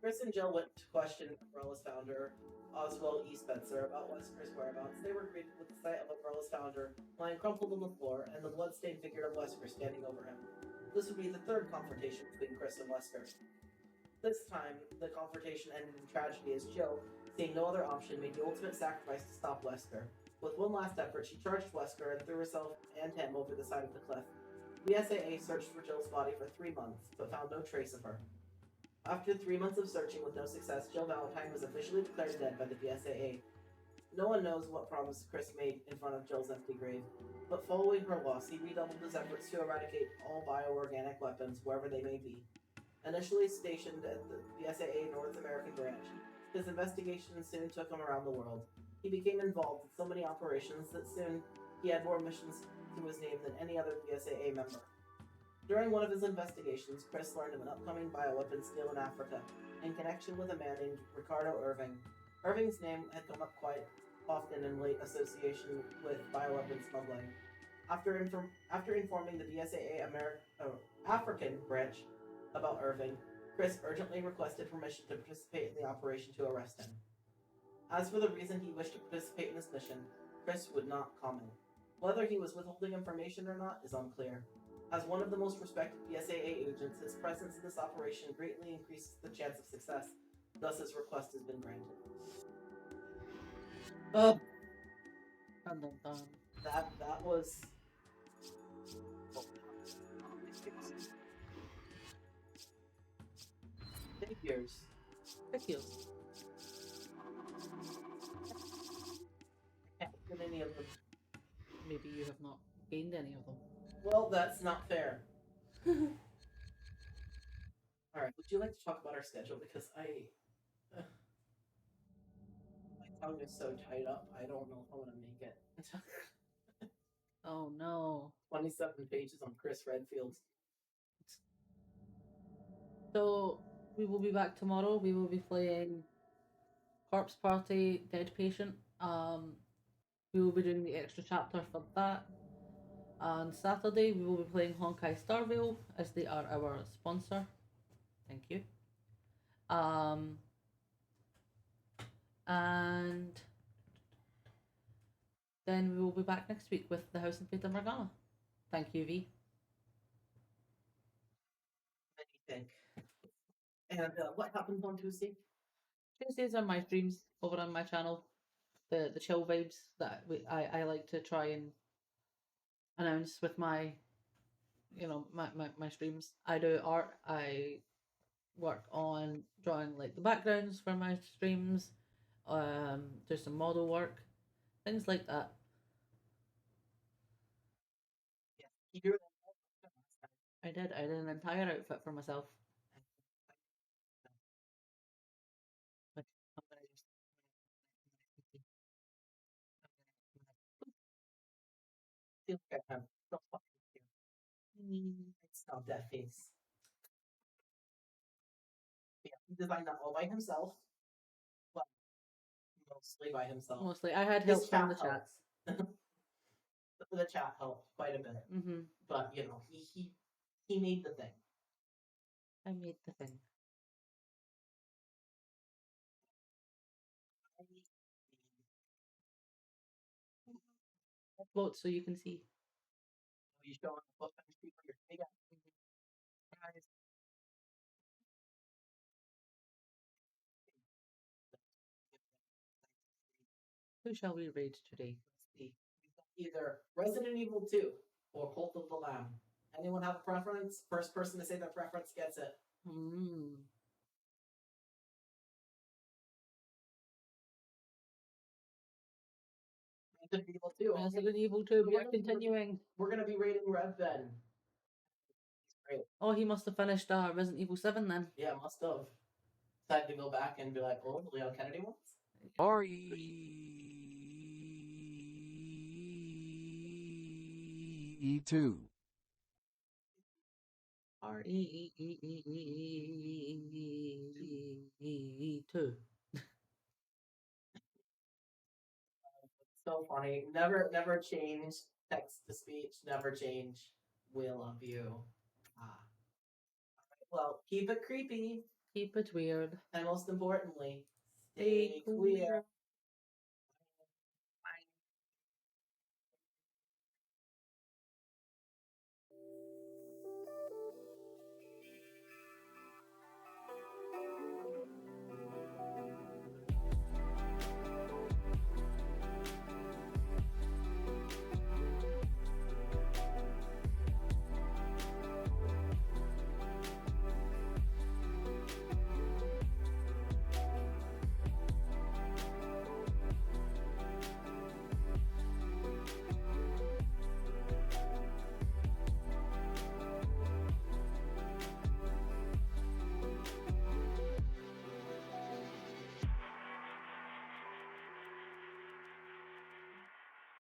Chris and Jill went to question Umbrella's founder, Oswald E. Spencer, about Wesker's whereabouts. They were greeted with the sight of Umbrella's founder lying crumpled on the floor and the blood-stained figure of Wesker standing over him. This would be the third confrontation between Chris and Wesker. This time, the confrontation ended in tragedy as Jill, seeing no other option, made the ultimate sacrifice to stop Wesker. With one last effort, she charged Wesker and threw herself and him over the side of the cliff. The SAA searched for Jill's body for 3 months, but found no trace of her. After 3 months of searching with no success, Jill Valentine was officially declared dead by the BSAA. No one knows what promise Chris made in front of Jill's empty grave, but following her loss, he redoubled his efforts to eradicate all bioorganic weapons wherever they may be. Initially stationed at the BSAA North American branch, his investigations soon took him around the world. He became involved in so many operations that soon he had more missions to his name than any other BSAA member. During one of his investigations, Chris learned of an upcoming bioweapons deal in Africa, in connection with a man named Ricardo Irving. Irving's name had come up quite often in late association with bioweapons smuggling. After informing the BSAA African branch about Irving, Chris urgently requested permission to participate in the operation to arrest him. As for the reason he wished to participate in this mission, Chris would not comment. Whether he was withholding information or not is unclear. As one of the most respected BSAA agents, his presence in this operation greatly increases the chance of success. Thus, his request has been granted. Dun, dun, dun. That was. Figures. Thank you. I can't get any of them. Maybe you have not gained any of them. Well, that's not fair. Alright, would you like to talk about our schedule? Because my tongue is so tied up, I don't know if I want to make it. Oh no. 27 pages on Chris Redfield. So we will be back tomorrow. We will be playing Corpse Party Dead Patient. We will be doing the extra chapter for that. On Saturday we will be playing Honkai Starvale as they are our sponsor. Thank you. And then we will be back next week with the House of Fata Morgana. Thank you, V. Anything. And what happens on Tuesday? Tuesdays are my streams over on my channel. The chill vibes that I like to try and announce with my my streams. I do art. I work on drawing like the backgrounds for my streams. Do some model work, things like that. Yes, you do that. I did an entire outfit for myself. But I'm gonna just. Feel like I have no fucking here. Stop that face. Yeah, he designed that all by himself. Well, mostly by himself. Mostly, I had His help from the chat helped. chats. The chat helped quite a bit. Mm-hmm. But he made the thing. I made the thing. Vote so you can see. You show on the book on the street where you're big guys. Who shall we raid today? Let's see. We've got either Resident Evil 2 or Cult of the Lamb. Anyone have a preference? First person to say their preference gets it. Resident Evil 2. Okay. Resident Evil 2, we are continuing. We're gonna be rating Rev then. Great. Oh, he must have finished Resident Evil 7 then. Yeah, must have. Time to go back and be like, oh, the Leon Kennedy ones? RE2. RE2. So funny. Never change text to speech. Never change. We love you. Well, keep it creepy. Keep it weird. And most importantly, Stay queer.